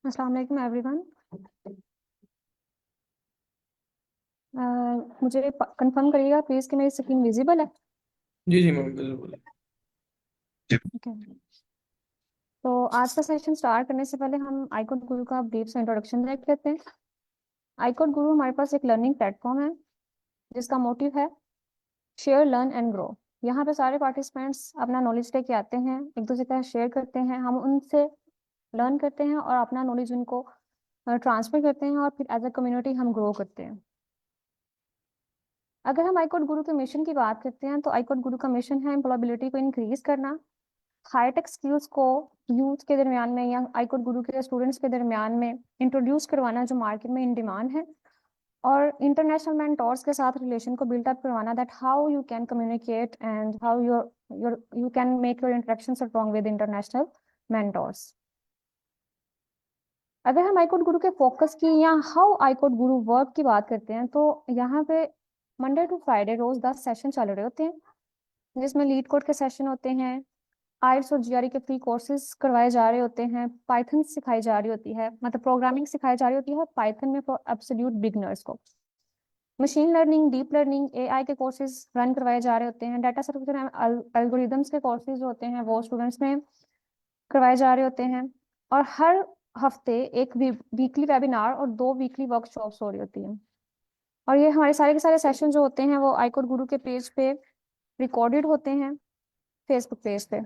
अस्सलाम वालेकुम एवरीवन। मुझे कंफर्म करिएगा प्लीज कि मेरी स्क्रीन विजिबल है। जी जी मैम बिल्कुल। ओके। तो आज का सेशन स्टार्ट करने से पहले हम आईकोड गुरु का ब्रीफ से इंट्रोडक्शन देख लेते हैं। आईकोड गुरु हमारे पास एक लर्निंग प्लेटफॉर्म है जिसका मोटिव है शेयर लर्न एंड ग्रो। यहाँ पे सारे पार्टिसिपेंट्स अपना नॉलेज लेके आते हैं, एक दूसरे का शेयर करते हैं, हम उनसे लर्न करते हैं और अपना नॉलेज उनको ट्रांसफर करते हैं और फिर एज अ कम्युनिटी हम ग्रो करते हैं। अगर हम आईकोड गुरु के मिशन की बात करते हैं तो आईकोड गुरु का मिशन है एम्प्लॉयबिलिटी को इंक्रीज करना, हाईटेक स्किल्स को यूथ के दरमियान में या आईकोड गुरु के स्टूडेंट्स के दरमियान में इंट्रोड्यूस करवाना जो मार्केट में इन डिमांड है, और इंटरनेशनल मेंटोर्स के साथ रिलेशन को बिल्ट अप करवाना, that how you can communicate and how your you can make your interaction strong with international mentors. अगर हम आईकोड गुरु के फोकस की या हाउ आईकोड गुरु वर्क की बात करते हैं तो यहाँ पे मंडे टू फ्राइडे रोज 10 सेशन चल रहे होते हैं, जिसमें लीड कोड के सेशन होते हैं, आइल्स और जीआरई के फ्री कोर्सेज करवाए जा रहे होते हैं, पाइथन सिखाई जा रही होती है, मतलब प्रोग्रामिंग सिखाई जा रही होती है पाइथन में फॉर एब्सोल्यूट बिगनर्स को। Machine learning, deep learning, AI के कोर्सेज रन करवाए जा रहे होते हैं, डाटा स्ट्रक्चर एल्गोरिदम्स के कोर्सेज होते हैं वो स्टूडेंट्स में करवाए जा रहे होते हैं। और हर हफ्ते एक वीकली वेबिनार और 2 वीकली वर्कशॉप्स हो रही होती हैं। और ये हमारे सारे के सारे सेशन जो होते हैं वो आईकोड गुरु के पेज पे रिकॉर्डेड होते हैं, फेसबुक पेज पे।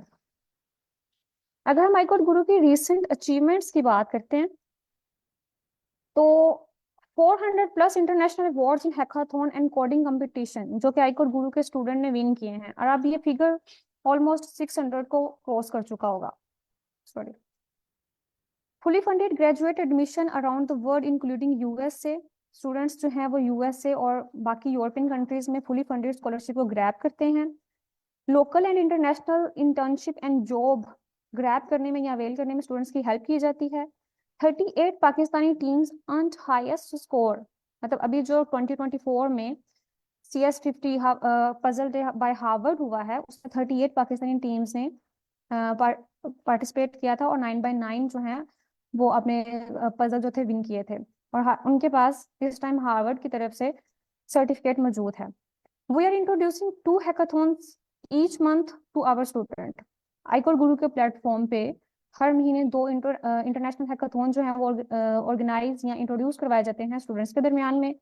अगर हम आईकोड गुरु की रीसेंट अचीवमेंट्स की बात करते हैं तो 400 plus international awards in hackathon and coding competition जो कि आईकोड गुरु के स्टूडेंट ने विन किए हैं, और अब ये फिगर ऑलमोस्ट 600 को क्रॉस कर चुका होगा। Sorry. Fully funded graduate admission around the world including USA. Students जो हैं वो यूएसए और बाकी यूरोपियन कंट्रीज में फुली फंडेड स्कॉलरशिप को ग्रैब करते हैं। Local and international internship and job grab करने में या अवेल करने में स्टूडेंट्स की हेल्प की जाती है। 38 Pakistani teams earn highest score, मतलब अभी जो 2024 में CS50 puzzle day bye Harvard हुआ है उसमें 38 पाकिस्तानी टीम्स ने पार्टिसिपेट किया था और 9x9 जो है वो अपने पजल जो थे विन किए थे, और उनके पास इस टाइम हार्वर्ड की तरफ से सर्टिफिकेट मौजूद है। We are introducing 2 hackathons each month to our student. ICode Guru के प्लेटफॉर्म पे हर महीने 2 इंटरनेशनल हैकाथॉन जो है वो ऑर्गेनाइज या इंट्रोड्यूस करवाए जाते हैं स्टूडेंट्स के दरमियान में।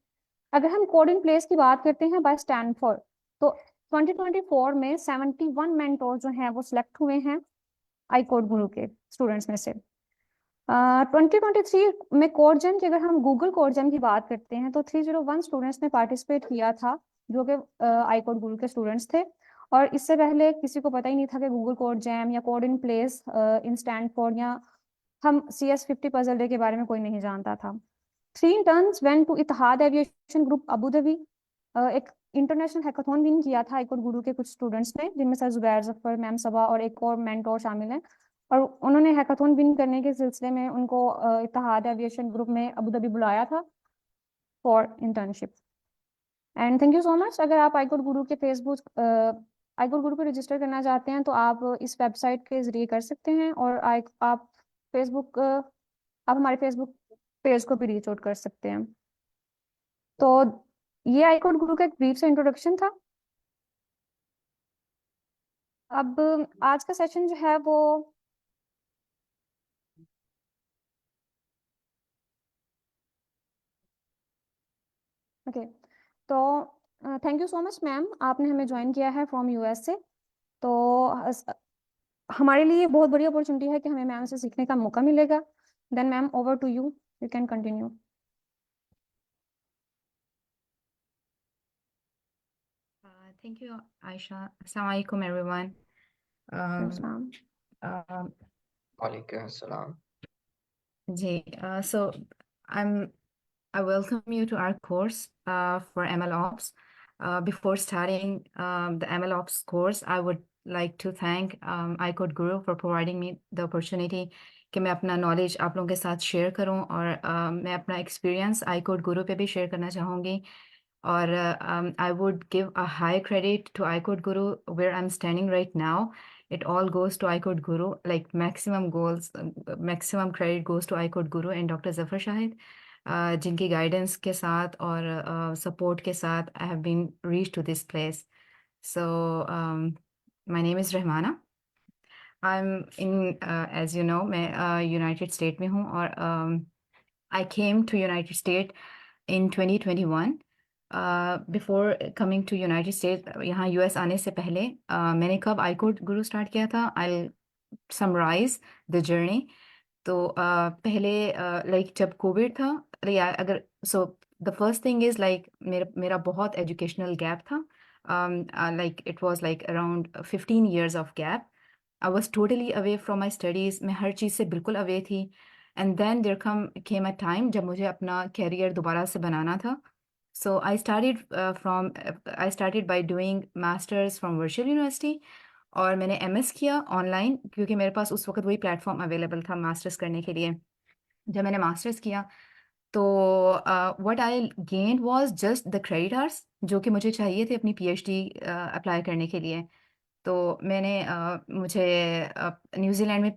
अगर हम कोडिंग प्लेस की बात करते हैं बाय स्टैनफोर्ड तो 2024 में 71 मेंटोर जो हैं वो सिलेक्ट हुए हैं आईकोड गुरु के स्टूडेंट्स में से। 2023 में कोड जैम की अगर हम गूगल कोड जैम की बात करते हैं तो 301 स्टूडेंट्स ने पार्टिसिपेट किया था जो कि आईकोड गुरु के स्टूडेंट्स थे, और इससे पहले किसी को पता ही नहीं था कि गूगल कोड जैम या code in place in Stanford या हम CS50 पजल डे के बारे में कोई नहीं जानता था। 3 interns went to Etihad Aviation Group Abu Dhabi. एक इंटरनेशनल हैकाथॉन विन किया था आईकोड गुरु के कुछ स्टूडेंट्स ने, जिनमें सर जुबैर जफर, मैम सबा और एक और मेंटोर शामिल हैं, और उन्होंने हैकाथॉन विन करने के सिलसिले में उनको इत्तेहाद एविएशन ग्रुप में अबू धाबी बुलाया था for internship. And thank you so much. अगर आप आईकोड गुरु के फेसबुक आईकोड गुरु को रजिस्टर करना चाहते हैं तो आप इस वेबसाइट के जरिए कर सकते हैं, और आप फेसबुक आप हमारे फेसबुक पेज को भी रीच आउट कर सकते हैं। तो ये आईकोड गुरु का एक ब्रीफ से इंट्रोडक्शन था। अब आज का सेशन जो है वो ओके। तो thank you so much ma'am, आपने हमें ज्वाइन किया है फ्रॉम यूएस से। तो हमारे लिए बहुत बड़ी अपॉर्चुनिटी है कि हमें मैम से सीखने का मौका मिलेगा। Then ma'am over to you, you can continue. Thank you, Aisha. Assalamu alaikum, everyone. Um, uh, वालेकुम अस्सलाम। so I welcome you to our course for MLOps. Before starting the MLOps course, I would like to thank iCode Guru for providing me the opportunity कि मैं अपना knowledge आप लोगों के साथ share करूं, और मैं अपना एक्सपीरियंस iCode Guru पे भी शेयर करना चाहूँगी। और I would give a high credit to iCode Guru where I'm standing right now. it all goes to iCode Guru, like maximum credit goes to iCode Guru and Dr. Zafar Shahid, जिनकी guidance के साथ और support के साथ I have been reached to this place. So my name is Rahmana. I'm in, as you know, मैं United States में हूँ और I came to United States in 2021. Before coming to United States, यहाँ US आने से पहले मैंने कब iCode Guru start किया था? I'll summarize the journey. तो पहले लाइक जब कोविड था, अगर so the first thing is like मेरा बहुत एजुकेशनल गैप था, like it was like around 15 years of gap. I was totally away from my studies, मैं हर चीज़ से बिल्कुल अवे थी. And then there came a time जब मुझे अपना कैरियर दोबारा से बनाना था. So I started by doing masters from Virtual University, और मैंने एमएस किया ऑनलाइन क्योंकि मेरे पास उस वक्त वही प्लेटफॉर्म अवेलेबल था मास्टर्स करने के लिए. जब मैंने मास्टर्स किया तो what I gained was just the credit hours जो कि मुझे चाहिए थे अपनी पीएचडी अप्लाई करने के लिए. तो मुझे न्यूजीलैंड में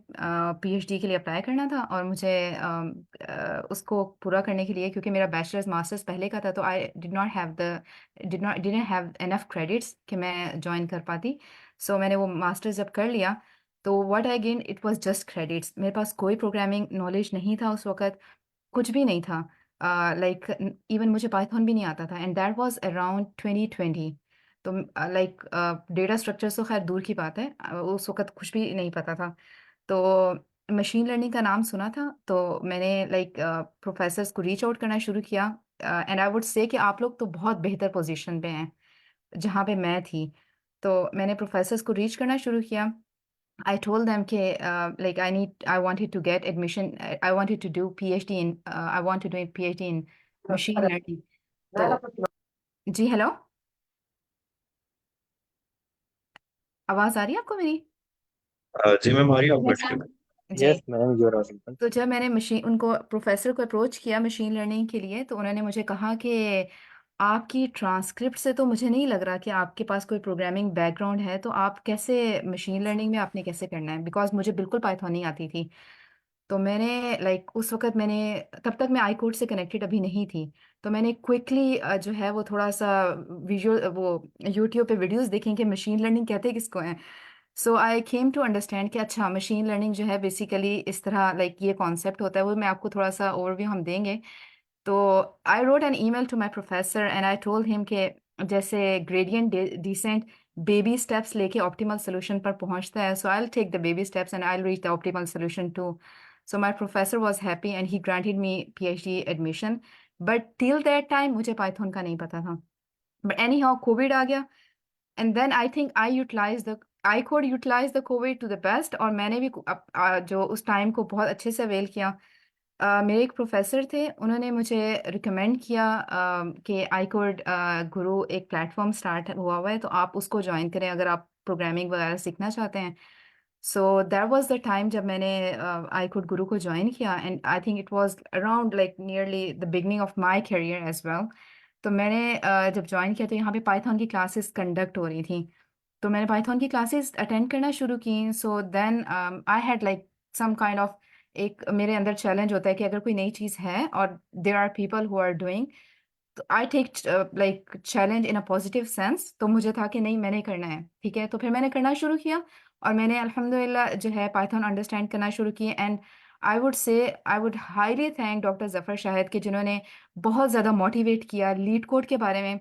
पीएचडी के लिए अप्लाई करना था, और मुझे उसको पूरा करने के लिए, क्योंकि मेरा बैचलर्स मास्टर्स पहले का था, तो I didn't have enough credits कि मैं ज्वाइन कर पाती. सो मैंने वो मास्टर्स जब कर लिया तो what I gain it was just credits. मेरे पास कोई प्रोग्रामिंग नॉलेज नहीं था उस वक्त, कुछ भी नहीं था. लाइक इवन मुझे पाइथन भी नहीं आता था, एंड दैट वाज अराउंड 2020. तो लाइक डेटा स्ट्रक्चर्स तो खैर दूर की बात है, उस वक्त कुछ भी नहीं पता था. तो मशीन लर्निंग का नाम सुना था, तो मैंने लाइक प्रोफेसर्स को रीच आउट करना शुरू किया. एंड आई वुड से कि आप लोग तो बहुत बेहतर पोजीशन पे हैं जहाँ पे मैं थी. तो मैंने प्रोफेसर्स को रीच करना शुरू किया. I told them कि like I wanted to get admission. I wanted to do PhD in I want to do a PhD in machine learning. तो जी हेलो, आवाज़ आ रही है आपको मेरी? जी मैम, आ रही है, आप क्वेश्चन? जी. Yes, ma'am, you are audible. तो जब मैंने उनको प्रोफेसर को अप्रोच किया मशीन लर्निंग के लिए, तो उन्होंने मुझे कहा कि आपकी ट्रांसक्रिप्ट से तो मुझे नहीं लग रहा कि आपके पास कोई प्रोग्रामिंग बैकग्राउंड है, तो आप कैसे मशीन लर्निंग में आपने कैसे करना है, बिकॉज मुझे बिल्कुल पाइथन नहीं आती थी. तो मैंने लाइक उस वक्त मैंने तब तक मैं आई कोड से कनेक्टेड अभी नहीं थी, तो मैंने क्विकली जो है वो थोड़ा सा विजुअल वो यूट्यूब पे वीडियोस देखें कि मशीन लर्निंग कहते किसको हैं. So I came to understand कि अच्छा मशीन लर्निंग जो है बेसिकली इस तरह लाइक ये कॉन्सेप्ट होता है. वो मैं आपको थोड़ा सा ओवरव्यू हम देंगे. तो I wrote an email to my professor and I told him कि जैसे ग्रेडियंट डिसेंट बेबी स्टेप्स लेके ऑप्टिमल सोल्यूशन पर पहुंचता है, so I will take the baby steps and I will reach the optimal solution too. So my professor was happy and he granted me PhD admission. But till that time मुझे Python का नहीं पता था. But anyhow COVID आ गया, and then I think I could utilize the COVID to the best, और मैंने भी जो उस टाइम को बहुत अच्छे से अवेल किया. मेरे एक प्रोफेसर थे, उन्होंने मुझे रिकमेंड किया कि आई कोड गुरु एक प्लेटफॉर्म स्टार्ट हुआ है, तो आप उसको ज्वाइन करें अगर आप प्रोग्रामिंग वगैरह सीखना चाहते हैं. So that was the time जब मैंने आई कोड गुरु को ज्वाइन किया, and I think it was around like nearly the beginning of my career as well. तो मैंने जब ज्वाइन किया तो यहाँ पे पाइथन की क्लासेस कंडक्ट हो रही थी, तो मैंने पाइथन की क्लासेस अटेंड करना शुरू की. So then I had like some kind of एक मेरे अंदर चैलेंज होता है कि अगर कोई नई चीज़ है और there are people who are doing, तो I take like challenge in a positive sense. तो मुझे था कि नहीं मैंने करना है, ठीक है. तो फिर मैंने करना शुरू किया और मैंने अल्हम्दुलिल्लाह जो है पाइथन अंडरस्टैंड करना शुरू किया. And I would highly thank doctor Zafar Shahid के, जिन्होंने बहुत ज़्यादा मोटिवेट किया लीड कोड के बारे में.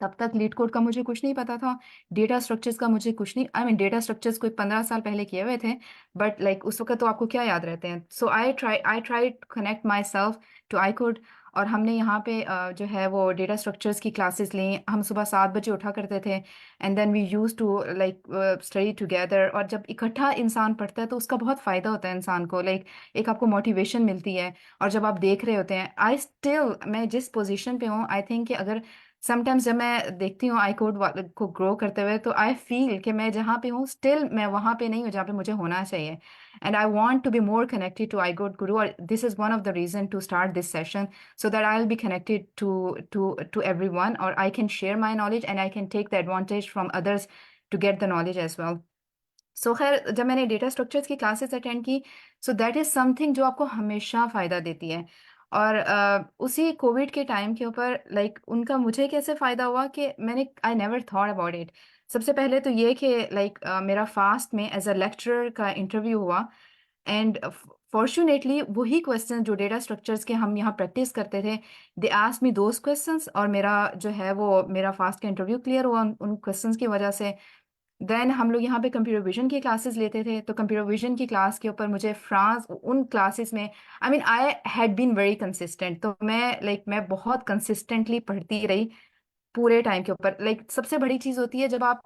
तब तक लीड कोड का मुझे कुछ नहीं पता था, डेटा स्ट्रक्चर्स का मुझे कुछ नहीं, आई मीन डेटा स्ट्रक्चर्स कोई 15 साल पहले किए हुए थे, बट लाइक उस वक्त तो आपको क्या याद रहते हैं. So I try connect myself to I code. और हमने यहाँ पे जो है वो डेटा स्ट्रक्चर्स की क्लासेस ली. हम सुबह 7 बजे उठा करते थे, and then we use to like study together. और जब इकट्ठा इंसान पढ़ता है तो उसका बहुत फ़ायदा होता है इंसान को, लाइक एक आपको मोटिवेशन मिलती है. और जब आप देख रहे होते हैं, मैं जिस पोजीशन पे हूँ, आई थिंक कि अगर समटाइम्स जब मैं देखती हूँ आई कोड को ग्रो करते हुए, तो आई फील कि मैं जहाँ पे हूँ स्टिल मैं वहाँ पे नहीं हूँ जहाँ पे मुझे होना चाहिए. And I want to be more connected to I code guru, और this is one of the reason to start this session, so that I'll be connected to everyone, or I can share my knowledge and I can take the advantage from others to get the knowledge as well. सो खैर जब मैंने data structures की classes attend की, so that is something जो आपको हमेशा फायदा देती है। और उसी कोविड के टाइम के ऊपर लाइक उनका मुझे कैसे फायदा हुआ कि मैंने I never thought about it. सबसे पहले तो ये कि लाइक मेरा फास्ट में एज अ लेक्चरर का इंटरव्यू हुआ, एंड फॉर्चुनेटली वही क्वेश्चन जो डेटा स्ट्रक्चर्स के हम यहाँ प्रैक्टिस करते थे, they asked me those questions, और मेरा जो है वो मेरा फास्ट का इंटरव्यू क्लियर हुआ उन क्वेश्चंस की वजह से। देन हम लोग यहाँ पे कंप्यूटर विजन की क्लासेस लेते थे, तो कंप्यूटर विजन की क्लास के ऊपर मुझे फ्रांस उन क्लासेस में I mean I had been very consistent, तो मैं बहुत कंसिस्टेंटली पढ़ती रही पूरे टाइम के ऊपर। लाइक सबसे बड़ी चीज होती है जब आप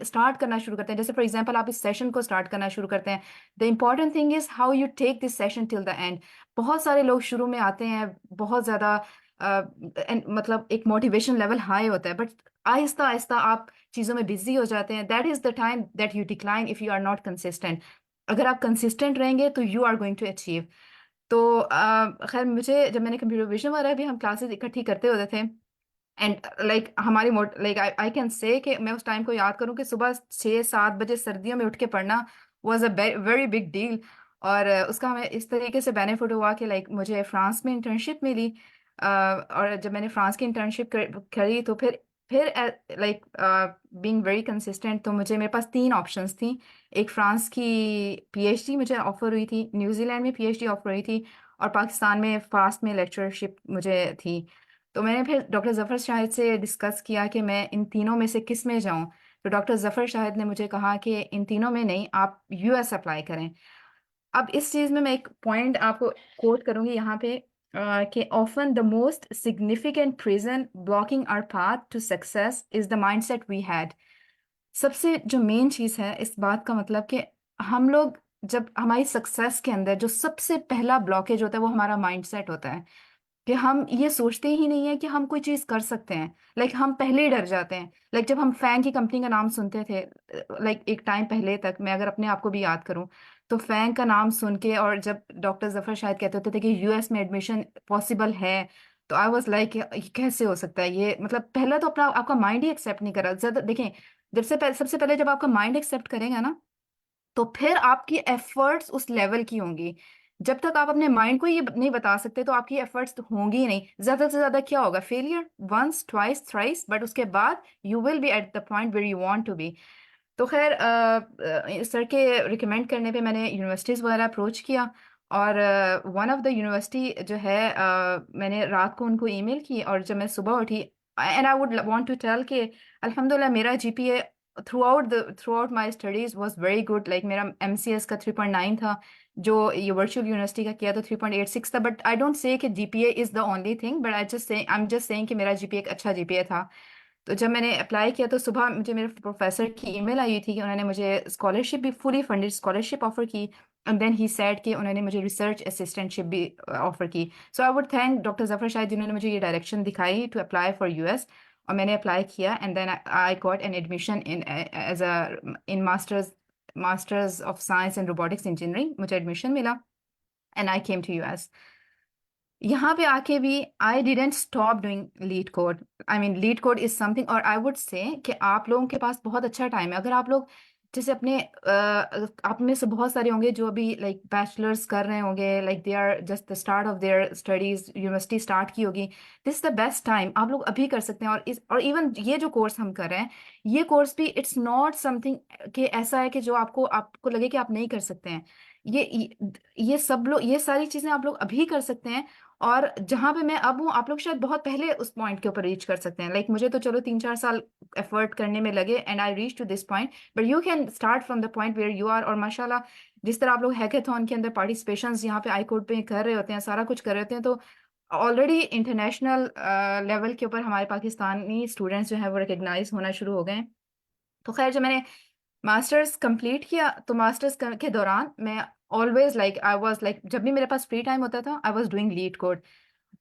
स्टार्ट करना शुरू करते हैं, जैसे फॉर एग्जांपल आप इस सेशन को स्टार्ट करना शुरू करते हैं, the important thing is how you take this session till the end. बहुत सारे लोग शुरू में आते हैं बहुत ज्यादा मतलब एक मोटिवेशन लेवल हाई होता है, बट आहिस्ता आहिस्ता आप चीजों में बिजी हो जाते हैं। That is the time that you decline if you are not consistent. अगर आप कंसिस्टेंट रहेंगे तो you are going to achieve. तो खैर मुझे जब मैंने कंप्यूटर विजन वाला भी हम क्लासेस इकट्ठी करते होते थे, एंड लाइक हमारी लाइक आई कैन से कि मैं उस टाइम को याद करूं कि सुबह 6-7 बजे सर्दियों में उठ के पढ़ना was a very big deal. और उसका हमें इस तरीके से बेनिफिट हुआ कि लाइक मुझे फ्रांस में इंटर्नशिप मिली। और जब मैंने फ्रांस की इंटर्नशिप करी तो फिर लाइक बीइंग वेरी कंसिस्टेंट, तो मुझे मेरे पास 3 ऑप्शंस थी। एक फ्रांस की पीएचडी मुझे ऑफर हुई थी, न्यूजीलैंड में पीएचडी ऑफर हुई थी, और पाकिस्तान में फास्ट में लेक्चरशिप मुझे थी। तो मैंने फिर डॉक्टर जफर शाहिद से डिस्कस किया कि मैं इन तीनों में से किस में जाऊं। तो डॉक्टर जफर शाहिद ने मुझे कहा कि इन तीनों में नहीं, आप यूएस अप्लाई करें। अब इस चीज में मैं एक पॉइंट आपको कोट करूंगी यहाँ पे, कि often the most significant prison blocking our path to success is the mindset we had. सबसे जो मेन चीज है इस बात का मतलब कि हम लोग जब हमारी सक्सेस के अंदर जो सबसे पहला ब्लॉकेज होता है वो हमारा माइंडसेट होता है, कि हम ये सोचते ही नहीं है कि हम कोई चीज कर सकते हैं। लाइक हम पहले ही डर जाते हैं। लाइक जब हम फैंग की कंपनी का नाम सुनते थे, लाइक एक टाइम पहले तक मैं अगर अपने आप को भी याद करूं, तो फैंग का नाम सुन के और जब डॉक्टर जफर शायद कहते होते थे कि यूएस में एडमिशन पॉसिबल है, तो आई वाज लाइक ये कैसे हो सकता है। ये मतलब पहला तो अपना आपका माइंड ही एक्सेप्ट नहीं कर रहा। ज्यादा देखें, जब से पहले सबसे पहले जब आपका माइंड एक्सेप्ट करेगा ना, तो फिर आपकी एफर्ट्स उस लेवल की होंगी। जब तक आप अपने माइंड को ये नहीं बता सकते तो आपकी एफर्ट्स तो होंगी ही नहीं। ज्यादा से ज्यादा क्या होगा, failure once twice thrice, but उसके बाद you will be at the point where you want to be. तो खैर सर के रिकमेंड करने पे मैंने यूनिवर्सिटीज़ वगैरह अप्रोच किया, और वन ऑफ द यूनिवर्सिटी जो है मैंने रात को उनको ईमेल की, और जब मैं सुबह उठी, and I would want to tell कि अल्हम्दुलिल्लाह मेरा GPA throughout my studies was very good. Like मेरा एमसीएस का 3.9 था, जो ये वर्चुअल यूनिवर्सिटी का किया तो 3.86 था। बट आई डोंट से कि GPA is the only thing, but I am just saying कि मेरा जीपीए एक अच्छा जीपीए था। तो जब मैंने अप्लाई किया तो सुबह मुझे मेरे प्रोफेसर की ईमेल आई हुई थी कि उन्होंने मुझे स्कॉलरशिप भी, फुली फंडेड स्कॉलरशिप ऑफर की, एंड देन ही सेड कि उन्होंने मुझे रिसर्च असिस्टेंटशिप भी ऑफर की। So I would thank doctor Zafar Shahid जिन्होंने मुझे ये डायरेक्शन दिखाई टू अप्लाई फॉर यूएस। और मैंने अप्लाई किया, and then I got an admission in as a in masters of science and robotics engineering, मुझे एडमिशन मिला, and I came to US. यहाँ पे आके भी I didn't stop doing LeetCode. I mean leet code is something, और I would say कि आप लोगों के पास बहुत अच्छा टाइम है। अगर आप लोग जैसे अपने आप में से बहुत सारे होंगे जो अभी लाइक बैचलर्स कर रहे होंगे, like they are just the start of their studies, university start की होगी, this is the best time. आप लोग अभी कर सकते हैं। और इवन ये जो कोर्स हम कर रहे हैं, ये कोर्स भी इट्स नॉट समथिंग कि ऐसा है कि जो आपको लगे कि आप नहीं कर सकते हैं। ये सब लोग, ये सारी चीजें आप लोग अभी कर सकते हैं। और जहां पे मैं अब हूँ, आप लोग शायद बहुत पहले उस पॉइंट के ऊपर रीच कर सकते हैं। लाइक मुझे तो चलो 3-4 साल एफर्ट करने में लगे, and I reach to this point, but you can start from the point where you are. और माशाल्लाह जिस तरह आप लोग हैकेथॉन के अंदर पार्टिसिपेशंस यहाँ पे आई कोड पे कर रहे होते हैं, सारा कुछ कर रहे होते हैं, तो ऑलरेडी इंटरनेशनल लेवल के ऊपर हमारे पाकिस्तानी स्टूडेंट्स जो है वो रिकग्नाइज होना शुरू हो गए हैं। तो खैर जब मैंने मास्टर्स कंप्लीट किया, तो मास्टर्स के दौरान मैं always like I was like, जब भी मेरे पास फ्री टाइम होता था I was doing leet code.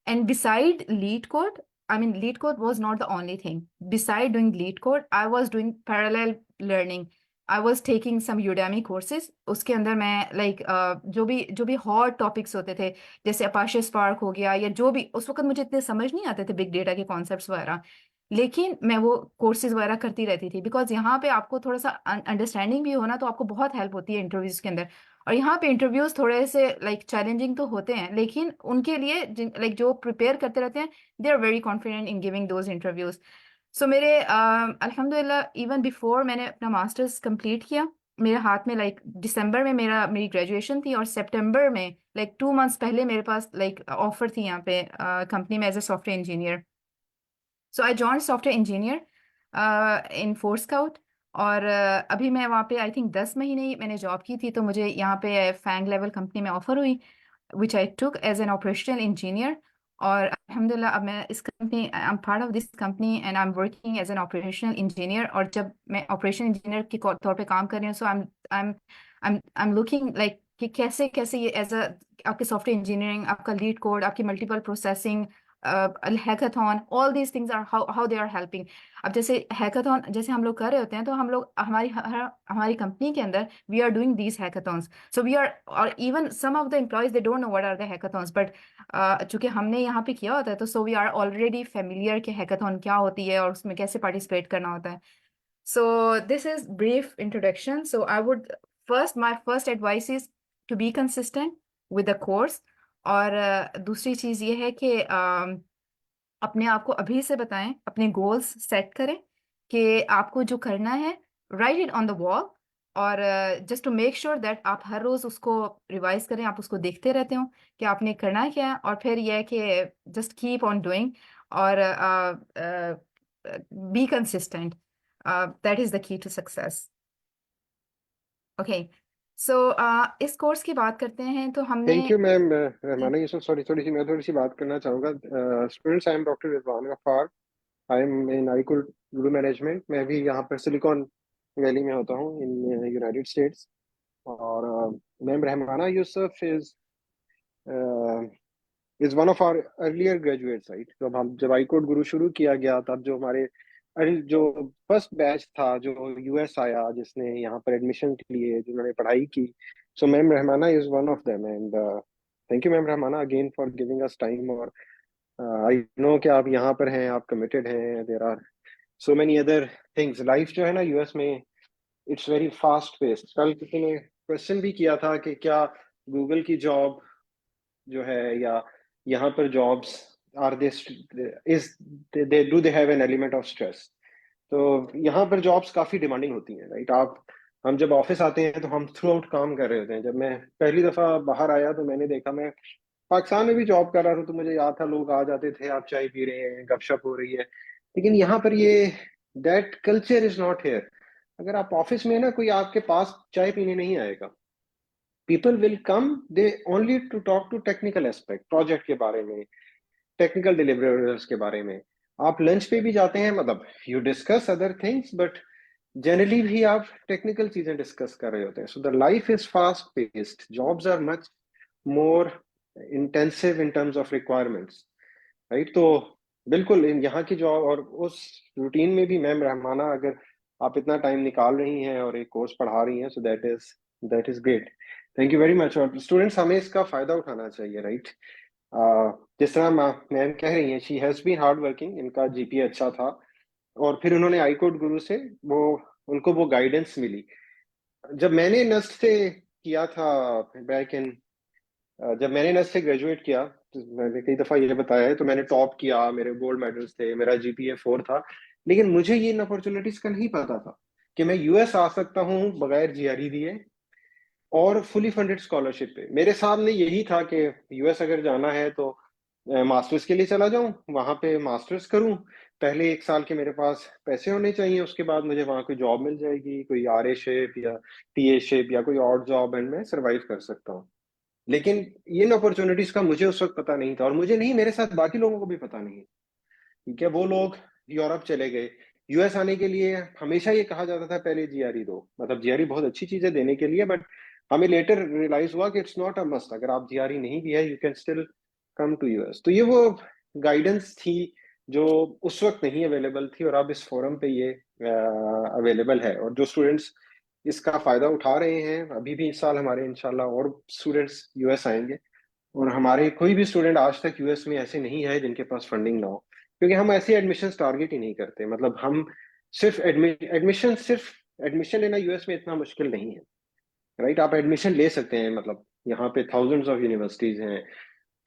And beside lead code, I mean, lead code was not the only thing. Beside doing lead code, I was doing parallel learning. I was taking some Udemy courses. उसके अंदर मैं like जो भी hot topics होते थे, जैसे Apache Spark हो गया, या जो भी उस वक्त मुझे इतने समझ नहीं आते थे बिग डेटा के कॉन्सेप्ट्स वगैरह, लेकिन मैं वो कोर्सेज वगैरह करती रहती थी, बिकॉज यहाँ पे आपको थोड़ा सा अंडरस्टैंडिंग भी हो ना, तो आपको बहुत हेल्प होती है इंटरव्यूज के अंदर। और यहाँ पे इंटरव्यूज थोड़े से लाइक चैलेंजिंग तो होते हैं, लेकिन उनके लिए लाइक जो प्रिपेयर करते रहते हैं, they are very confident in giving those interviews. So मेरे अल्हम्दुलिल्लाह इवन बिफोर मैंने अपना मास्टर्स कंप्लीट किया, मेरे हाथ में लाइक दिसंबर में मेरी ग्रेजुएशन थी, और सितंबर में लाइक 2 मंथ्स पहले मेरे पास लाइक ऑफर थी यहाँ पे कंपनी में as a software engineer. So I join software engineer in Forescout. और अभी मैं वहाँ पे आई थिंक 10 महीने ही मैंने जॉब की थी, तो मुझे यहाँ पे फैंग लेवल कंपनी में ऑफर हुई, which I took as an operational engineer। और अल्हम्दुलिल्लाह अब मैं इस company, I am part of this company and I am working as an operational engineer. और जब मैं ऑपरेशन इंजीनियर के तौर पे काम कर रही हूँ, so I am looking like कि कैसे कैसे ये एज अ आपके सॉफ्टवेयर इंजीनियरिंग, आपका लीड कोड, आपकी multiple processing, hackathon, all these things are how they are helping. अब जैसे हैकाथॉन जैसे हम लोग कर रहे होते हैं, तो हम लोग हमारी कंपनी के अंदर we are doing these hackathons. So we are, और even some of the employees they don't know what are the hackathons, but चूंकि हमने यहाँ पे किया होता है, तो so we are already familiar कि हैकाथॉन क्या होती है और उसमें कैसे पार्टिसिपेट करना होता है। So this is brief introduction. So I would my first advice is to be consistent with the course। और दूसरी चीज ये है कि अपने आप को अभी से बताएं, अपने गोल्स सेट करें कि आपको जो करना है, write it on the wall. और just to make sure that आप हर रोज उसको रिवाइज करें, आप उसको देखते रहते हो कि आपने करना है क्या है। और फिर यह है कि जस्ट कीप ऑन डूइंग, और be consistent. That is the key to success. Okay, so इस कोर्स की बात करते हैं तो हमने। Thank you ma'am Rahmana Yusuf. Sorry, थोड़ी सी बात करना चाहूँगा। Students, I am doctor Rizwan Ghaffar. I am in iCodeGuru management. मैं भी यहाँ पर सिलिकॉन वैली में होता हूँ इन यूनाइटेड स्टेट्स। और ma'am Rahmana Yusuf is one of our earlier graduates, right. जब आईकोड गुरु शुरू किया गया, तब जो हमारे जो फर्स्ट बैच था जो यूएस आया, जिसने यहाँ पर एडमिशन लिए, जिन्होंने पढ़ाई की, so ma'am Rahmana is one of them. And thank you ma'am Rahmana again for giving us time. और आई नो कि आप यहाँ पर हैं, आप कमिटेड हैं। There are so many other things. Life जो है ना यूएस में, इट्स वेरी फास्ट पेस्ड। कल किसी ने क्वेश्चन भी किया था कि क्या गूगल की जॉब जो है, या यहाँ पर jobs, are they is they do they have an element of stress. तो यहाँ पर जॉब्स काफी डिमांडिंग होती हैं, राइट। हम जब ऑफिस आते हैं तो हम थ्रू आउट काम कर रहे होते हैं। जब मैं पहली दफा बाहर आया तो मैंने देखा, मैं पाकिस्तान में भी जॉब कर रहा था, तो मुझे याद था लोग आ जाते थे, आप चाय पी रहे हैं, गपशप हो रही है। लेकिन यहाँ पर ये that culture is not here. अगर आप ऑफिस में ना, कोई आपके पास चाय पीने नहीं आएगा। People will come they only to talk to technical aspect, project के बारे में, टेक्निकल डिलीवरेबल्स के बारे में। आप लंच पे भी जाते हैं, मतलब you discuss other things, but generally भी आप टेक्निकल चीजें डिस्कस कर रहे होते हैं। So the life is fast paced, jobs are much more intensive in terms of requirements, right. तो बिल्कुल यहाँ की जॉब और उस रूटीन में भी मैम रहमाना, अगर आप इतना टाइम निकाल रही हैं और एक कोर्स पढ़ा रही हैं, so that is great. Thank you very much. और स्टूडेंट्स, हमें इसका फायदा उठाना चाहिए, राइट। जिस तरह मैम कह रही हैं, she has been hard working, इनका जीपीए अच्छा था, और फिर उन्होंने आईकोड गुरु से उनको वो गाइडेंस मिली। जब मैंने नस्ट से किया था बैक इन, जब मैंने नस्ट से ग्रेजुएट किया, तो मैंने कई दफा ये बताया है, तो मैंने टॉप किया, मेरे गोल्ड मेडल्स थे, मेरा जीपीए 4 था। लेकिन मुझे ये इन अपॉर्चुनिटीज का नहीं पता था कि मैं यूएस आ सकता हूँ बगैर जीआरई दिए और फुली फंडेड स्कॉलरशिप पे। मेरे सामने यही था कि यूएस अगर जाना है तो मास्टर्स के लिए चला जाऊं, वहां पे मास्टर्स करूं। पहले 1 साल के मेरे पास पैसे होने चाहिए, उसके बाद मुझे वहां कोई जॉब मिल जाएगी, कोई आरए शेप या टीए शेप या कोई और जॉब, एंड मैं सरवाइव कर सकता हूँ। लेकिन इन अपॉर्चुनिटीज का मुझे उस वक्त पता नहीं था, और मुझे नहीं, मेरे साथ बाकी लोगों को भी पता नहीं। ठीक है, वो लोग यूरोप चले गए। यूएस आने के लिए हमेशा ये कहा जाता था पहले जीआरई दो, मतलब जीआरई बहुत अच्छी चीज है देने के लिए, बट हमें लेटर रियलाइज हुआ कि इट्स नॉट अ मस्ट। अगर आप जीआरई नहीं भी है, you can still come to US. तो ये वो गाइडेंस थी जो उस वक्त नहीं अवेलेबल थी, और अब इस फोरम पे ये अवेलेबल है। और जो स्टूडेंट्स इसका फायदा उठा रहे हैं, अभी भी इस साल हमारे इंशाल्लाह और स्टूडेंट्स यूएस आएंगे। और हमारे कोई भी स्टूडेंट आज तक यूएस में ऐसे नहीं है जिनके पास फंडिंग ना हो। क्योंकि हम ऐसे एडमिशन टारगेट ही नहीं करते। मतलब हम सिर्फ एडमिशन लेना यूएस में इतना मुश्किल नहीं है, राइट। आप एडमिशन ले सकते हैं, मतलब यहाँ पे थाउजेंड्स ऑफ यूनिवर्सिटीज हैं।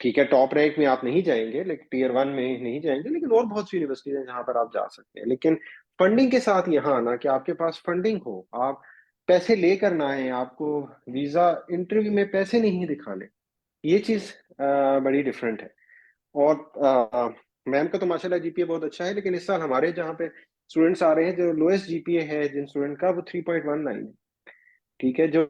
ठीक है, टॉप रैंक में आप नहीं जाएंगे, लेकिन टीयर 1 में नहीं जाएंगे, लेकिन और बहुत सी यूनिवर्सिटीज हैं जहाँ पर आप जा सकते हैं। लेकिन फंडिंग के साथ यहाँ आना, कि आपके पास फंडिंग हो, आप पैसे लेकर ना आए, आपको वीजा इंटरव्यू में पैसे नहीं दिखाने, ये चीज बड़ी डिफरेंट है। और मैम का तो माशाल्लाह जीपीए बहुत अच्छा है, लेकिन इस साल हमारे जहाँ पे स्टूडेंट्स आ रहे हैं, जो लोएस्ट जीपीए है जिन स्टूडेंट का, वो 3.19 है। ठीक है, जो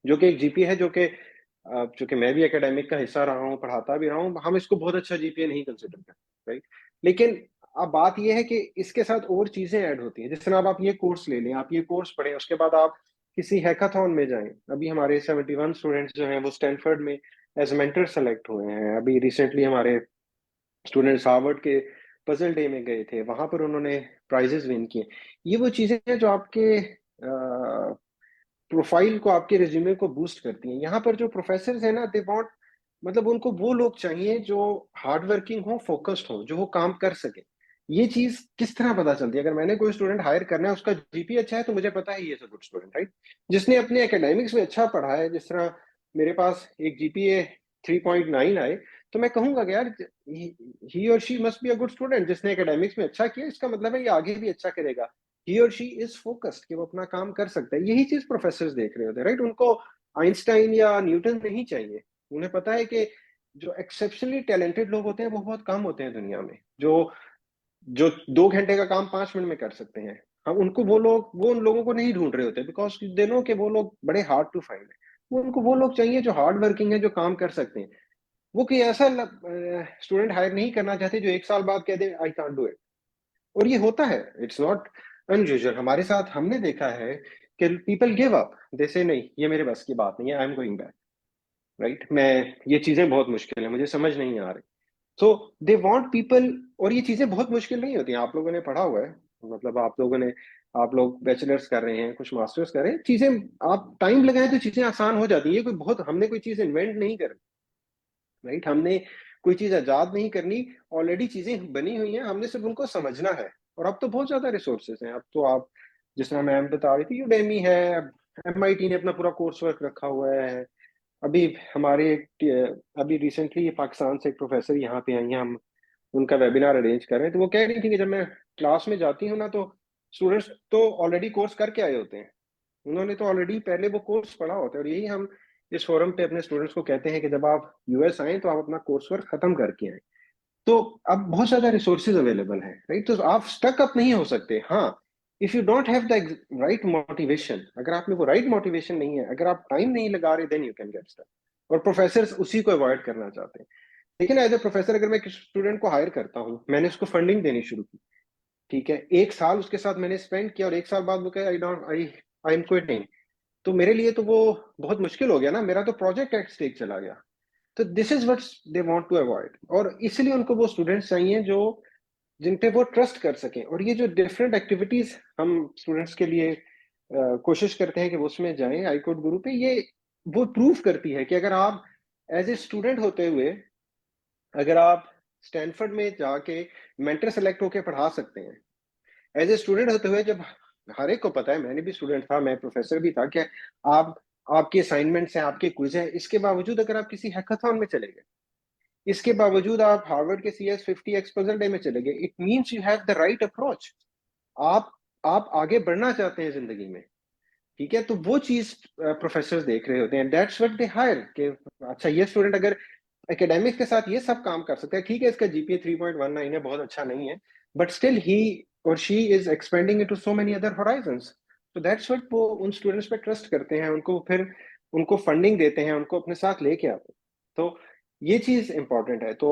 जो कि एक जीपीए है, जो कि मैं भी एकेडमिक का हिस्सा रहा हूँ, पढ़ाता भी रहा हूँ, हम इसको बहुत अच्छा जीपीए नहीं कंसिडर करते, राइट। लेकिन अब बात यह है कि इसके साथ और चीजें ऐड होती हैं। जिस तरह अब आप ये कोर्स ले लें, आप ये कोर्स पढ़ें, उसके बाद आप किसी हैकाथॉन में जाएं। अभी हमारे 71 स्टूडेंट्स जो हैं वो स्टैनफोर्ड में एज मेंटर सेलेक्ट हुए हैं। अभी रिसेंटली हमारे स्टूडेंट्स हार्वर्ड के पजल डे में गए थे, वहां पर उन्होंने प्राइजेस विन किए। ये वो चीजें हैं जो आपके प्रोफाइल को, आपके रिज्यूमे को बूस्ट करती हैं। यहाँ पर जो प्रोफेसर हैं ना, दे वांट, मतलब उनको वो लोग चाहिए जो हार्ड वर्किंग हो, फोकस्ड हो, जो वो काम कर सके। ये चीज किस तरह पता चलती है? अगर मैंने कोई स्टूडेंट हायर करना है, उसका जीपी अच्छा है, तो मुझे पता है ये is a good student, right. जिसने अपने एकेडमिक्स में अच्छा पढ़ा है, जिस तरह मेरे पास एक जीपीए 3.9 आए, तो मैं कहूंगा कि यार ही और she must be a good student. जिसने एकेडमिक्स में अच्छा किया, इसका मतलब है ये आगे भी अच्छा करेगा। ही और शी इज फोकस्ड, कि वो अपना काम कर सकता है। यही चीज प्रोफेसर देख रहे होते हैं, राइट। उनको आइंस्टाइन या न्यूटन नहीं चाहिए। उन्हें पता है कि जो एक्सेप्शनली टैलेंटेड लोग होते हैं वो बहुत कम होते हैं दुनिया में, जो जो 2 घंटे का काम 5 मिनट में कर सकते हैं। हम उनको वो उन लोगों को नहीं ढूंढ रहे होते, बिकॉज दे नो कि वो लोग बड़े हार्ड टू फाइंड है। उनको वो लोग चाहिए जो हार्ड वर्किंग है, जो काम कर सकते हैं। वो कोई ऐसा स्टूडेंट हायर नहीं करना चाहते जो 1 साल बाद कह दे आई कांट डू इट। और ये होता है, इट्स नॉट अनयूजुअल। हमारे साथ हमने देखा है कि पीपल गिव अप, दे से नहीं, ये मेरे बस की बात नहीं है, I am going back, right. मैं, ये चीजें बहुत मुश्किल है, मुझे समझ नहीं आ रही। सो दे वांट पीपल। और ये चीजें बहुत मुश्किल नहीं होती हैं, आप लोगों ने पढ़ा हुआ है। मतलब आप लोग बैचलर्स कर रहे हैं, कुछ मास्टर्स कर रहे हैं, चीजें आप टाइम लगाए तो चीजें आसान हो जाती है। ये कोई बहुत, हमने कोई चीज इन्वेंट नहीं कर, राइट। हमने कोई चीज आजाद नहीं करनी, ऑलरेडी चीजें बनी हुई हैं, हमने सिर्फ उनको समझना है। और अब तो बहुत ज्यादा रिसोर्सेज हैं। अब तो आप, जिस तरह मैम बता रही थी, यूडेमी है, एमआईटी ने अपना पूरा कोर्स वर्क रखा हुआ है। अभी हमारे अभी रिसेंटली पाकिस्तान से एक प्रोफेसर यहाँ पे आई हैं, हम उनका वेबिनार अरेंज कर रहे हैं। तो वो कह रही थी कि जब मैं क्लास में जाती हूँ ना, तो स्टूडेंट्स तो ऑलरेडी कोर्स करके आए होते हैं, उन्होंने तो ऑलरेडी पहले वो कोर्स पढ़ा होता है। और यही हम इस फोरम पे अपने स्टूडेंट्स को कहते हैं कि जब आप यूएस आए तो आप अपना कोर्स वर्क खत्म करके आए। तो अब बहुत ज्यादा रिसोर्सेज अवेलेबल है, राइट। तो आप स्टक अप नहीं हो सकते। हाँ, if you don't have the right motivation, अगर आप में वो राइट मोटिवेशन नहीं है, अगर आप टाइम नहीं लगा रहे, then you can get stuck. और प्रोफेसर उसी को अवॉइड करना चाहते हैं। लेकिन एज ए प्रोफेसर, अगर मैं किसी स्टूडेंट को हायर करता हूँ, मैंने उसको फंडिंग देनी शुरू की, ठीक है, 1 साल उसके साथ मैंने स्पेंड किया, और 1 साल बाद वो कहे आई एम क्विटिंग, तो मेरे लिए तो वो बहुत मुश्किल हो गया ना, मेरा तो प्रोजेक्ट एट स्टेक चला गया। तो this is what they want to avoid. और इसलिए उनको वो स्टूडेंट्स चाहिए जो, जिन पे वो ट्रस्ट कर सकें। और ये जो डिफरेंट एक्टिविटीज हम स्टूडेंट्स के लिए कोशिश करते हैं कि वो उसमें जाएं आई कोड गुरु पे, ये वो प्रूव करती है कि अगर आप एज ए स्टूडेंट होते हुए, अगर आप स्टैनफोर्ड में जाके मेंटर सेलेक्ट होके पढ़ा सकते हैं, एज ए स्टूडेंट होते हुए, जब हर एक को पता है, मैंने भी स्टूडेंट था, मैं प्रोफेसर भी था, कि आप, आपके असाइनमेंट्स हैं, आपके क्विज है, इसके बावजूद अगर आप किसी हैकाथॉन में चले गए, इसके बावजूद आप हार्वर्ड के CS50 एक्सपोजर डे में चले गए, it means you have the right approach. आप आप आगे बढ़ना चाहते हैं जिंदगी में, ठीक है। तो वो चीज प्रोफेसर देख रहे होते हैं, दैट्स व्हाट दे हायर। कि अच्छा, ये स्टूडेंट अगर एकेडमिक्स के साथ ये सब काम कर सकता है, ठीक है, इसका जीपीए 3.19 है, बहुत अच्छा नहीं है, बट स्टिल ही और she is expanding into so many other horizons. तो दैट्स व्हाट वो उन स्टूडेंट्स पे ट्रस्ट करते हैं, उनको फिर उनको फंडिंग देते हैं, उनको अपने साथ लेके आते हैं। तो ये चीज इंपॉर्टेंट है। तो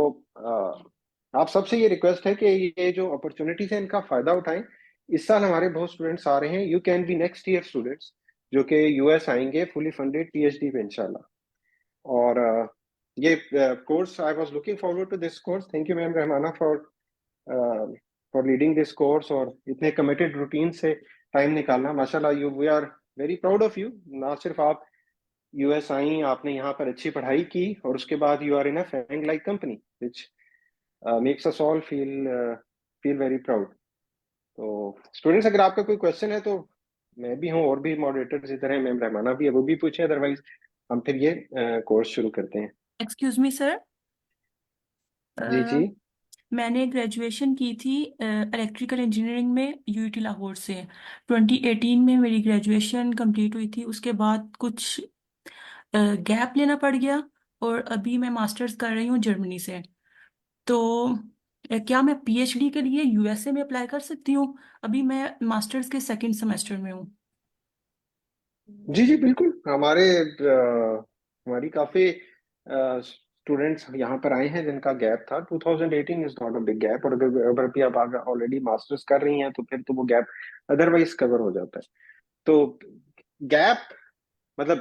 आप सबसे ये रिक्वेस्ट है कि ये जो अपॉर्चुनिटीज है, इनका फायदा उठाएं। इस साल हमारे बहुत स्टूडेंट्स आ रहे हैं, you can be next year students, जो कि यूएस आएंगे फुली फंडेड पीएचडी पे इंशाल्लाह। और ये course, I was looking forward to this course. Thank you ma'am Rahmana for leading this course, और इतने कमिटेड रूटीन से टाइम निकालना, माशाल्लाह। We are very proud of you. ना सिर्फ आप यूएस आई, आपने यहाँ पर अच्छी पढ़ाई की, और उसके बाद you are in a FAANG like company, which makes us all feel very proud. तो स्टूडेंट्स, अगर आपका कोई क्वेश्चन है तो मैं भी हूँ, और भी मॉडरेटर्स इधर हैं, मैम रहमाना भी है, वो भी पूछे, अदरवाइज हम फिर ये कोर्स शुरू करते हैं। एक्सक्यूज मी सर, जी जी। मैंने ग्रेजुएशन की थी इलेक्ट्रिकल इंजीनियरिंग में यूआईटी लाहौर से। 2018 में मेरी ग्रेजुएशन कंप्लीट हुई थी। उसके बाद कुछ गैप लेना पड़ गया और अभी मैं मास्टर्स कर रही हूँ जर्मनी से। तो क्या मैं पीएचडी के लिए यूएसए में अप्लाई कर सकती हूँ? अभी मैं मास्टर्स के सेकंड सेमेस्टर में हूँ। जी जी बिल्कुल, हमारी काफी स्टूडेंट्स यहाँ पर आए हैं जिनका गैप था। 2018 is not a big gap, और अगर भी आप ऑलरेडी मास्टर्स कर रही हैं तो फिर तो वो गैप अदरवाइज कवर हो जाता है। तो गैप, मतलब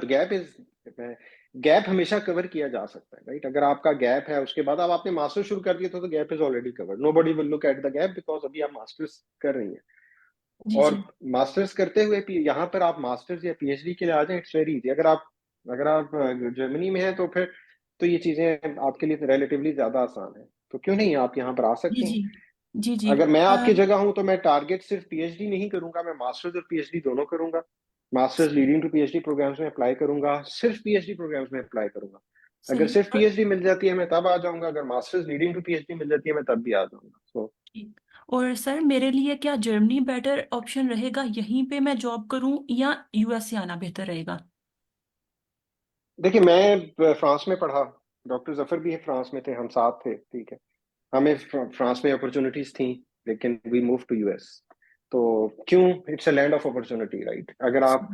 गैप हमेशा कवर किया जा सकता है, राइट? अगर आपका गैप है उसके बाद अब आपने मास्टर शुरू कर दिया तो gap is already covered, nobody will look at the gap, because अभी आप मास्टर्स कर रही हैं। जी और जी। मास्टर्स करते हुए यहाँ पर आप मास्टर्स या पीएचडी के लिए आ जाएं, इट्स वेरी इजी। अगर आप जर्मनी में हैं तो फिर तो ये चीजें आपके लिए रिलेटिवली ज्यादा आसान है, तो क्यों नहीं आप यहाँ पर आ जी सकते हैं। जी। जी जी। अगर मैं आपकी जगह हूं तो मैं टारगेट सिर्फ पीएचडी नहीं करूंगा, मैं मास्टर्स और पीएचडी दोनों करूंगा। मास्टर्स सही लीडिंग टू पीएचडी प्रोग्राम्स में अप्लाई करूंगा, सिर्फ पीएचडी प्रोग्राम्स में अप्लाई करूंगा। अगर सही। सिर्फ पीएचडी मिल जाती है मैं तब आ जाऊंगा, अगर मास्टर्स लीडिंग टू पीएचडी मिल जाती है मैं तब भी आ जाऊंगा। सो ठीक। और सर मेरे लिए क्या जर्मनी बेटर ऑप्शन रहेगा, यहीं पे मैं जॉब करूं, या यूएस से आना बेहतर रहेगा? देखिए, मैं फ्रांस में पढ़ा, डॉक्टर जफर भी है फ्रांस में थे, हम साथ थे, ठीक है। हमें फ्रांस में अपॉर्चुनिटीज थी, लेकिन वी मूव टू यूएस। तो क्यों, it's a land of opportunity, right? अगर आप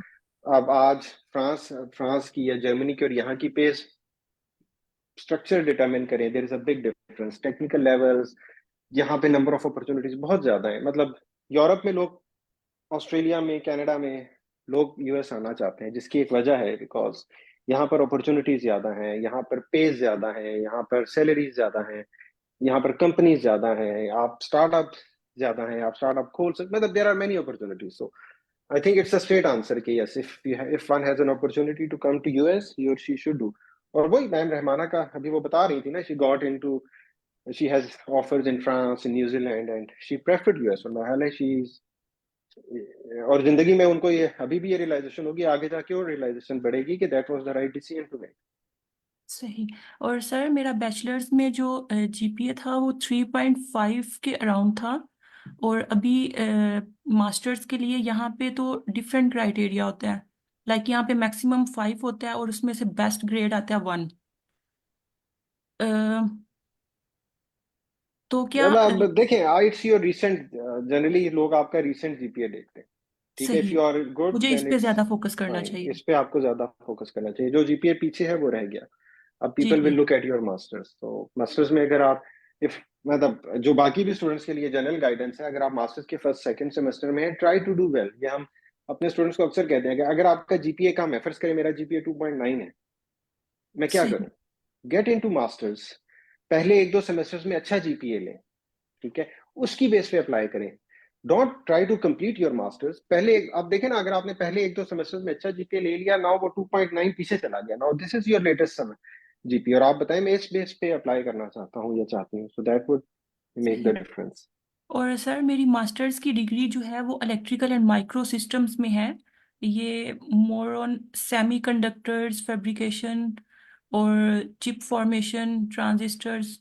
अब आज फ्रांस फ्रांस की या जर्मनी की और यहाँ की पे स्ट्रक्चर डिटरमिन करें, there is a big difference. Technical levels, यहाँ पे नंबर ऑफ अपॉर्चुनिटीज बहुत ज्यादा है। मतलब यूरोप में लोग, ऑस्ट्रेलिया में, कनाडा में लोग यूएस आना चाहते हैं, जिसकी एक वजह है बिकॉज यहाँ पर अपॉर्चुनिटीज ज्यादा हैं, यहाँ पर पे ज्यादा है, यहाँ पर सैलरीज ज्यादा है, यहाँ पर कंपनीज ज्यादा है, आप स्टार्टअप ज्यादा है, आप स्टार्टअप खोल सकते, मतलब there are many opportunities. So I think it's a straight answer कि yes, if one has an opportunity to come to US, he और शी शुड डू। और वही मैम रहमाना का अभी वो बता रही थी ना, she has offers in France, in New Zealand, and she preferred US. और हाल है शी, और जिंदगी में उनको ये अभी भी ये रियलाइजेशन होगी, आगे जाके और रियलाइजेशन बढ़ेगी कि that was the right decision to make. सही। और सर मेरा बैचलर्स में जो जीपीए था वो 3.5 के अराउंड था। और अभी मास्टर्स के लिए यहाँ पे तो डिफरेंट क्राइटेरिया होते हैं। लाइक यहाँ पे मैक्सिमम 5 होता है और उसमें से बेस्ट ग्रेड आता है 1। तो क्या अब देखें, इट्स योर रिसेंट, जनरली लोग आपका रिसेंट जीपीए देखते हैं, ठीक है। इफ सही। यू आर गुड मुझे इस देन पे इट्स ज्यादा फोकस करना फाइन, चाहिए। इस पे आपको ज्यादा फोकस करना चाहिए। जो जीपीए पीछे है वो रह गया। अब जी पीपल विल जी। Look at your masters. तो मास्टर्स में अगर आप, इफ मतलब जो बाकी भी स्टूडेंट्स के लिए जनरल गाइडेंस है, अगर आप मास्टर्स के फर्स्ट सेकंड सेमेस्टर में हैं, ट्राई टू डू वेल। ये हम अपने स्टूडेंट्स को अक्सर कहते हैं कि अगर आपका जीपीए कम है, फर्स्ट करें मेरा जीपीए 2.9 है, मैं क्या सही। करूं? गेट इनटू मास्टर्स, पहले एक दो सेमेस्टर्स में अच्छा जीपीए लें, ठीक है, उसकी बेस पे अप्लाई करें। Don't try to complete your masters. पहले आप देखें ना, अगर आपने पहले एक दो सेमेस्टर्स में अच्छा जीपीए ले लिया, नाउ वो 2.9 पीछे चला गया, now this is your latest समय जीपीए, और आप बताएं मैं इस बेस पे अप्लाई करना चाहता हूँ या चाहती हूँ, so that would make the सही। डिफरेंस। और सर मेरी मास्टर्स की डिग्री जो है वो इलेक्ट्रिकल एंड माइक्रो सिस्टम्स में है। ये मोर ऑन सेमीकंडक्टर्स फैब्रिकेशन और चिप फॉर्मेशन, ट्रांजिस्टर्स,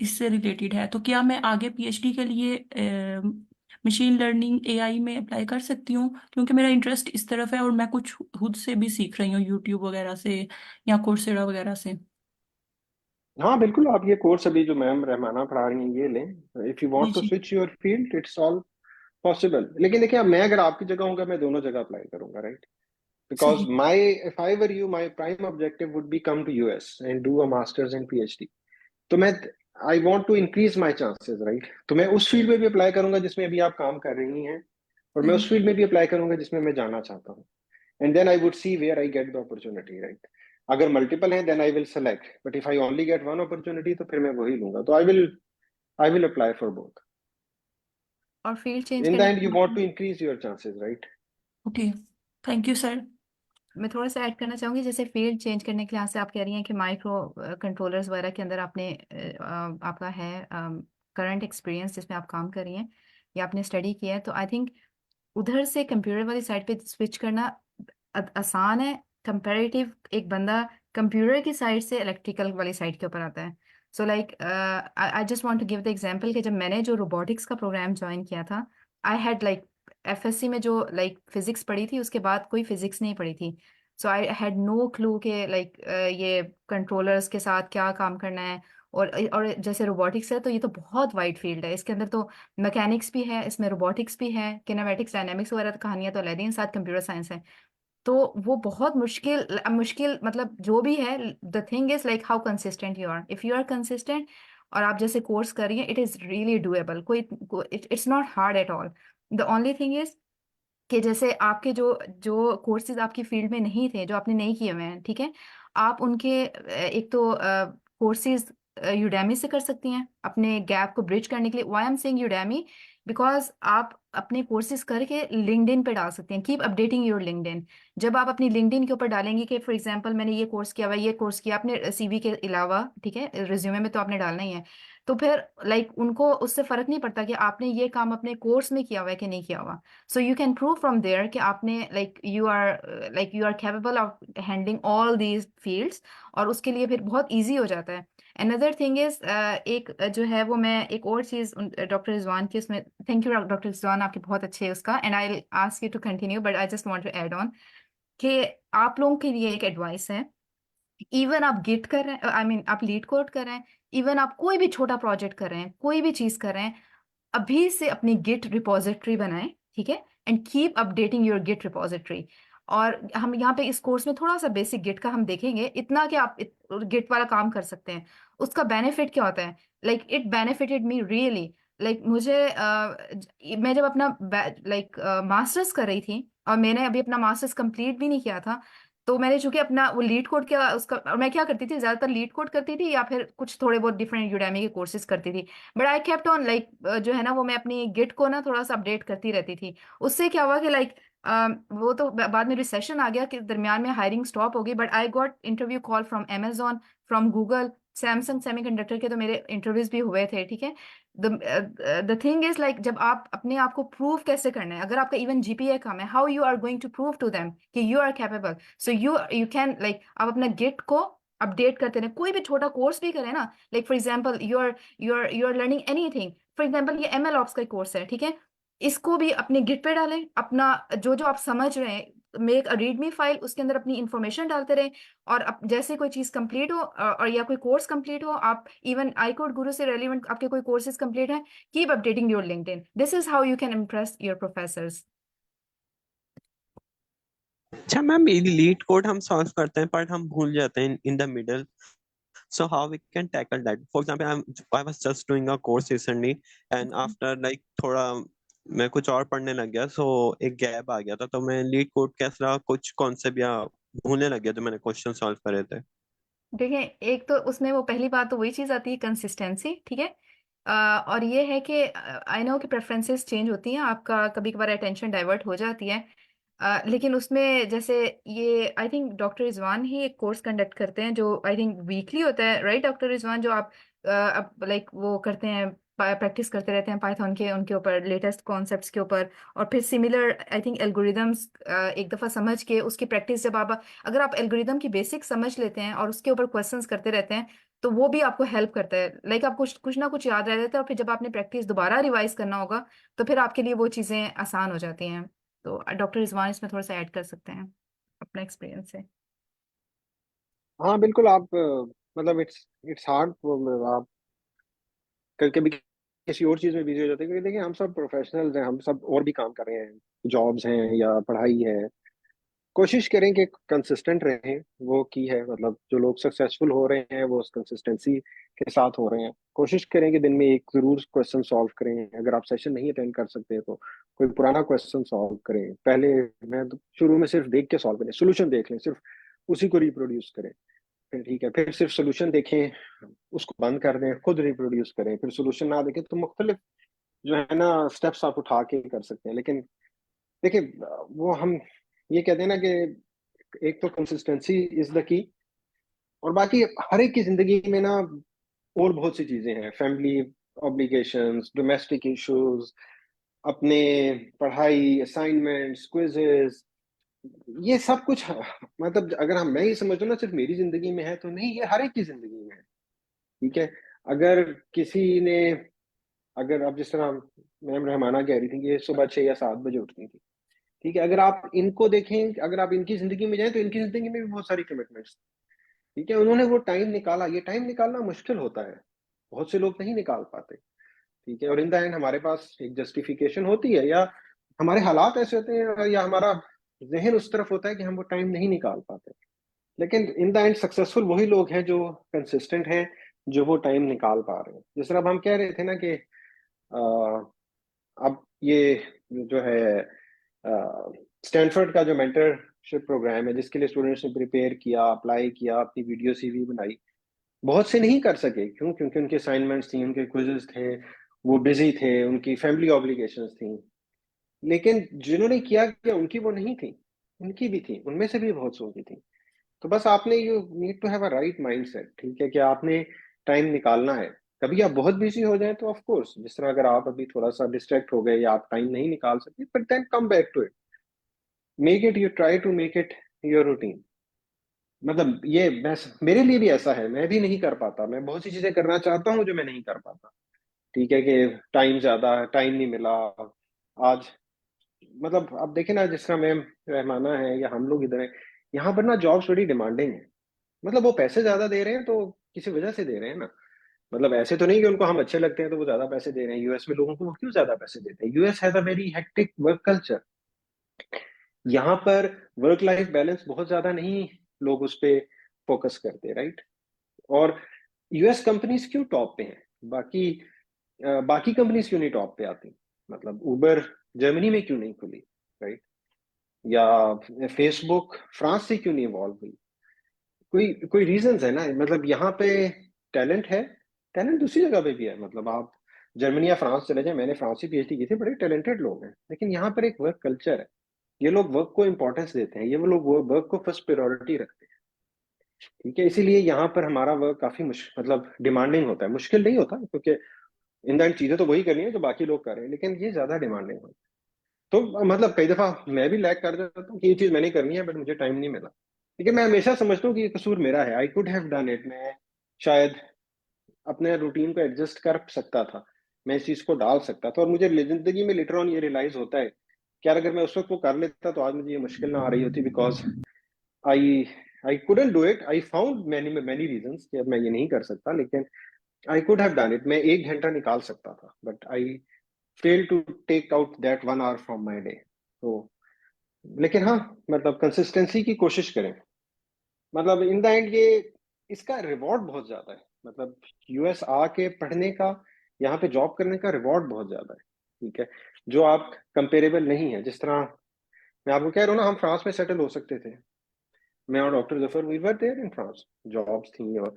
इससे रिलेटेड है। तो क्या मैं आगे पीएचडी के लिए मशीन लर्निंग एआई में अप्लाई कर सकती हूँ? क्योंकि मेरा इंटरेस्ट इस तरफ है और मैं कुछ खुद से भी सीख रही हूँ यूट्यूब वगैरह से या कोर्सेरा वगैरह से। हाँ बिल्कुल, आप ये कोर्स अभी जो मैम रहमाना पढ़ा रही हैं ये लें। इफ यू जी वांट टू जी। Switch your field, it's all possible. लेकिन देखिए, अब मैं अगर आपकी जगह होऊंगा मैं दोनों जगह अप्लाई करूंगा, राइट? Because सही। if I were you, my prime objective would be come to US and do a master's and PhD. तो मैं, I want to increase my chances, right? तो मैं उस फील्ड में भी अप्लाई करूंगा जिसमें अभी आप काम कर रही हैं, और मैं सही। उस फील्ड में भी अप्लाई करूंगा जिसमें मैं जाना चाहता हूँ। And then I would see where I get the opportunity, right? अगर मल्टीपल है then I will select, but if I only get one opportunity तो फिर मैं वही लूंगा। तो I will apply for both. और फील्ड चेंज इन द करने एंड के यू वांट बाद। To increase your chances, right? Okay. Thank you sir. मैं थोड़ा सा ऐड करना चाहूंगी, जैसे फील्ड चेंज करने के लिहाज से आप कह रही हैं कि माइक्रो कंट्रोलर्स वगैरह के अंदर आपने आपका है करंट एक्सपीरियंस जिसमें आप काम कर रही हैं या आपने स्टडी किया है, तो आई थिंक उधर से कंप्यूटर वाली साइड पे स्विच करना आसान है कंपैरेटिव एक बंदा कंप्यूटर की साइड से इलेक्ट्रिकल वाली साइड के ऊपर आता है। So like I just want to give the example कि जब मैंने जो रोबोटिक्स का प्रोग्राम ज्वाइन किया था, आई हैड लाइक एफएससी में जो लाइक फिजिक्स पढ़ी थी उसके बाद कोई फिजिक्स नहीं पढ़ी थी। सो आई हैड नो क्लू के लाइक ये कंट्रोलर्स के साथ क्या काम करना है। और जैसे रोबोटिक्स है तो ये तो बहुत वाइड फील्ड है, इसके अंदर तो मैकेनिक्स भी है, इसमें रोबोटिक्स भी है, किनेमेटिक्स डायनामिक्स वगैरह तो कहानियां तो अलग ही हैं, साथ कंप्यूटर साइंस है। तो वो बहुत मुश्किल मुश्किल मतलब जो भी है, the thing is like how consistent you are, if you are consistent और आप जैसे कोर्स कर रही हैं, इट इज रियली डूएबल, कोई it's not hard at all. The only thing is कि जैसे आपके जो जो कोर्सेज आपकी फील्ड में नहीं थे, जो आपने नहीं किए हुए हैं, ठीक है, आप उनके एक तो कोर्सेज यूडेमी से कर सकती हैं अपने गैप को ब्रिज करने के लिए। Why I am saying Udemy, because आप अपने कोर्सेज करके लिंक्डइन पे डाल सकते हैं, कीप अपडेटिंग योर लिंक्डइन। जब आप अपनी लिंक्डइन के ऊपर डालेंगे कि फॉर एग्जांपल मैंने ये कोर्स किया हुआ है, ये कोर्स किया अपने सीवी के अलावा, ठीक है, रिज्यूमे में तो आपने डालना ही है, तो फिर लाइक उनको उससे फर्क नहीं पड़ता कि आपने ये काम अपने कोर्स में किया हुआ है कि नहीं किया हुआ। So you can prove from there कि आपने like you are capable of handling all these fields, और उसके लिए फिर बहुत ईजी हो जाता है। अनदर थिंग इज एक जो है वो, मैं एक और चीज डॉक्टर रिजवान की उसमें, थैंक यू डॉक्टर रिजवान, आपकी बहुत अच्छे है उसका, and I ask you to continue but I just want to add on कि आप लोगों के लिए एक एडवाइस है। इवन आप गिट कर रहे हैं, आई मीन आप लीड कोड कर रहे हैं, इवन आप कोई भी छोटा प्रोजेक्ट कर रहे हैं, कोई भी चीज कर रहे हैं, अभी से अपनी गिट रिपोजिटरी बनाएं, ठीक है, and keep updating your git repository. और हम यहाँ पे इस कोर्स में थोड़ा सा बेसिक गिट का हम देखेंगे, इतना कि आप गिट वाला काम कर सकते हैं। उसका बेनिफिट क्या होता है, like it benefited me really. Like मुझे मैं जब अपना लाइक मास्टर्स कर रही थी, और मैंने अभी अपना मास्टर्स कंप्लीट भी नहीं किया था, तो मैंने चूंकि अपना वो लीड कोड किया उसका, और मैं क्या करती थी, ज्यादातर लीड कोड करती थी या फिर कुछ थोड़े बहुत डिफरेंट यूडेमी के कोर्सेज करती थी। But I kept on like जो है ना वो, मैं अपनी गिट को ना थोड़ा सा अपडेट करती रहती थी। उससे क्या हुआ कि लाइक वो तो बाद में रिसेशन आ गया कि दरमियान में हायरिंग स्टॉप हो गई, but I got interview call from Amazon, from Google, Samsung semiconductor के तो मेरे इंटरव्यूज भी हुए थे, ठीक है। द थिंग इज लाइक जब आप अपने आप को प्रूव कैसे करना है, अगर आपका इवन जीपीए कम है, how you are going to prove to them कि you are capable. So you can like आप अपना गिट को अपडेट करते रहे, कोई भी छोटा कोर्स भी करें ना, like for example you are learning anything, for example ये एमएल ऑप्स का कोर्स है, ठीक है, इसको भी अपने गिट पे डालें, अपना जो जो आप समझ रहे हैं, मेक अ रीडमी फाइल, उसके अंदर अपनी इंफॉर्मेशन डालते रहें। और जैसे कोई चीज कंप्लीट हो और या कोई कोर्स कंप्लीट हो, आप इवन आई कोड गुरु से रेलिवेंट आपके कोई कोर्सेज कंप्लीट है, keep updating your LinkedIn, this is how you can impress your professors. अच्छा मैम, ये लीड कोड हम सॉल्व करते हैं पर हम भूल जाते हैं in the middle, so how we can tackle that? For example, I was just doing a course recently and after like थोड़ा मैं कुछ और पढ़ने लग गया, so एक गैप आ गया था, तो मैं लीड कोड कैसा कुछ कॉन्सेप्ट या भूलने लग गया जो मैंने क्वेश्चन सॉल्व करे थे। देखिए, एक तो उसमें वो पहली बात तो वही चीज आती है, कंसिस्टेंसी, ठीक है। और ये है कि आई नो कि प्रेफरेंसेस चेंज होती हैं, आपका कभी कभार अटेंशन डाइवर्ट हो जाती है, लेकिन उसमें जैसे ये आई थिंक डॉक्टर रिजवान ही एक कोर्स कंडक्ट करते हैं जो आई थिंक वीकली होता है, राइट डॉक्टर रिजवान, जो आप लाइक वो करते हैं, प्रैक्टिस करते रहते हैं पाइथन के उनके ऊपर लेटेस्ट कॉन्सेप्ट्स के ऊपर, और फिर सिमिलर आई थिंक एल्गोरिदम्स एक दफा समझ के उसकी प्रैक्टिस, जब आप अगर आप एल्गोरिदम की बेसिक समझ लेते हैं और उसके ऊपर क्वेश्चंस करते रहते हैं, तो वो भी आपको हेल्प करता है, लाइक आपको कुछ कुछ ना कुछ याद रह जाता है, और फिर जब आपने प्रैक्टिस दोबारा रिवाइज करना होगा तो फिर आपके लिए वो चीज़ें आसान हो जाती हैं। तो डॉक्टर रिजवान इसमें थोड़ा सा ऐड कर सकते हैं अपना एक्सपीरियंस से। हाँ बिल्कुल, आप मतलब इट्स हार्ड, आप कभी कभी किसी और चीज में बिजी हो जाते हैं, क्योंकि देखिए हम सब प्रोफेशनल्स हैं, हम सब और भी काम कर रहे हैं, जॉब्स हैं या पढ़ाई है। कोशिश करें कि कंसिस्टेंट रहें, वो की है, मतलब जो लोग सक्सेसफुल हो रहे हैं वो उस कंसिस्टेंसी के साथ हो रहे हैं। कोशिश करें कि दिन में एक जरूर क्वेश्चन सॉल्व करें, अगर आप सेशन नहीं अटेंड कर सकते तो कोई पुराना क्वेश्चन सॉल्व करें। पहले मैं तो शुरू में सिर्फ देख के सॉल्व करें, सोल्यूशन देख लें, सिर्फ उसी को रिप्रोड्यूस करें, फिर ठीक है, फिर सिर्फ सोल्यूशन देखें, उसको बंद कर दें, खुद रिप्रोड्यूस करें, फिर सोल्यूशन ना देखें तो मुख्तलिफ जो है ना स्टेप्स आप उठा के कर सकते हैं। लेकिन देखिए वो हम ये कहते हैं ना कि एक तो कंसिस्टेंसी इज द की, और बाकी हर एक की जिंदगी में ना और बहुत सी चीजें हैं, फैमिली ऑब्लिगेशंस, डोमेस्टिक इश्यूज, अपने पढ़ाई, असाइनमेंट्स, क्विजेस, ये सब कुछ मतलब अगर हम मैं ये समझ लूं ना सिर्फ मेरी जिंदगी में है तो नहीं, ये हर एक की जिंदगी में है। ठीक है, अगर किसी ने, अगर अब जिस तरह मैम रहमाना कह रही थी कि ये सुबह 6 या 7 बजे उठती थी, ठीक है, अगर आप इनको देखें, अगर आप इनकी जिंदगी में जाएं तो इनकी जिंदगी में भी बहुत सारी कमिटमेंट्स, ठीक है, उन्होंने वो टाइम निकाला। ये टाइम निकालना मुश्किल होता है, बहुत से लोग नहीं निकाल पाते, ठीक है, और इन द एंड हमारे पास एक जस्टिफिकेशन होती है, या हमारे हालात ऐसे होते हैं, या हमारा जहन उस तरफ होता है कि हम वो टाइम नहीं निकाल पाते। लेकिन इन द एंड सक्सेसफुल वही लोग हैं जो कंसिस्टेंट हैं, जो वो टाइम निकाल पा रहे हैं। जिस तरह अब हम कह रहे थे ना कि अब ये जो है स्टैनफोर्ड का जो मेंटरशिप प्रोग्राम है, जिसके लिए स्टूडेंट्स ने प्रिपेयर किया, अप्लाई किया, अपनी वीडियो सीवी बनाई, बहुत से नहीं कर सके। क्यों? क्योंकि उनके असाइनमेंट्स थी, उनके क्विजेस थे, वो बिजी थे, उनकी फैमिली ऑब्लिगेशंस थी। लेकिन जिन्होंने किया उनकी वो नहीं थी, उनकी भी थी, उनमें से भी बहुत सौ की थी। तो बस आपने you need to have a right mindset, ठीक है, कि आपने टाइम निकालना है। कभी आप बहुत बिजी हो जाए तो ऑफ कोर्स, जिस तरह अगर आप अभी थोड़ा सा डिस्ट्रैक्ट हो गए या आप टाइम नहीं निकाल सकते, but then come back to it, make it, you try to make it your routine. मतलब ये मैं, मेरे लिए भी ऐसा है, मैं भी नहीं कर पाता, मैं बहुत सी चीजें करना चाहता हूँ जो मैं नहीं कर पाता, ठीक है, कि टाइम नहीं मिला आज। मतलब आप देखें ना, जिस तरह मैम रहमाना है या हम लोग इधर हैं, यहाँ पर ना जॉब्स बड़ी डिमांडिंग है। मतलब वो पैसे ज्यादा दे रहे हैं तो किसी वजह से दे रहे हैं ना, मतलब ऐसे तो नहीं कि उनको हम अच्छे लगते हैं तो वो ज्यादा पैसे दे रहे हैं। यूएस में लोगों को वो क्यों ज्यादा पैसे देते हैं? US has a very hectic work culture. यहाँ पर वर्क लाइफ बैलेंस बहुत ज्यादा नहीं, लोग उस पर फोकस करते, राइट। और यूएस कंपनीज क्यों टॉप पे हैं? बाकी कंपनीज क्यों नहीं टॉप पे आती? मतलब उबर जर्मनी में क्यों नहीं खुली, राइट? या फेसबुक फ्रांस से क्यों नहीं इवॉल्व हुई? कोई कोई रीजंस है ना। मतलब यहाँ पे टैलेंट है, टैलेंट दूसरी जगह पे भी है। मतलब आप जर्मनी या फ्रांस चले जाए, मैंने फ्रांस से पीएचडी की थी, बड़े टैलेंटेड लोग हैं, लेकिन यहाँ पर एक वर्क कल्चर है, ये लोग वर्क को इंपॉर्टेंस देते हैं, ये वो लोग वर्क को फर्स्ट प्रायोरिटी रखते हैं, ठीक है। इसीलिए यहाँ पर हमारा वर्क काफी मतलब डिमांडिंग होता है। मुश्किल नहीं होता क्योंकि इन द एंड चीजें तो वही करनी है जो बाकी लोग कर रहे हैं, लेकिन ये ज्यादा डिमांडिंग होता है। तो मतलब कई दफा मैं भी लैग कर जाता हूँ कि ये चीज मैंने करनी है बट मुझे टाइम नहीं मिला, लेकिन मैं हमेशा समझता हूँ कि ये कसूर मेरा है। आई कुड हैव डन इट, मैं शायद अपने रूटीन को एडजस्ट कर सकता था, मैं इस चीज को डाल सकता था, और मुझे जिंदगी में लेटर ऑन ये रियलाइज होता है कि यार अगर मैं उस वक्त वो कर लेता तो आज मुझे ये मुश्किल ना आ रही होती, because I I couldn't do it. I found many many reasons कि अब मैं ये नहीं कर सकता, लेकिन I could have done it. मैं 1 घंटा निकाल सकता था, but I fail to take out that 1 hour from my day. तो लेकिन हाँ, मतलब कंसिस्टेंसी की कोशिश करें। मतलब इन द एंड ये, इसका रिवॉर्ड बहुत ज्यादा है। मतलब यूएस आके पढ़ने का, यहाँ पे जॉब करने का रिवॉर्ड बहुत ज्यादा है, ठीक है, जो आप कंपेरेबल नहीं है। जिस तरह मैं आपको कह रहा हूँ ना, हम फ्रांस में सेटल हो सकते थे, मैं और doctor Zafar, we were there in France, jobs थी, और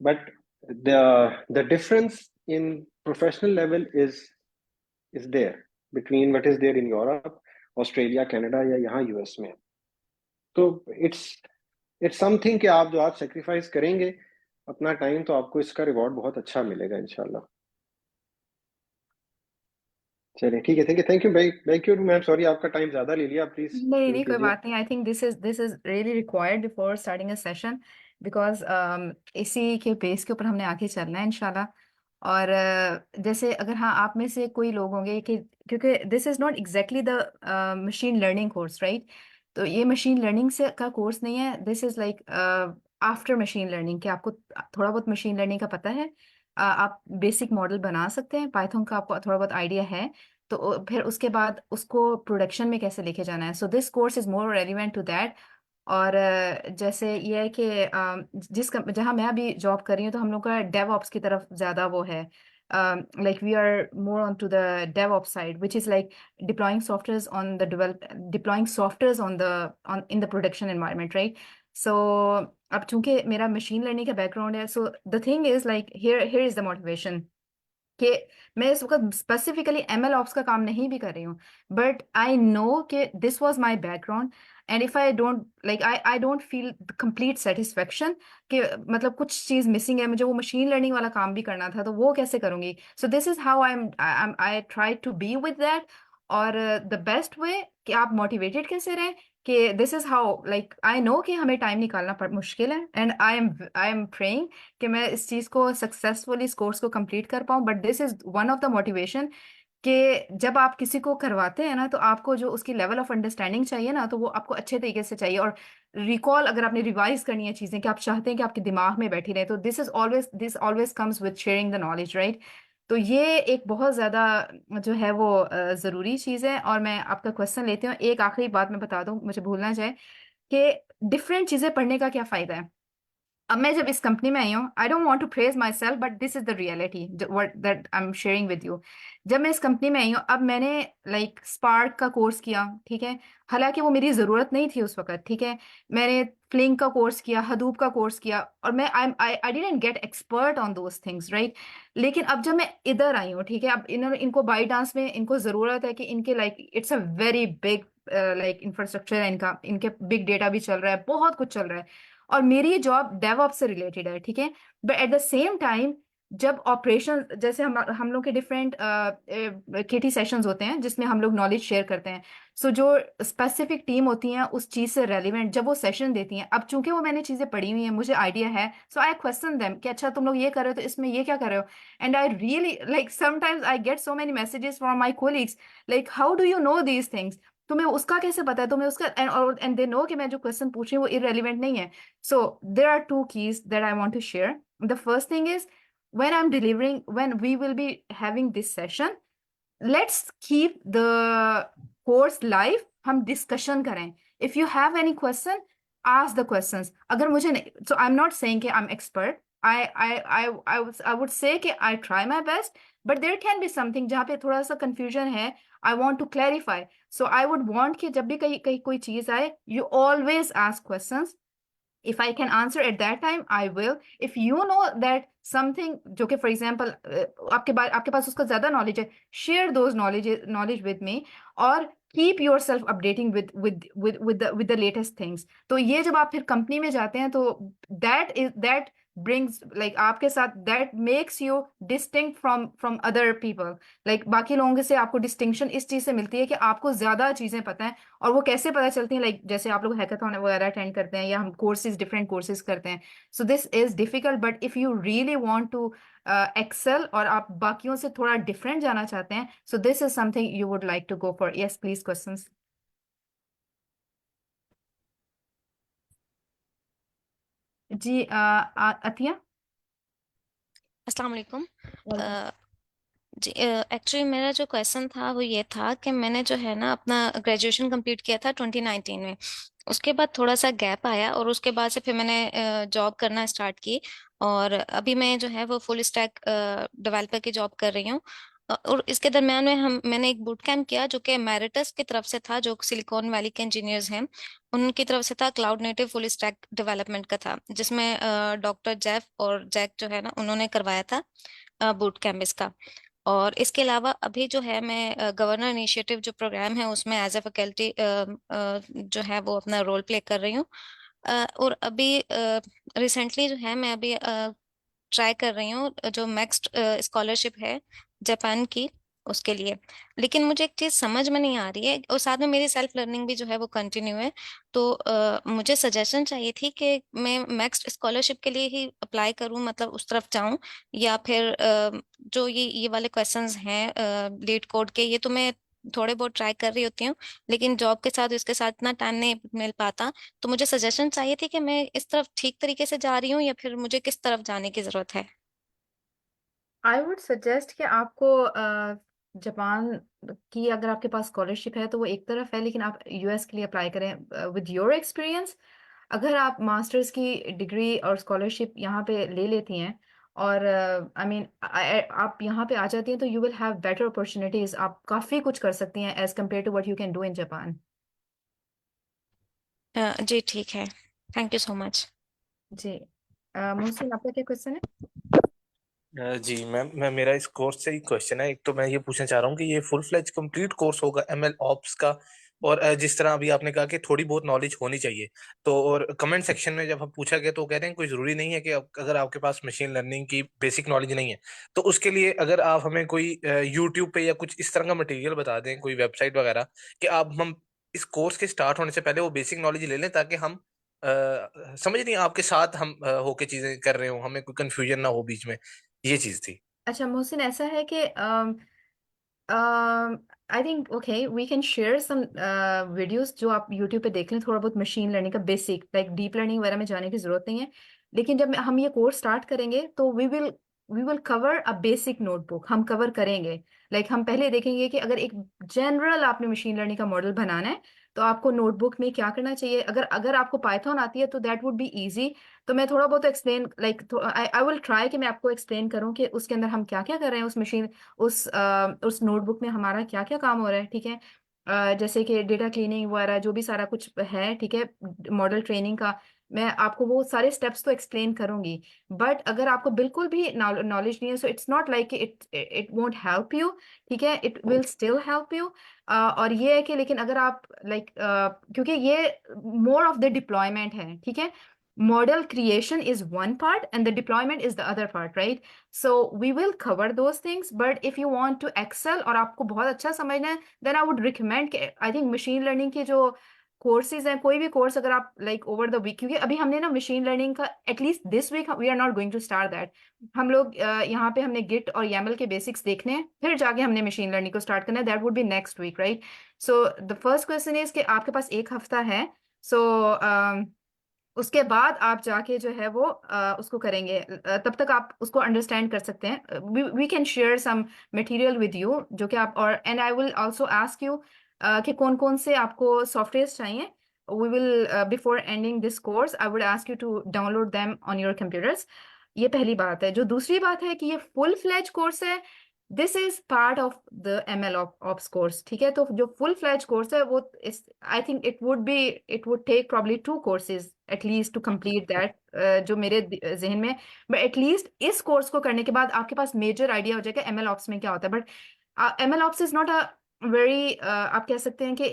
but the difference in professional level is there between what is there in Europe, Australia, Canada, या यहाँ यूएस में। तो इट्स इट्स समथिंग कि आप जो आज सेक्रीफाइस करेंगे अपना टाइम, तो आपको इसका रिवॉर्ड बहुत अच्छा मिलेगा इंशाल्लाह। चलिए ठीक है, थैंक यू भाई, थैंक यू मैम, सॉरी आपका टाइम ज्यादा ले लिया, प्लीज नहीं शुरू नहीं, कोई कीजिए। बात नहीं। I think this is really required before starting a session, because इसी के बेस के ऊपर हमने आगे चलना है इंशाल्लाह। और जैसे अगर हाँ आप में से कोई लोग होंगे कि, क्योंकि this is not exactly the machine learning course, right. तो ये मशीन लर्निंग से का कोर्स नहीं है, this is like after machine learning, कि आपको थोड़ा बहुत मशीन लर्निंग का पता है, आप बेसिक मॉडल बना सकते हैं, पाइथन का आपको थोड़ा बहुत आइडिया है, तो फिर उसके बाद उसको प्रोडक्शन में कैसे लेके जाना है। So this course is more relevant to that. और जैसे ये है कि जहाँ मैं अभी जॉब कर रही हूँ, तो हम लोग का डेवऑप्स की तरफ ज़्यादा वो है, like we are more on to the DevOps side, which is like deploying softwares on in the production environment, right. So अब चूंकि मेरा मशीन लर्निंग का बैकग्राउंड है, so the thing is like here is the motivation कि मैं इस वक्त specifically ML ops का काम नहीं भी कर रही हूँ, बट आई नो कि this was my background, and if I don't like I don't feel complete satisfaction कि मतलब कुछ चीज मिसिंग है, मुझे वो मशीन लर्निंग वाला काम भी करना था, तो वो कैसे करूंगी? So this is how I try to be with that. और द बेस्ट वे कि आप मोटिवेटेड कैसे रहें, कि this is how like I know कि हमें टाइम निकालना मुश्किल है, एंड आई एम प्रेइंग कि मैं इस चीज को सक्सेसफुली इस कोर्स को कंप्लीट कर पाऊँ। But this is one of the motivation कि जब आप किसी को करवाते हैं ना, तो आपको जो उसकी लेवल ऑफ अंडरस्टैंडिंग चाहिए ना, तो वो आपको अच्छे तरीके से चाहिए। और रिकॉल अगर आपने रिवाइज करनी है चीजें कि आप चाहते हैं कि आपके दिमाग में बैठी रहे, तो this always comes with sharing the knowledge, right? तो ये एक बहुत ज्यादा जो है वो जरूरी चीज है। और मैं आपका क्वेश्चन लेती हूँ, एक आखिरी बात मैं बता दूं, मुझे भूलना जाए, कि डिफरेंट चीजें पढ़ने का क्या फायदा है। अब मैं जब इस कंपनी में आई हूँ, I don't want to praise myself, but this is the reality what that I am sharing with you. जब मैं इस कंपनी में आई हूँ, अब मैंने लाइक स्पार्क का कोर्स किया, ठीक है, हालांकि वो मेरी जरूरत नहीं थी उस वक्त, ठीक है। मैंने फ्लिंक का कोर्स किया, हडूप का कोर्स किया, और मैं I didn't get expert on those things, right? लेकिन अब जब मैं इधर आई हूँ, ठीक है, अब इनको बाईडांस में इनको जरूरत है कि इनके like it's a very big like infrastructure है इनका, इनके बिग डेटा भी चल रहा है, बहुत कुछ चल रहा है, और मेरी जॉब डेवऑप्स से रिलेटेड है, ठीक है। But at the same time जब ऑपरेशन, जैसे हम लोग के डिफरेंट केटी सेशंस होते हैं जिसमें हम लोग नॉलेज शेयर करते हैं, सो जो स्पेसिफिक टीम होती हैं उस चीज से रेलिवेंट जब वो सेशन देती हैं, अब चूंकि वो मैंने चीजें पढ़ी हुई हैं, मुझे आइडिया है, सो आई क्वेश्चन देम कि अच्छा तुम लोग ये कर रहे हो तो इसमें ये क्या कर रहे हो। And I really like sometimes I get so many messages from my colleagues, like how do you know these things, तुम्हें उसका कैसे पता है, तुम्हें उसका, एंड दे नो कि मैं जो क्वेश्चन पूछ रही हूँ वो इररेलेवेंट नहीं है। So there are two keys that I want to share. The first thing is when we will be having this session, let's keep the course live. हम discussion करें. If you have any question, ask the questions. अगर मुझे नहीं, so I'm not saying कि I'm expert. I would say कि I try my best, but there can be something जहाँ पे थोड़ा सा confusion है. I want to clarify. So I would want कि जब भी कहीं कहीं कोई चीज आए, you always ask questions. If I can answer at that time, I will. If you know that something जो कि for example आपके पास उसका ज्यादा knowledge है, share those knowledge with me, और keep yourself updating with the latest things. तो ये जब आप फिर कंपनी में जाते हैं, तो that brings like आपके साथ that makes you distinct from other people. like बाकी लोगों से आपको distinction इस चीज से मिलती है कि आपको ज्यादा चीजें पता है। और वो कैसे पता चलती हैं, लाइक जैसे आप लोग हैकाथॉन वगैरह अटेंड करते हैं, या हम कोर्सेज डिफरेंट कोर्सेज करते हैं। So this is difficult, but if you really want to excel, और आप बाकियों से थोड़ा डिफरेंट जाना चाहते हैं, so this is something you would like to go for. Yes please, questions. जी अतिया। अस्सलाम वालेकुम। जी एक्चुअली मेरा जो क्वेश्चन था वो ये था कि मैंने जो है ना अपना ग्रेजुएशन कंप्लीट किया था 2019 में। उसके बाद थोड़ा सा गैप आया और उसके बाद से फिर मैंने जॉब करना स्टार्ट की। और अभी मैं जो है वो फुल स्टैक डेवलपर की जॉब कर रही हूँ। और इसके दरम्यान में मैंने एक बूट कैंप किया जो कि मैरिटस की तरफ से था, जो सिलिकॉन वैली के इंजीनियर्स हैं उनकी तरफ से था। Cloud native full stack development का था, जिसमें डॉक्टर जेफ और जैक जो है ना उन्होंने करवाया था बूट कैंप इसका। और इसके अलावा अभी जो है मैं गवर्नर इनिशिएटिव जो प्रोग्राम है उसमें एज ए फैकल्टी जो है वो अपना रोल प्ले कर रही हूँ। और अभी रिसेंटली जो है मैं अभी ट्राई कर रही हूँ जो नेक्स्ट स्कॉलरशिप है जापान की, उसके लिए। लेकिन मुझे एक चीज समझ में नहीं आ रही है, और साथ में मेरी सेल्फ लर्निंग भी जो है वो कंटिन्यू है। तो मुझे सजेशन चाहिए थी कि मैं नेक्स्ट स्कॉलरशिप के लिए ही अप्लाई करूं, मतलब उस तरफ जाऊं, या फिर जो ये वाले क्वेश्चंस हैं लीड कोड के, ये तो मैं थोड़े बहुत ट्राई कर रही होती हूँ, लेकिन जॉब के साथ इसके साथ इतना टाइम नहीं मिल पाता। तो मुझे सजेशन चाहिए थी कि मैं इस तरफ ठीक तरीके से जा रही हूँ या फिर मुझे किस तरफ जाने की जरूरत है। आई वुड सजेस्ट कि आपको जापान की अगर आपके पास स्कॉलरशिप है तो वो एक तरफ है, लेकिन आप यूएस के लिए अप्लाई करें विद योर एक्सपीरियंस। अगर आप मास्टर्स की डिग्री और स्कॉलरशिप यहाँ पे ले लेती हैं, और आई मीन आप यहाँ पे आ जाती हैं, तो you will have better opportunities, आप काफ़ी कुछ कर सकती हैं as compare to what you can do in Japan. जी ठीक है, थैंक यू सो मच। जी मोहसिन, आपका क्या क्वेश्चन है? जी मैम, मैं मेरा इस कोर्स से ही क्वेश्चन है। एक तो मैं ये पूछना चाह रहा हूँ कि ये फुल फ्लेज कंप्लीट कोर्स होगा एमएल ऑप्स का? और जिस तरह अभी आपने कहा कि थोड़ी बहुत नॉलेज होनी चाहिए, तो और कमेंट सेक्शन में जब हम पूछा गया तो वो कह रहे हैं कोई जरूरी नहीं है कि अगर आपके पास मशीन लर्निंग की बेसिक नॉलेज नहीं है तो उसके लिए अगर आप हमें कोई यूट्यूब पे या कुछ इस तरह का मटेरियल बता दें, कोई वेबसाइट वगैरह, कि आप हम इस कोर्स के स्टार्ट होने से पहले वो बेसिक नॉलेज ले लें, ताकि हम समझ नहीं आपके साथ हम होके चीजें कर रहे हो, हमें कोई कंफ्यूजन ना हो बीच में। ये चीज थी। अच्छा मोहसिन, ऐसा है कि I think okay we can share some videos जो आप यूट्यूब पे देख लें, थोड़ा बहुत मशीन लर्निंग का बेसिक, लाइक डीप लर्निंग वगैरह में जाने की जरूरत नहीं है। लेकिन जब हम ये कोर्स स्टार्ट करेंगे तो we will cover a basic notebook, हम कवर करेंगे। लाइक हम पहले देखेंगे कि अगर एक जनरल आपने मशीन लर्निंग का मॉडल बनाना है तो आपको नोटबुक में क्या करना चाहिए। अगर अगर आपको पाइथन आती है तो दैट वुड बी इजी। तो मैं थोड़ा बहुत explain, like I will try कि मैं आपको एक्सप्लेन करूं कि उसके अंदर हम क्या क्या कर रहे हैं, उस नोटबुक में हमारा क्या क्या काम हो रहा है, ठीक है। जैसे कि डेटा क्लीनिंग वगैरह जो भी सारा कुछ है, ठीक है, मॉडल ट्रेनिंग का, मैं आपको वो सारे स्टेप्स तो एक्सप्लेन करूंगी। बट अगर आपको बिल्कुल भी नॉलेज नहीं है, so it's not like it it won't help you, ठीक है, it will still help you. और ये है कि लेकिन अगर आप लाइक क्योंकि ये मोर ऑफ द डिप्लॉयमेंट है, ठीक है। Model creation is one part and the deployment is the other part, right? So we will cover those things, but if you want to excel और आपको बहुत अच्छा समझना है, then I would recommend कि I think machine learning के जो courses हैं, कोई भी कोर्स अगर आप लाइक ओवर द वीक, क्योंकि अभी हमने ना मशीन लर्निंग का at least this week we are not going to start that. हम लोग यहाँ पे हमने गिट और YAML के बेसिक्स देखने हैं, फिर जाके हमने मशीन लर्निंग को स्टार्ट करना है, that would be next week, right? So the first question is कि आपके पास एक हफ्ता है। सो उसके बाद आप जाके जो है वो उसको करेंगे। तब तक आप उसको अंडरस्टैंड कर सकते हैं। We can share some material with you जो कि आप, और and I will also ask you कि कौन कौन से आपको सॉफ्टवेयर चाहिए। We will before ending this course I would ask you to download them on your computers. ये पहली बात है। जो दूसरी बात है कि ये फुल फ्लैज कोर्स है, this is part of the ML ops course, ठीक है। तो जो फुल फ्लैज कोर्स है वो I think it would take probably 2 courses at least to complete that, जो मेरे जहन में। बट एटलीस्ट इस कोर्स को करने के बाद आपके पास मेजर आइडिया हो जाएगा ML ऑप्स में क्या होता है। But ML ops is not a very, आप कह सकते हैं कि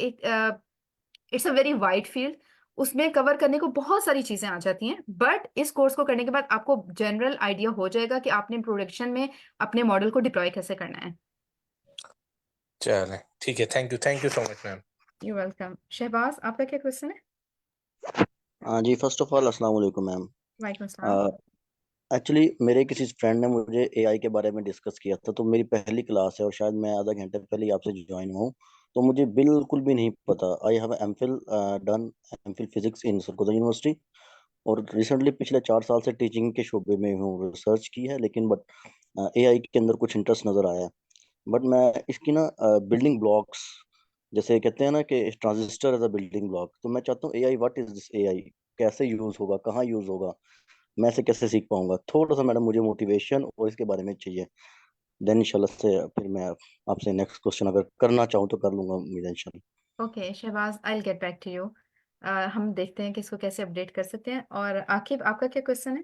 it's a very wide field. उसमें कवर करने को बहुत सारी चीजें आ जाती हैं, बट इस कोर्स को करने के बाद आपको जनरल आइडिया हो जाएगा कि आपने प्रोडक्शन में अपने मॉडल को डिप्लॉय कैसे करना है। चलें, ठीक है। Thank you so much ma'am. You welcome. Shahbaz, आपका क्या क्वेश्चन है? हाँ जी, फर्स्ट ऑफ ऑल अस्सलाम वालेकुम मैम। वालेकुम अस्सलाम। एक्चुअली मेरे किसी फ्रेंड ने मुझे एआई के बारे में डिस्कस किया था, तो मेरी पहली क्लास है और शायद मैं आधा घंटे पहले ही आपसे ज्वाइन हूँ, तो मुझे बिल्कुल भी नहीं पता। I have MPhil done, MPhil physics in Sargodha university, और रिसेंटली पिछले 4 साल से टीचिंग के शोबे में हूँ, रिसर्च की है, लेकिन बट एआई के अंदर कुछ इंटरेस्ट नज़र आया है। बट मैं इसकी ना बिल्डिंग ब्लॉक्स, जैसे कहते हैं ना कि transistor as a building block, तो मैं चाहता हूँ AI, what is this AI, कैसे यूज होगा, कहाँ यूज होगा, मैं इसे कैसे सीख पाऊंगा। थोड़ा सा मैडम मुझे मोटिवेशन और इसके बारे में चाहिए, देन इंशाल्लाह से फिर मैं आपसे नेक्स्ट क्वेश्चन अगर करना चाहूँ तो कर लूंगा उम्मीद है इंशाल्लाह। Okay Shahbaz, I will get back to you. हम देखते हैं कि इसको कैसे अपडेट कर सकते हैं। और आकिब, आपका क्या क्वेश्चन है?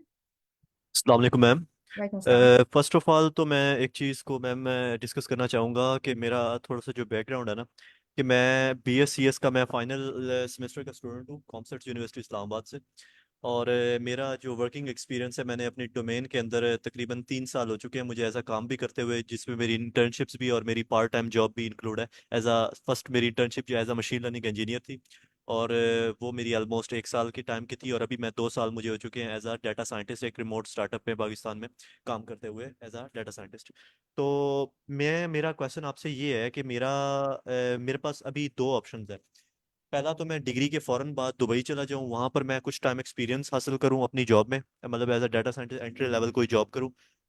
अस्सलाम वालेकुम मैम। वालेकुम सलाम। फर्स्ट ऑफ ऑल तो मैं एक चीज़ को मैम मैं डिस्कस करना चाहूँगा कि मेरा थोड़ा सा जो बैकग्राउंड है ना, कि मैं BScs का मैं फाइनल सेमेस्टर का स्टूडेंट हूँ कॉमर्स यूनिवर्सिटी इस्लामाबाद से। और मेरा जो वर्किंग एक्सपीरियंस है, मैंने अपनी डोमेन के अंदर तकरीबन 3 साल हो चुके हैं मुझे ऐसा काम भी करते हुए, जिसमें मेरी इंटर्नशिप्स भी और मेरी पार्ट टाइम जॉब भी इंक्लूड है। एज अ फर्स्ट मेरी इंटर्नशिप जो as a machine learning engineer थी, और वो मेरी ऑलमोस्ट 1 साल की टाइम की थी, और अभी मैं 2 साल मुझे हो चुके हैं एज अ डाटा साइंटिस्ट एक रिमोट स्टार्टअप में पाकिस्तान में काम करते हुए एज अ डाटा साइंटिस्ट। तो मेरा क्वेश्चन आपसे ये है कि मेरे पास अभी दो ऑप्शंस है। पहला तो मैं डिग्री के फौरन बाद दुबई चला जाऊं, वहां पर मैं कुछ टाइम एक्सपीरियंस हासिल करूं अपनी जॉब में, मतलब as a data scientist entry level कोई जॉब करूं।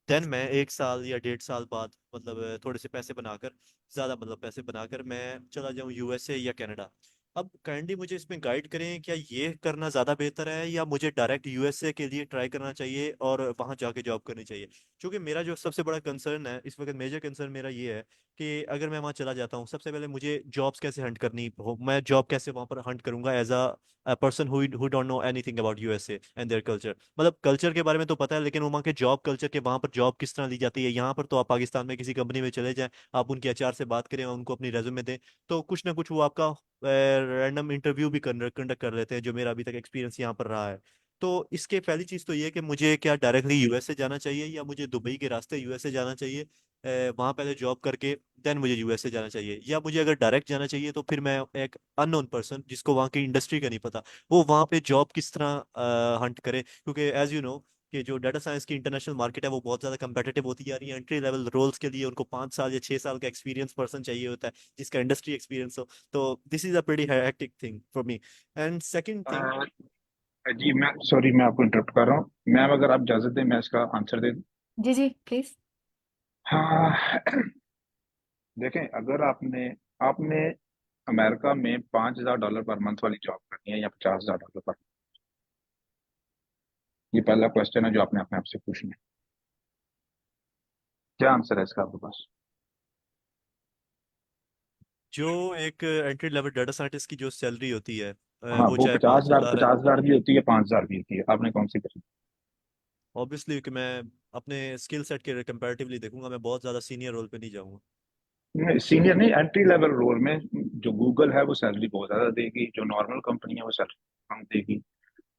देन मैं 1 साल या 1.5 साल बाद, मतलब थोड़े से पैसे बनाकर, ज़्यादा मतलब पैसे बनाकर मैं चला जाऊं USA या कनाडा। अब काइंडली मुझे इसमें गाइड करें, क्या ये करना ज़्यादा बेहतर है या मुझे डायरेक्ट USA के लिए ट्राई करना चाहिए और वहां जाके जॉब करनी चाहिए? क्योंकि मेरा जो सबसे बड़ा कंसर्न है इस वक्त, मेजर कंसर्न मेरा ये है कि अगर मैं वहाँ चला जाता हूँ, सबसे पहले मुझे जॉब्स कैसे हंट करनी हो, मैं जॉब कैसे वहाँ पर हंट करूंगा as a person who don't know anything about USA and their culture. मतलब कल्चर के बारे में तो पता है, लेकिन वहाँ के जॉब कल्चर के, वहाँ पर जॉब किस तरह ली जाती है। यहाँ पर तो आप पाकिस्तान में किसी कंपनी में चले जाएं, आप उनके एचआर से बात करें, उनको अपनी रेज्यूमे दें, तो कुछ ना कुछ वो आपका रैंडम इंटरव्यू भी कंडक्ट कर लेते हैं, जो मेरा अभी तक एक्सपीरियंस यहाँ पर रहा है। तो इसके पहली चीज़ तो ये है कि मुझे क्या डायरेक्टली यूएसए जाना चाहिए या मुझे दुबई के रास्ते यूएसए जाना चाहिए, वहाँ पहले जॉब करके देन मुझे यूएसए जाना चाहिए, या मुझे अगर डायरेक्ट जाना चाहिए तो फिर मैं एक अननोन पर्सन जिसको वहाँ की इंडस्ट्री का नहीं पता, वो वहाँ पे जॉब किस तरह हंट करे। क्योंकि एज यू नो कि जो डाटा साइंस की इंटरनेशनल मार्केट है वो बहुत ज़्यादा कंपेटिटिव होती जा रही है। एंट्री लेवल रोल्स के लिए उनको 5 साल या 6 साल का एक्सपीरियंस पर्सन चाहिए होता है, जिसका इंडस्ट्री एक्सपीरियंस हो। तो this is a pretty hectic thing for me. And second thing, जी मैं सॉरी, मैं आपको इंटरप्ट कर रहा हूँ मैम, अगर आप इजाजत दें मैं इसका आंसर दे दूं। जी जी प्लीज। हाँ देखें, अगर आपने आपने अमेरिका में $5,000 पर मंथ वाली जॉब करनी है या $50,000 पर, ये पहला क्वेश्चन है जो आपने अपने आप से पूछना है। क्या आंसर है इसका आपके पास? जो एक एंट्री लेवल डाटा साइंटिस्ट की जो सैलरी होती है, हाँ, वो वो चाहे 50,000 5,000 है। 50,000 भी होती है, 5,000 भी होती है, आपने कौन सी करी? ऑब्वियसली कि मैं अपने स्किल सेट के कंपैरेटिवली देखूंगा, मैं बहुत ज़्यादा सीनियर रोल पे नहीं जाऊंगा। नहीं, सीनियर नहीं, एंट्री लेवल रोल में जो गूगल है वो सैलरी बहुत ज्यादा देगी, जो नॉर्मल कंपनी है वो सैलरी कम देगी।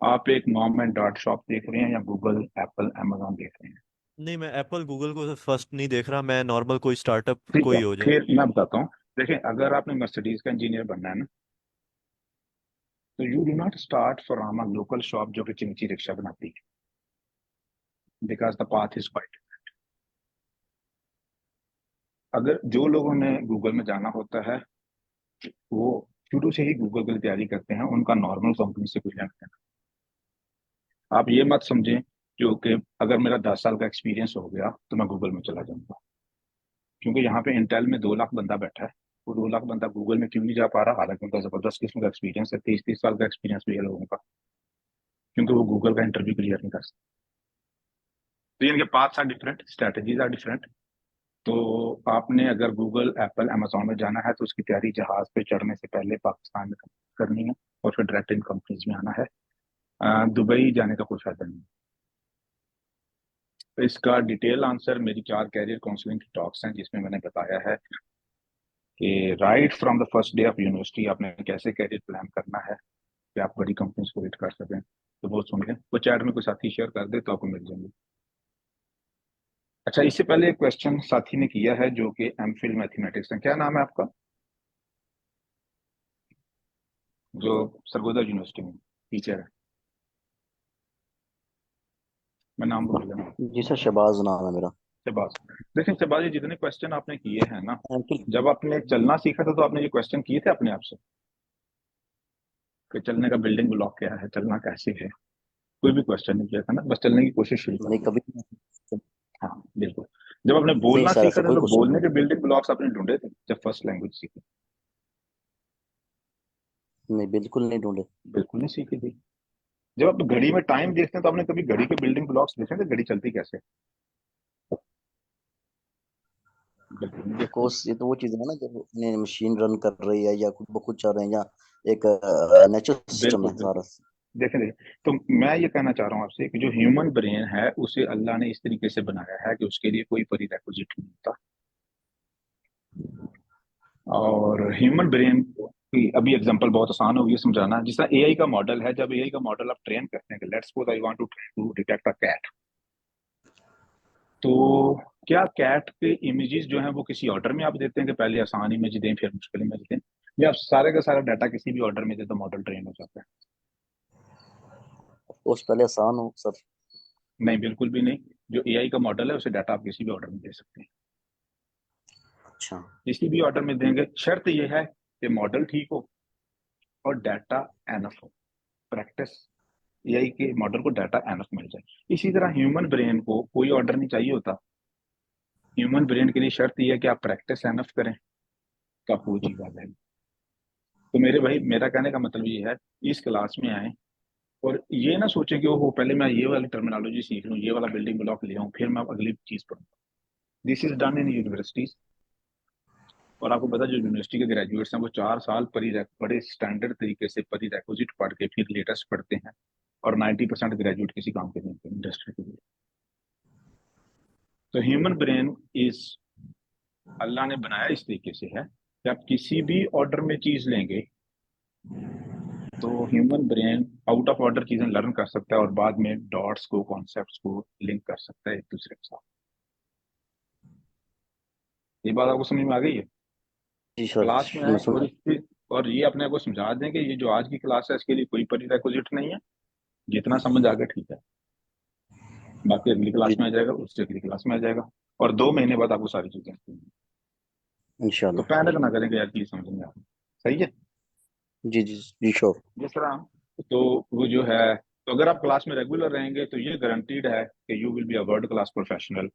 आप एक मॉम एंड डॉट शॉप देख रहे हैं या गूगल एप्पल अमेजोन देख रहे हैं? नहीं, मैं एप्पल गूगल को फर्स्ट नहीं देख रहा, मैं नॉर्मल कोई स्टार्टअप ठीक है, कोई हो जाए। फिर मैं बताता हूँ। देखें, अगर आपने मर्सिडीज का इंजीनियर बनना है ना, तो you do not start from a local shop जो कि चिंची रिक्शा बनाती है, because the path is quite. अगर जो लोगों ने गूगल में जाना होता है वो शुरू से ही गूगल की तैयारी करते हैं, उनका नॉर्मल कंपनी से कोई लेना देना। आप ये मत समझें जो कि अगर मेरा 10 साल का एक्सपीरियंस हो गया तो मैं गूगल में चला जाऊंगा, क्योंकि यहाँ पे इंटेल में 2 लाख बंदा बैठा है। वो 2 लाख बंदा गूगल में क्यों नहीं जा पा रहा, हालांकि उनका जबरदस्त किस्म का एक्सपीरियंस है, 30-30 साल का एक्सपीरियंस भी है लोगों का, क्योंकि वो गूगल का इंटरव्यू क्लियर नहीं कर सकते। तो इनके paths are different, strategies are different. तो आपने अगर गूगल एप्पल अमेजोन में जाना है तो उसकी तैयारी जहाज पे चढ़ने से पहले पाकिस्तान में करनी है, और फिर डायरेक्ट इन कंपनीज में आना है। दुबई जाने का कोई फायदा नहीं। तो इसका डिटेल आंसर मेरी 4 कैरियर काउंसलिंग की टॉक्स हैं, जिसमें मैंने बताया है कि right from the first day of university आपने कैसे कैरियर प्लान करना है कि आप बड़ी कंपनीज को हिट कर सकें। तो वो सुनिए, वो चैट में कोई साथी शेयर कर दे तो आपको मिल जाएंगे। अच्छा, इससे पहले एक क्वेश्चन साथी ने किया है जो कि एमफिल मैथमेटिक्स है। क्या नाम है आपका? जो सरगोदा यूनिवर्सिटी में टीचर है, मैं नाम भूल गया। जी सर, शहबाज नाम है मेरा। शहबाज, देखिए शहबाज, ये जितने क्वेश्चन आपने किए हैं ना, एमफिल। जब आपने चलना सीखा था तो आपने ये क्वेश्चन किए थे अपने आप से कि चलने का बिल्डिंग ब्लॉक क्या है, चलना कैसे है? कोई भी क्वेश्चन नहीं किया था ना, बस चलने की कोशिश शुरू कर नहीं, दी। कभी हाँ बिल्कुल। जब आपने नहीं बोलना सर, ऐसा सीखा था कोई तो क्वेश्चन बोलने के बिल्डिंग ब्लॉक्स आपने ढूंढे थे जब फर्स्ट लैंग्वेज सीखी? नहीं, बिल्कुल नहीं ढूंढे। बिल्कुल नहीं सीखी थी। जब आप घड़ी में टाइम देखते हैं तो आपने कभी घड़ी के बिल्डिंग ब्लॉक्स देखे थे, घड़ी चलती कैसे? बिल्कुल नहीं देखते। कोर्स ये तो वो चीज है ना, जब अपनी मशीन रन कर रही है या खुद ब खुद चल रहे हैं, या एक नेचुरल सिस्टम बिल्कुल है बिल्कुल। सारा। देखें देखें, तो मैं ये कहना चाह रहा हूँ आपसे कि जो ह्यूमन ब्रेन है उसे अल्लाह ने इस तरीके से बनाया है कि उसके लिए कोई प्रीरेक्विजिट नहीं होता। और ह्यूमन ब्रेन की अभी एग्जांपल बहुत आसान होगी समझाना। जिस तरह एआई का मॉडल है, जब एआई का मॉडल आप ट्रेन करते हैं, let's suppose I want to detect a cat, तो क्या कैट के इमेजेस जो हैं वो किसी ऑर्डर में आप देते हैं कि पहले आसान इमेज दें फिर मुश्किल इमेज दें, या आप सारे का सारा डाटा किसी भी ऑर्डर में दें तो मॉडल ट्रेन हो जाता है? कोर्स पहले आसान हो सर। नहीं, बिल्कुल भी नहीं। जो एआई का मॉडल है उसे डाटा आप किसी भी ऑर्डर में दे सकते हैं, अच्छा। किसी भी ऑर्डर में देंगे। शर्त यह है कि मॉडल ठीक हो और डाटा एनफ हो। प्रैक्टिस, एआई के मॉडल को डाटा एनफ मिल जाए। इसी तरह ह्यूमन ब्रेन को कोई ऑर्डर नहीं चाहिए होता। ह्यूमन ब्रेन के लिए शर्त यह है कि आप प्रैक्टिस एनफ करें तो आपको वो चीज आ जाएगी। तो मेरे भाई, मेरा कहने का मतलब ये है, इस क्लास में आए और ये ना सोचें कि वो पहले मैं ये वाली टर्मिनोलॉजी सीख लूँ, ये वाला बिल्डिंग ब्लॉक ले आऊँ, फिर मैं अगली चीज पढ़ूँ। This is done in universities. और आपको पता है जो यूनिवर्सिटी के ग्रेजुएट्स हैं वो 4 साल बड़े स्टैंडर्ड तरीके से परी रिक्विजिट पढ़ के फिर लेटेस्ट पढ़ते हैं, और 90% ग्रेजुएट किसी काम के नहीं होते इंडस्ट्री के लिए। तो ह्यूमन ब्रेन इज, अल्लाह ने बनाया इस तरीके से है कि आप किसी भी ऑर्डर में चीज लेंगे तो human brain out of order चीजें लर्न कर सकता है और बाद में डॉट्स को, कॉन्सेप्ट्स को लिंक कर सकता है एक दूसरे के साथ। ये बात आपको समझ में आ गई है? जी सर, क्लास में मैं आए समझ। और ये अपने को समझा दें कि ये जो आज की क्लास है इसके लिए कोई प्रीरेक्विजिट नहीं है, जितना समझ आ गया ठीक है, बाकी अगली क्लास जी में आ जाएगा, उससे अगली क्लास में आ जाएगा, और 2 महीने बाद आपको सारी चीजें तो इंशाल्लाह। पैनिक ना करें कि यार चीज समझ में आ रही। सही है? जी जी जी श्योर। जिस तरह तो वो जो है, तो अगर आप क्लास में रेगुलर रहेंगे तो ये गारंटीड है कि you will be a world class professional,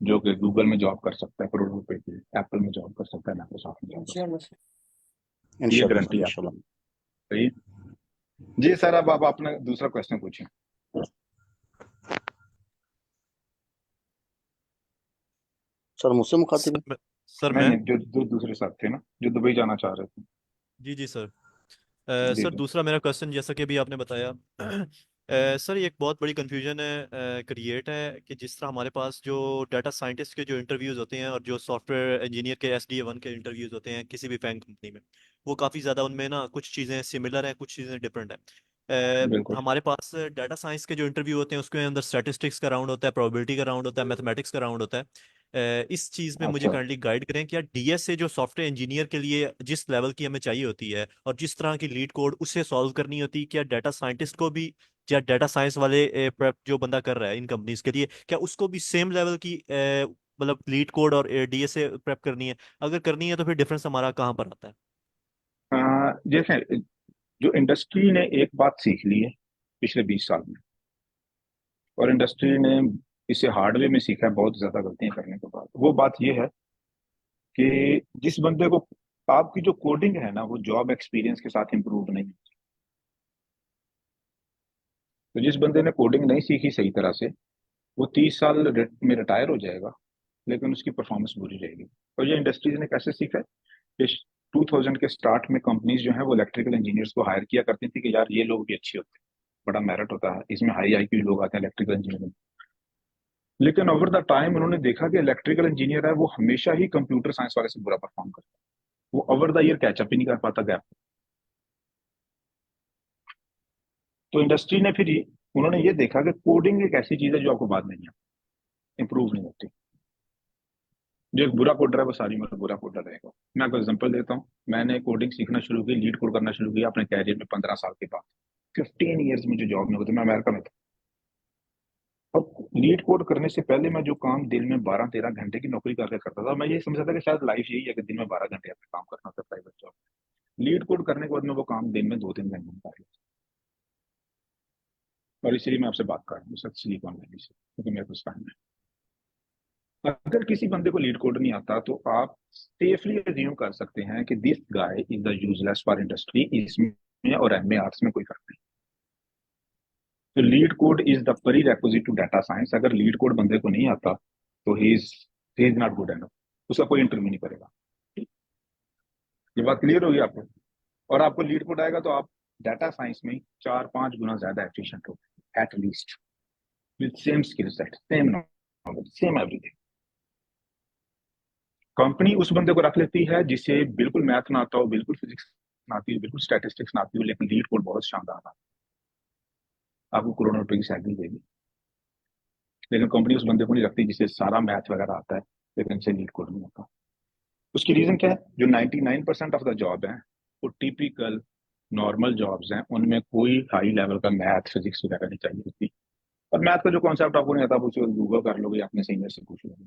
जो कि गूगल में जॉब कर सकता है करोड़ों रुपए की, एप्पल में जॉब कर सकता है, माइक्रोसॉफ्ट में जॉब कर सकता है। ये इंशाल्लाह गारंटी सर, है इंशाल्लाह। आपकी। सही। जी सर, अब आप अपना दूसरा क्वेश्चन पूछें। सर मुझसे मुखातिब है? सर नहीं मैं नहीं, जो दूसरे साथ थे ना, जो दुबई जाना चाह रहे थे। जी जी सर। जी सर जी। दूसरा मेरा क्वेश्चन जैसा कि अभी आपने बताया सर ये एक बहुत बड़ी कंफ्यूजन है क्रिएट है कि जिस तरह हमारे पास जो डाटा साइंटिस्ट के जो इंटरव्यूज़ होते हैं और जो सॉफ्टवेयर इंजीनियर के SDA1 के इंटरव्यूज़ होते हैं किसी भी बैंक कंपनी में, वो काफ़ी ज़्यादा उनमें ना कुछ चीज़ें सिमिलर हैं, कुछ चीज़ें डिफरेंट हैं। बिल्कुल। हमारे पास डाटा साइंस के जो इंटरव्यू होते हैं उसके अंदर स्टैटिस्टिक्स का राउंड होता है, प्रोबेबिलिटी का राउंड होता है, मैथमेटिक्स का राउंड होता है। इस चीज़ में मुझे अच्छा। काइंडली गाइड करें कि यार DSA जो सॉफ्टवेयर इंजीनियर के लिए जिस लेवल की हमें चाहिए होती है और जिस तरह की लीड कोड उससे सॉल्व करनी होती है, क्या डाटा साइंटिस्ट को भी या डाटा साइंस वाले प्रेप जो बंदा कर रहा है इन कंपनीज के लिए, क्या उसको भी सेम लेवल की मतलब लीड कोड और DSA प्रेप करनी है? अगर करनी है तो फिर डिफरेंस हमारा कहाँ पर आता है? देखें, जो इंडस्ट्री ने एक बात सीख ली है पिछले 20 साल में, और इंडस्ट्री ने इसे हार्डवेयर में सीखा है बहुत ज्यादा गलतियां करने के बाद, वो बात ये है कि जिस बंदे को, आपकी जो कोडिंग है ना वो जॉब एक्सपीरियंस के साथ इंप्रूव नहीं होती। तो जिस बंदे ने कोडिंग नहीं सीखी सही तरह से, वो 30 साल में रिटायर हो जाएगा, लेकिन उसकी परफॉर्मेंस बुरी रहेगी। और ये इंडस्ट्रीज ने कैसे सीखा है कि 2000 के स्टार्ट में कंपनीज जो है वो इलेक्ट्रिकल इंजीनियर्स को हायर किया करती थी कि यार ये लोग भी अच्छे होते हैं, बड़ा मेरिट होता है इसमें, हाई IQ लोग आते हैं इलेक्ट्रिकल इंजीनियरिंग। लेकिन ओवर द टाइम उन्होंने देखा कि इलेक्ट्रिकल इंजीनियर है वो हमेशा ही कंप्यूटर साइंस वाले से बुरा परफॉर्म करता है, वो ओवर द ईयर कैचअप ही नहीं कर पाता गैप। तो इंडस्ट्री ने फिर उन्होंने ये देखा कि कोडिंग एक ऐसी चीज है जो आपको बाद में नहीं आती, इंप्रूव नहीं होती। जो एक बुरा कोडर है वो सारी उम्र बुरा कोडर रहेगा। मैं आपको एग्जांपल देता हूँ, मैंने कोडिंग सीखना शुरू की, लीड कोड करना शुरू किया अपने कैरियर में 15 साल के बाद। 15 ईयर्स में जो जॉब में होती, मैं अमेरिका में था, और लीड कोड करने से पहले मैं जो काम दिन में 12-13 घंटे की नौकरी करके करता था, मैं ये समझा था कि शायद लाइफ यही है कि दिन में 12 घंटे अपना काम करना होता है प्राइवेट जॉब। लीड कोड करने के बाद मैं वो काम दिन में 2-3 घंटे में कर लेता। और इसीलिए मैं आपसे बात कर रहा हूँ सर, सिलिकॉन वैली से, क्योंकि मेरे पास टाइम है। अगर किसी बंदे को लीड कोड नहीं आता तो आप सेफली अज्यूम कर सकते हैं कि this guy is the useless for industry. इसमें और MA आर्ट्स में कोई फर्क नहीं। तो leet code is the prerequisite to data science. अगर लीड कोड बंदे को नहीं आता तो he is not good enough, उसका कोई इंटरव्यू नहीं करेगा। ये बात क्लियर होगी आपको? और आपको लीड कोड आएगा तो आप डाटा साइंस में 4-5 गुना ज्यादा एफिशिएंट हो at least, with same skill set, same knowledge, same everything. Company उस बंदे को रख लेती है जिसे बिल्कुल मैथ ना आता हो, बिल्कुल फिजिक्स ना आती हो, बिल्कुल स्टैटिस्टिक्स ना आती हो, लेकिन लीड कोड बहुत शानदार आता है, आपको करोड़ों रुपए की सैलरी देगी। लेकिन कंपनी उस बंदे को नहीं रखती जिसे सारा मैथ वगैरह आता है लेकिन से लीड कोड नहीं आता। उसकी रीजन क्या है? जो 99% ऑफ द जॉब है वो टिपिकल नॉर्मल जॉब्स हैं, उनमें कोई हाई लेवल का मैथ फिजिक्स वगैरह नहीं चाहिए होती। और मैथ का जो कॉन्सेप्ट आपको नहीं आता, आप उसे गूगल कर लोगे, अपने सीनियर से पूछ लोगे।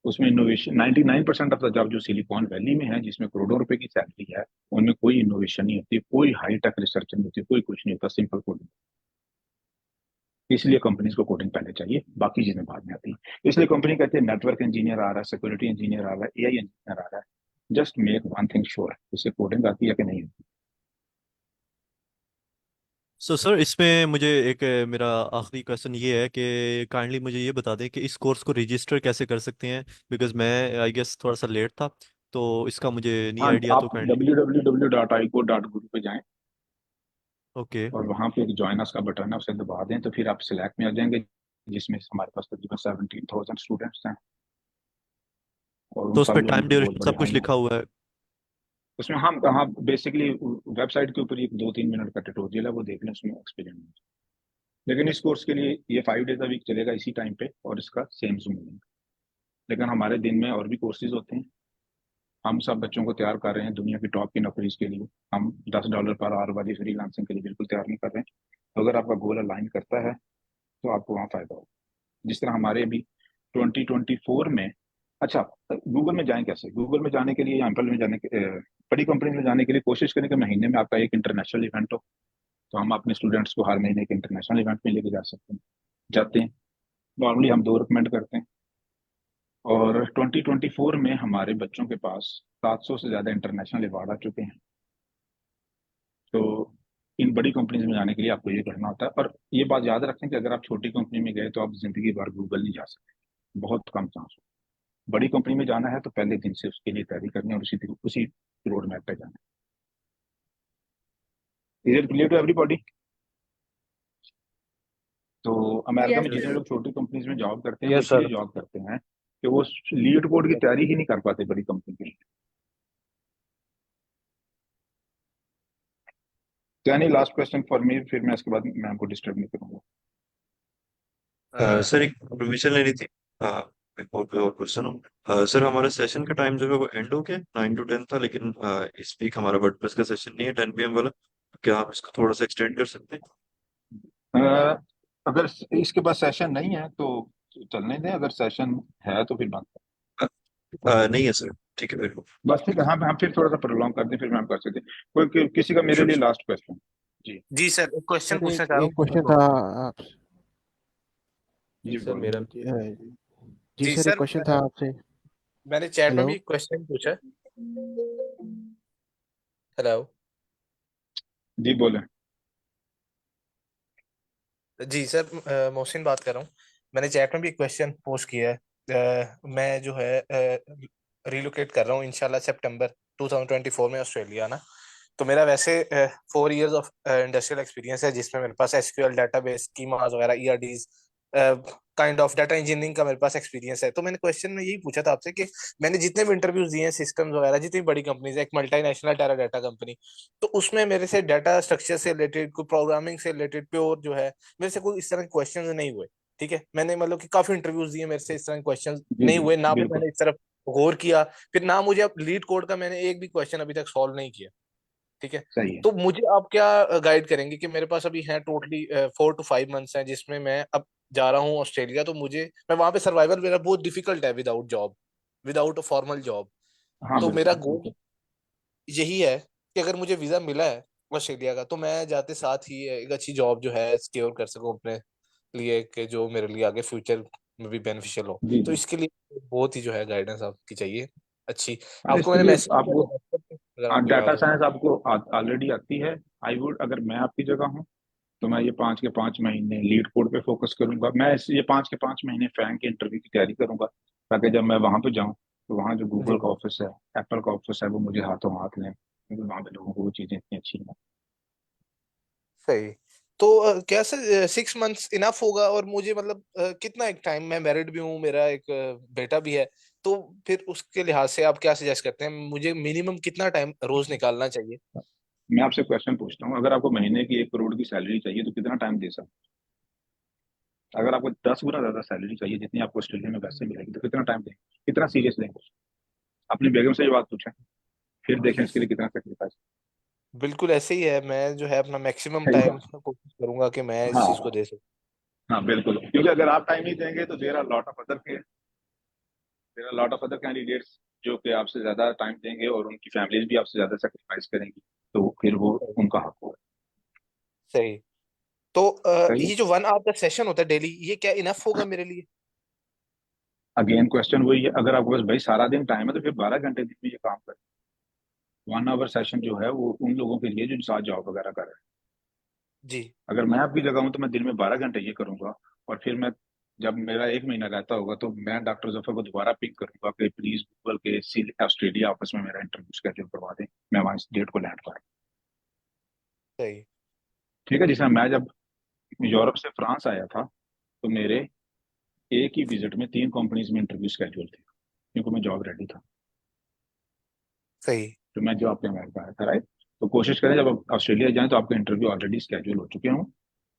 उसमें इनोवेशन 99% ऑफ द जॉब जो सिलिकॉन वैली में है, जिसमें करोड़ों रुपए की सैलरी है, उनमें कोई इनोवेशन नहीं होती, कोई हाई टेक रिसर्च नहीं होती, कोई कुछ नहीं होता, सिंपल कोडिंग। इसलिए कंपनीज को कोडिंग पहले चाहिए, बाकी चीजें बाद में आती है। इसलिए कंपनी कहती है नेटवर्क इंजीनियर आ रहा है, सिक्योरिटी इंजीनियर आ रहा है, AI इंजीनियर आ रहा है, just make one thing sure, इसे कोडिंग आती है कि नहीं आती। सो सर इसमें मुझे एक मेरा आखिरी क्वेश्चन ये है कि काइंडली मुझे ये बता दें कि इस कोर्स को रजिस्टर कैसे कर सकते हैं, बिकॉज मैं आई गेस थोड़ा सा लेट था, तो इसका मुझे नहीं हाँ, आइडिया, तो आप काइंडली। www.icode.guru पे जाएं ओके। और वहाँ पे एक ज्वाइन अस का बटन है, उसे दबा दें तो फिर आप सिलेक्ट में आ जाएंगे, जिसमें हमारे पास तकरीबन 17,000 स्टूडेंट्स हैं और उन तो उस सब पर लोगों टाइम के बहुत ड्यूरेशन बड़े सब कुछ हाई। लिखा हुआ है? उसमें हम कहाँ बेसिकली वेबसाइट के ऊपर एक 2-3 मिनट का ट्यूटोरियल है, वो देख लें, उसमें एक्सपीरियंस। लेकिन इस कोर्स के लिए ये 5 डेज अ वीक चलेगा इसी टाइम पे और इसका सेम जूम मिलेगा। लेकिन हमारे दिन में और भी कोर्सेज होते हैं। हम सब बच्चों को तैयार कर रहे हैं दुनिया की टॉप की नौकरीज के लिए। हम $10 पर आवर वाली फ्रीलांसिंग के लिए बिल्कुल तैयार नहीं कर रहे हैं। तो अगर आपका गोल अलाइन करता है तो आपको वहाँ फायदा होगा। जिस तरह हमारे अभी 2024 में, अच्छा, गूगल में जाएं कैसे? गूगल में जाने के लिए या एप्पल में जाने के बड़ी कंपनी में जाने के लिए कोशिश करें कि महीने में आपका एक इंटरनेशनल इवेंट हो। तो हम अपने स्टूडेंट्स को हर महीने एक इंटरनेशनल इवेंट में लेके जा सकते हैं, जाते हैं। नॉर्मली हम 2 रिकमेंड करते हैं और 2024 में हमारे बच्चों के पास 700 से ज़्यादा इंटरनेशनल अवार्ड आ चुके हैं। तो इन बड़ी कंपनीज में जाने के लिए आपको ये करना होता है। और ये बात याद रखें कि अगर आप छोटी कंपनी में गए तो आप जिंदगी भर गूगल नहीं जा सकते, बहुत कम चांस हो। बड़ी कंपनी में जाना है तो पहले दिन से उसके लिए तैयारी करनी है और उसी रोड मैप पे जाना है। Is it clear to everybody? तो अमेरिका में यस जितने सर। लोग छोटी कंपनीज में जॉब करते हैं वो यस सर। इसलिए जॉब करते हैं कि वो लीड कोड की तैयारी ही नहीं कर पाते बड़ी कंपनी के लिए। तो any last question for me, फिर मैं इसके बाद मैम को डिस्टर्ब नहीं करूंगा। सर एक परमिशन लेनी थी। हाँ, एक और क्वेश्चन हो। सर हमारा सेशन का टाइम जो है वो एंड हो गया, 9 to 10 था, लेकिन इस वीक हमारा वर्डप्रेस का सेशन नहीं है 10 PM वाला। क्या आप इसको थोड़ा सा एक्सटेंड कर सकते हैं? अगर इसके बाद सेशन नहीं है तो चलने दें, अगर सेशन है तो फिर बात नहीं है सर, ठीक है फिर। बस ठीक है। हाँ, हम फिर थोड़ा सा प्रोलॉन्ग कर दें, फिर मैम कर सकते हैं। किसी का मेरे श्योर लिए सर। Last question? जी जी सर, एक क्वेश्चन सर पूछना एक चाह रहा एक क्वेश्चन हूँ। था आप। जी जी सर बोलो। मेरा जी जी सर एक सर, क्वेश्चन था आपसे। मैंने चैट में हेलो। भी एक क्वेश्चन पूछा। हेलो। जी बोले। जी सर, मोहसिन बात कर रहा हूँ। मैंने चैट में भी एक क्वेश्चन पोस्ट किया है। मैं जो है रिलोकेट कर रहा हूँ इंशाल्लाह सितंबर 2024 में ऑस्ट्रेलिया ना। तो मेरा वैसे 4 years ऑफ इंडस्ट्रियल एक्सपीरियंस है, जिसमें मेरे पास एसक्यूएल डेटाबेस स्कीमास वगैरह ईआरडीज काइंड ऑफ डाटा इंजीनियरिंग का मेरे पास एक्सपीरियंस है। तो मैंने क्वेश्चन में यही पूछा था आपसे कि मैंने जितने भी इंटरव्यूज दिए हैं सिस्टम्स वगैरह, जितनी बड़ी कंपनीज, एक मल्टीनेशनल टेरा डाटा कंपनी, तो उसमें मेरे से डाटा स्ट्रक्चर से रिलेटेड, कोई प्रोग्रामिंग से रिलेटेड प्योर जो है, मेरे से कोई इस तरह के क्वेश्चन नहीं हुए। ठीक है, मैंने मतलब कि काफी इंटरव्यूज दिए, मेरे से इस तरह के क्वेश्चन जी नहीं जी हुए ना, पे बिल्कुल मैंने इस तरफ गौर किया। फिर ना मुझे अब लीड कोड का मैंने एक भी क्वेश्चन अभी तक सॉल्व नहीं किया। ठीक है, सही है। तो मुझे आप क्या गाइड करेंगे कि मेरे पास अभी है टोटली 4 to 5 months हैं, जिसमें मैं अब जा रहा हूँ ऑस्ट्रेलिया। तो मुझे, मैं वहां पे सर्वाइवल मेरा बहुत डिफिकल्ट है without job, without a formal job. हाँ तो मेरा बिल्कुल गोल यही है कि अगर मुझे वीजा मिला है ऑस्ट्रेलिया का, तो मैं जाते साथ ही एक अच्छी जॉब जो है सिक्योर कर सकूं अपने लिए, कि जो मेरे लिए आगे फ्यूचर में भी बेनिफिशियल हो। जी तो जी। इसके लिए बहुत ही जो है गाइडेंस आपकी चाहिए अच्छी। हाँ, आपको इसके मैंने लिए मैसेज किया आपको था WhatsApp पे, अगर आपको याद डाटा हो। साइंस आपको ऑलरेडी आती है। आई वुड, अगर मैं आपकी जगह हूँ तो मैं ये 5 के 5 महीने लीड कोड पे फोकस करूंगा। मैं ये 5 के 5 महीने फैंक के इंटरव्यू की तैयारी करूंगा, ताकि जब मैं वहां पे जाऊं तो वहाँ जो गूगल जी का ऑफिस है, एप्पल का ऑफिस है, वो मुझे हाथों हाथ लें, क्योंकि वहाँ पे लोगों को वो चीजें इतनी अच्छी हैं। सही। तो क्या सर 6 months इनफ होगा? और मुझे मतलब कितना एक टाइम, मैं मैरिड भी हूँ, मेरा एक बेटा भी है, तो फिर उसके लिहाज से आप क्या सजेस्ट करते हैं, मुझे मिनिमम कितना टाइम रोज निकालना चाहिए? मैं आपसे क्वेश्चन पूछता हूँ, अगर आपको महीने की 1 करोड़ की सैलरी चाहिए तो कितना टाइम दे सकते हैं? अगर आपको 10 गुना ज्यादा सैलरी चाहिए जितनी आपको ऑस्ट्रेलिया में वैसे मिलेगी तो कितना टाइम देंगे, कितना सीरियस लेंगे? अपनी बेगम से ये बात पूछें, फिर देखें इसके लिए कितना सेक्रीफाइस। बिल्कुल ऐसे ही है, मैं जो है अपना मैक्सिमम सही टाइम बात। कोशिश करूंगा कि मैं इस चीज को हाँ दे सकूं। हाँ बिल्कुल, क्योंकि अगर आप टाइम नहीं देंगे तो there are lot of other candidates जो कि आपसे ज्यादा टाइम देंगे और उनकी फैमिलीज भी आपसे ज्यादा सेक्रीफाइस करेंगी, तो फिर वो उनका हक होगा। सही। तो सही है। ये जो 1 hour का सेशन होता है डेली, ये क्या इनफ होगा मेरे लिए? अगेन क्वेश्चन वही है, अगर आपके पास भाई सारा दिन टाइम है तो फिर 12 घंटे दिन में ये काम करें। 1 आवर सेशन जो है वो उन लोगों के लिए जो साथ जॉब वगैरह कर रहे हैं। जी अगर मैं आपकी जगह हूं तो मैं दिन में 12 घंटे ये करूंगा, और फिर मैं जब मेरा 1 महीना रहता होगा तो मैं डॉक्टर जफर को दोबारा पिक करूंगा कि प्लीज गूगल के ऑस्ट्रेलिया ऑफिस में मेरा इंटरव्यू स्केड्यूल करवा दें, मैं वहां इस डेट को लैंड करूँ। सही। ठीक है, जैसे मैं जब यूरोप से फ्रांस आया था तो मेरे एक ही विजिट में 3 कंपनीज में इंटरव्यू स्केड्यूल थे, क्योंकि मैं जॉब रेडी था। सही। तो मैं जॉब पे अमेरिका आया था, राइट। तो कोशिश करें जब आप ऑस्ट्रेलिया जाएं तो आपका इंटरव्यू ऑलरेडी स्केड्यूल हो चुके हों,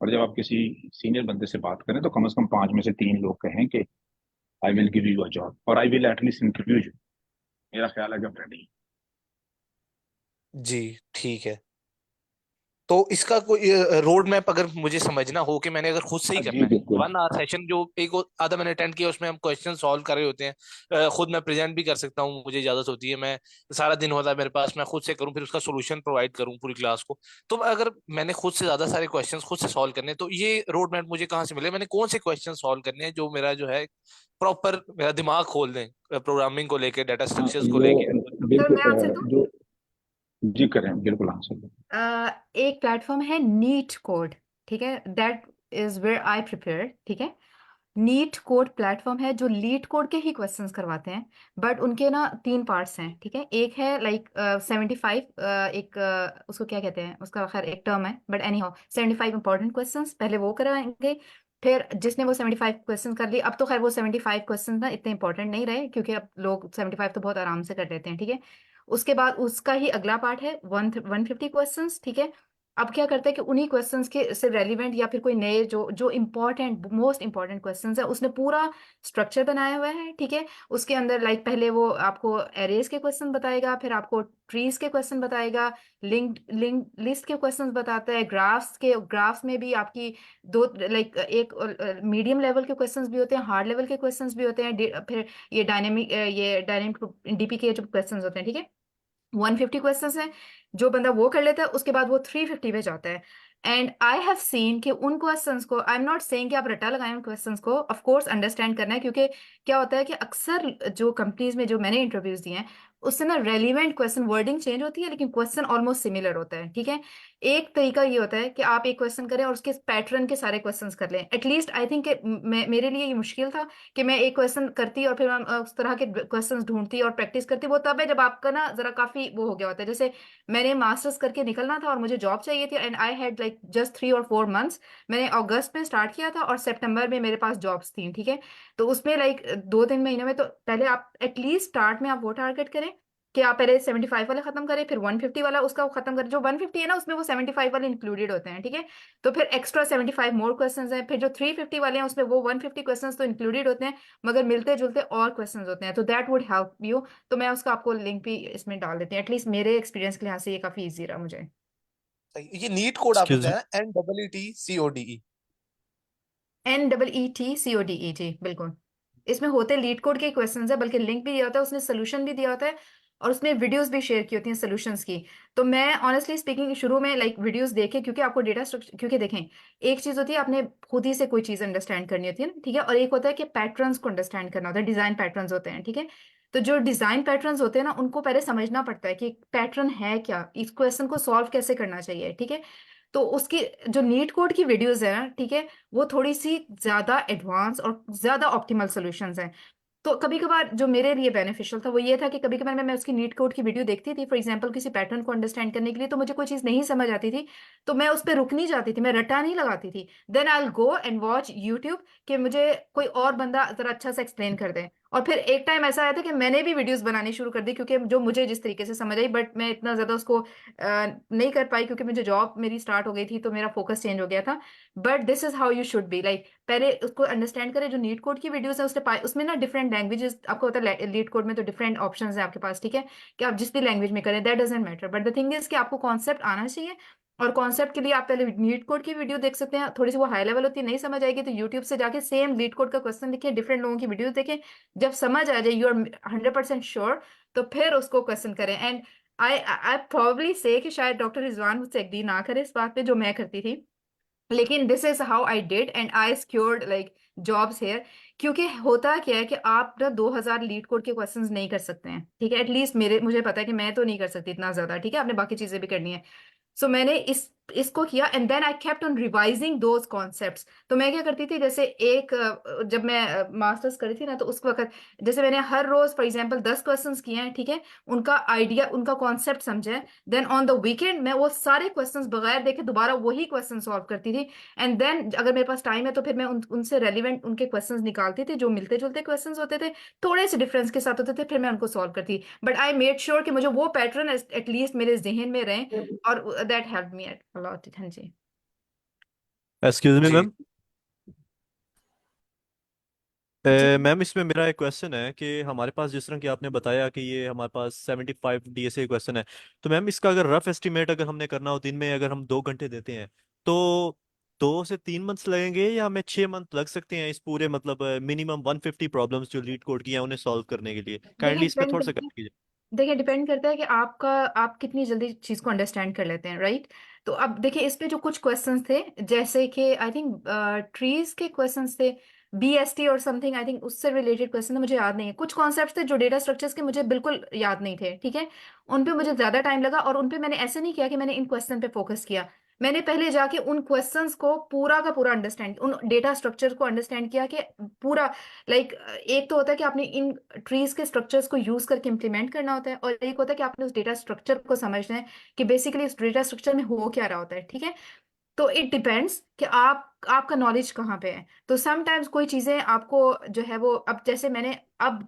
और जब आप किसी सीनियर बंदे से बात करें तो कम से कम 5 में से 3 लोग कहें कि I will give you a job, और I will at least interview you. मेरा ख्याल है कि आप रेडी। जी ठीक है। तो इसका कोई रोड मैप अगर मुझे समझना हो कि मैंने अगर खुद से ही जी करना है, बिल्कुल। 1 आवर सेशन जो एक आधा मैंने अटेंड किया उसमें हम क्वेश्चन सॉल्व कर रहे होते हैं, खुद मैं प्रेजेंट भी कर सकता हूँ, मुझे इजाजत होती है, मैं सारा दिन होता है मेरे पास, मैं खुद से करूँ फिर उसका सोल्यूशन प्रोवाइड करूँ पूरी क्लास को। तो अगर मैंने खुद से ज्यादा सारे क्वेश्चन खुद से सॉल्व करने हैं तो ये रोड मैप मुझे कहाँ से मिले, मैंने कौन से क्वेश्चन सॉल्व करने हैं जो मेरा जो है प्रॉपर मेरा दिमाग खोल दें प्रोग्रामिंग को लेके, डाटा हाँ स्ट्रक्चर्स को वो लेके। सर मैं आंसर बिल्कुल दूं? जो जी करें, बिल्कुल आंसर। एक प्लेटफॉर्म है नीट कोड, ठीक है, that is where I prepare, ठीक है। नीट कोड प्लेटफॉर्म है जो लीड कोड के ही क्वेश्चंस करवाते हैं, बट उनके ना 3 पार्ट्स हैं, ठीक है। एक है लाइक 75, एक उसको क्या कहते हैं, उसका खैर एक टर्म है, but any how 75 important questions पहले वो कराएंगे। फिर जिसने वो 75 क्वेश्चन कर लिए, अब तो खैर वो 75 क्वेश्चन ना इतने इंपॉर्टेंट नहीं रहे, क्योंकि अब लोग 75 तो बहुत आराम से कर लेते हैं, ठीक है। उसके बाद उसका ही अगला पार्ट है 150 क्वेश्चंस, ठीक है। अब क्या करते हैं कि उन्हीं क्वेश्चंस के से रेलिवेंट या फिर कोई नए जो जो इम्पोर्टेंट मोस्ट इंपॉर्टेंट क्वेश्चंस है उसने पूरा स्ट्रक्चर बनाया हुआ है, ठीक है। उसके अंदर लाइक पहले वो आपको एरेज के क्वेश्चन बताएगा, फिर आपको ट्रीज के क्वेश्चन बताएगा, लिंक लिस्ट के क्वेश्चंस बताता है, ग्राफ्स में भी आपकी दो लाइक एक मीडियम लेवल के क्वेश्चंस भी होते हैं, हार्ड लेवल के क्वेश्चंस भी होते हैं, फिर ये डायनेमिक डीपी के जो क्वेश्चंस होते हैं, ठीक है। 150 क्वेश्चंस हैं, जो बंदा वो कर लेता है उसके बाद वो 350 पे जाता है। एंड आई हैव सीन कि उन क्वेश्चंस को, आई एम नॉट सेइंग कि आप रट्टा लगाएं उन क्वेश्चंस को, ऑफ कोर्स अंडरस्टैंड करना है, क्योंकि क्या होता है कि अक्सर जो कंपनीज में जो मैंने इंटरव्यूज दिए हैं उससे ना रेलिवेंट क्वेश्चन वर्डिंग चेंज होती है, लेकिन क्वेश्चन ऑलमोस्ट सिमिलर होता है, ठीक है। एक तरीका ये होता है कि आप एक क्वेश्चन करें और उसके पैटर्न के सारे क्वेश्चंस कर लें, एटलीस्ट आई थिंक मेरे लिए ये मुश्किल था कि मैं एक क्वेश्चन करती और फिर मैं उस तरह के क्वेश्चंस ढूंढती और प्रैक्टिस करती। वो तब है जब आपका ना जरा काफी वो हो गया होता है, जैसे मैंने मास्टर्स करके निकलना था और मुझे जॉब चाहिए थी, and I had like just 3 और 4 मंथ्स। मैंने अगस्त में स्टार्ट किया था और सितंबर में मेरे पास जॉब्स थी, ठीक है। तो उसमें लाइक 2-3 महीने में, तो पहले आप एटलीस्ट स्टार्ट में आप वो टारगेट करें कि आप पहले 75 वाला खत्म करें, फिर 150 वाला उसका खत्म करें। जो 150 है ना उसमें वो 75 वाले इंक्लूडेड होते हैं, ठीक है। तो फिर एक्स्ट्रा 75 मोर क्वेश्चंस हैं, फिर जो 350 वाले हैं उसमें वो 150 क्वेश्चंस तो इंक्लूडेड होते हैं, मगर मिलते जुलते और क्वेश्चंस होते हैं, तो दैट वुड हेल्प यू। तो मैं उसका आपको लिंक भी इसमें डाल देती हूँ, एटलीस्ट मेरे एक्सपीरियंस के लिहाज से ये काफी इजी रहा मुझे। सही। ये नीट कोड आपने एक्सक्यूज बताया ना, NEETCODE? NEETCODE, जी बिल्कुल। इसमें होते लीड कोड के क्वेश्चंस है, बल्कि लिंक भी दिया होता है, उसने सोल्यूशन भी दिया होता है, और उसने वीडियोस भी शेयर की होती हैं सोल्यूशंस की। तो मैं ऑनेस्टली स्पीकिंग शुरू में लाइक वीडियोस देखे, क्योंकि आपको डेटा स्ट्रक्चर, क्योंकि देखें एक चीज होती है आपने खुद ही से कोई चीज अंडरस्टैंड करनी होती है ना, ठीक है, और एक होता है कि पैटर्न्स को अंडरस्टैंड करना होता है, डिजाइन पैटर्न्स होते हैं, ठीक है। तो जो डिजाइन पैटर्न्स होते हैं ना उनको पहले समझना पड़ता है कि पैटर्न है क्या, इस क्वेश्चन को सॉल्व कैसे करना चाहिए, ठीक है। तो उसकी जो नीट कोड की वीडियोस है ना, ठीक है, वो थोड़ी सी ज्यादा एडवांस और ज्यादा ऑप्टिमल सॉल्यूशंस हैं। तो कभी कभार जो मेरे लिए बेनिफिशियल था वो ये था कि कभी कभार मैं उसकी नीट कोड की वीडियो देखती थी, फॉर एग्जांपल किसी पैटर्न को अंडरस्टैंड करने के लिए, तो मुझे कोई चीज नहीं समझ आती थी, तो मैं उस पर रुक नहीं जाती थी, मैं रटा नहीं लगाती थी, then I will go and watch YouTube कि मुझे कोई और बंदा जरा अच्छा से एक्सप्लेन कर दे। और फिर एक टाइम ऐसा आया था कि मैंने भी वीडियोस बनानी शुरू कर दी, क्योंकि जो मुझे जिस तरीके से समझ आई, बट मैं इतना ज्यादा उसको नहीं कर पाई, क्योंकि मुझे जॉब मेरी स्टार्ट हो गई थी तो मेरा फोकस चेंज हो गया था। But this is how you should be, like पहले उसको अंडरस्टैंड करें। जो नीट कोड की वीडियोस है उसमें ना डिफरेंट लैंग्वेजेस आपको होता है, लीड कोड में तो डिफरेंट ऑप्शंस है आपके पास, ठीक है, कि आप जिस भी लैंग्वेज में करें, that doesn't matter, but the thing is कि आपको कॉन्सेप्ट आना चाहिए। और कॉन्सेप्ट के लिए आप पहले नीट कोड की वीडियो देख सकते हैं, थोड़ी सी वो हाई लेवल होती है, नहीं समझ आएगी तो यूट्यूब से जाके सेम लीड कोड का क्वेश्चन देखिए, डिफरेंट लोगों की वीडियो देखें, जब समझ आ जाए यू आर 100% श्योर, तो फिर उसको क्वेश्चन करें। एंड आई प्रोबेबली से कि शायद डॉक्टर रिजवान मुझसे एग्री ना करे इस बात पे जो मैं करती थी, लेकिन this is how I did and I secured like jobs here. क्योंकि होता क्या है कि आप ना 2000 लीड कोड के क्वेश्चंस नहीं कर सकते हैं, ठीक है, एटलीस्ट मुझे पता है कि मैं तो नहीं कर सकती इतना ज्यादा, ठीक है, आपने बाकी चीजें भी करनी है। सो मैंने इस इसको किया and then I kept on revising those concepts. तो मैं क्या करती थी, जैसे जब मैं मास्टर्स कर रही थी ना, तो उस वक्त जैसे मैंने हर रोज फॉर एग्जांपल 10 क्वेश्चंस किए हैं, ठीक है, उनका आइडिया, उनका कॉन्सेप्ट समझा है, देन ऑन द वीकेंड मैं वो सारे क्वेश्चंस बगैर देखे दोबारा वही क्वेश्चन सॉल्व करती थी। एंड देन अगर मेरे पास टाइम है तो फिर मैं उनसे रेलिवेंट उनके क्वेश्चंस निकालती थी, जो मिलते जुलते क्वेश्चंस होते थे, थोड़े से डिफरेंस के साथ होते थे, फिर मैं उनको सॉल्व करती। बट आई मेड श्योर कि मुझे वो पैटर्न एटलीस्ट मेरे जहन में रहे, और that help me a lot. हाँ जी। एक्सक्यूज मी जी मैम। मैम इसमें मेरा एक क्वेश्चन है कि हमारे पास जिस तरह कि आपने बताया कि ये हमारे पास 75 डीएसए क्वेश्चन है, तो मैम इसका अगर रफ एस्टिमेट अगर हमने करना हो, दिन में अगर हम 2 घंटे देते हैं, तो 2 से 3 मंथ्स लगेंगे या हमें 6 मंथ लग सकते हैं इस पूरे मतलब मिनिमम 150 प्रॉब्लम्स जो लीड कोड की हैं उन्हें सॉल्व करने के लिए? देखिए काइंडली इस पर डिपेंड थोड़ा सा करता गाइड है, कीजिए। देखिए डिपेंड करता है कि आप कितनी जल्दी चीज को अंडरस्टैंड कर लेते हैं, राइट। तो अब देखिए इस पे जो कुछ क्वेश्चंस थे, जैसे कि आई थिंक ट्रीज के क्वेश्चंस थे, बीएसटी और समथिंग, आई थिंक उससे रिलेटेड क्वेश्चन थे, मुझे याद नहीं है। कुछ कॉन्सेप्ट्स थे जो डेटा स्ट्रक्चर्स के मुझे बिल्कुल याद नहीं थे, ठीक है, उन पे मुझे ज्यादा टाइम लगा, और उन पे मैंने ऐसे नहीं किया कि मैंने इन क्वेश्चन पे फोकस किया। मैंने पहले जाके उन क्वेश्चंस को पूरा का पूरा अंडरस्टैंड, उन डेटा स्ट्रक्चर को अंडरस्टैंड किया कि पूरा, लाइक एक तो होता है कि आपने इन ट्रीज के स्ट्रक्चर्स को यूज करके इम्प्लीमेंट करना होता है, और एक होता है कि आपने उस डेटा स्ट्रक्चर को समझना है कि बेसिकली उस डेटा स्ट्रक्चर में हो क्या रहा होता है, ठीक है। तो इट डिपेंड्स कि आपका नॉलेज कहाँ पे है। तो समटाइम्स कोई चीजें आपको जो है वो, अब जैसे मैंने, अब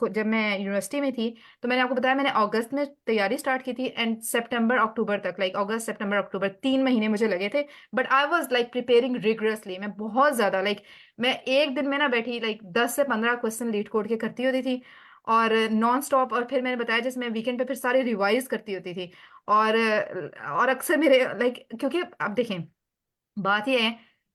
जब मैं यूनिवर्सिटी में थी, तो मैंने आपको बताया मैंने अगस्त में तैयारी स्टार्ट की थी, एंड सितंबर अक्टूबर तक, लाइक अगस्त सितंबर अक्टूबर 3 महीने मुझे लगे थे। But I was like preparing rigorously, मैं बहुत ज्यादा, लाइक मैं एक दिन में ना बैठी, लाइक 10 से 15 क्वेश्चन लीड कोड के करती होती थी, और नॉन स्टॉप। और फिर मैंने बताया जैसे मैं वीकेंड पे फिर सारे रिवाइज करती होती थी। और अक्सर मेरे, लाइक क्योंकि अब देखें, बात यह है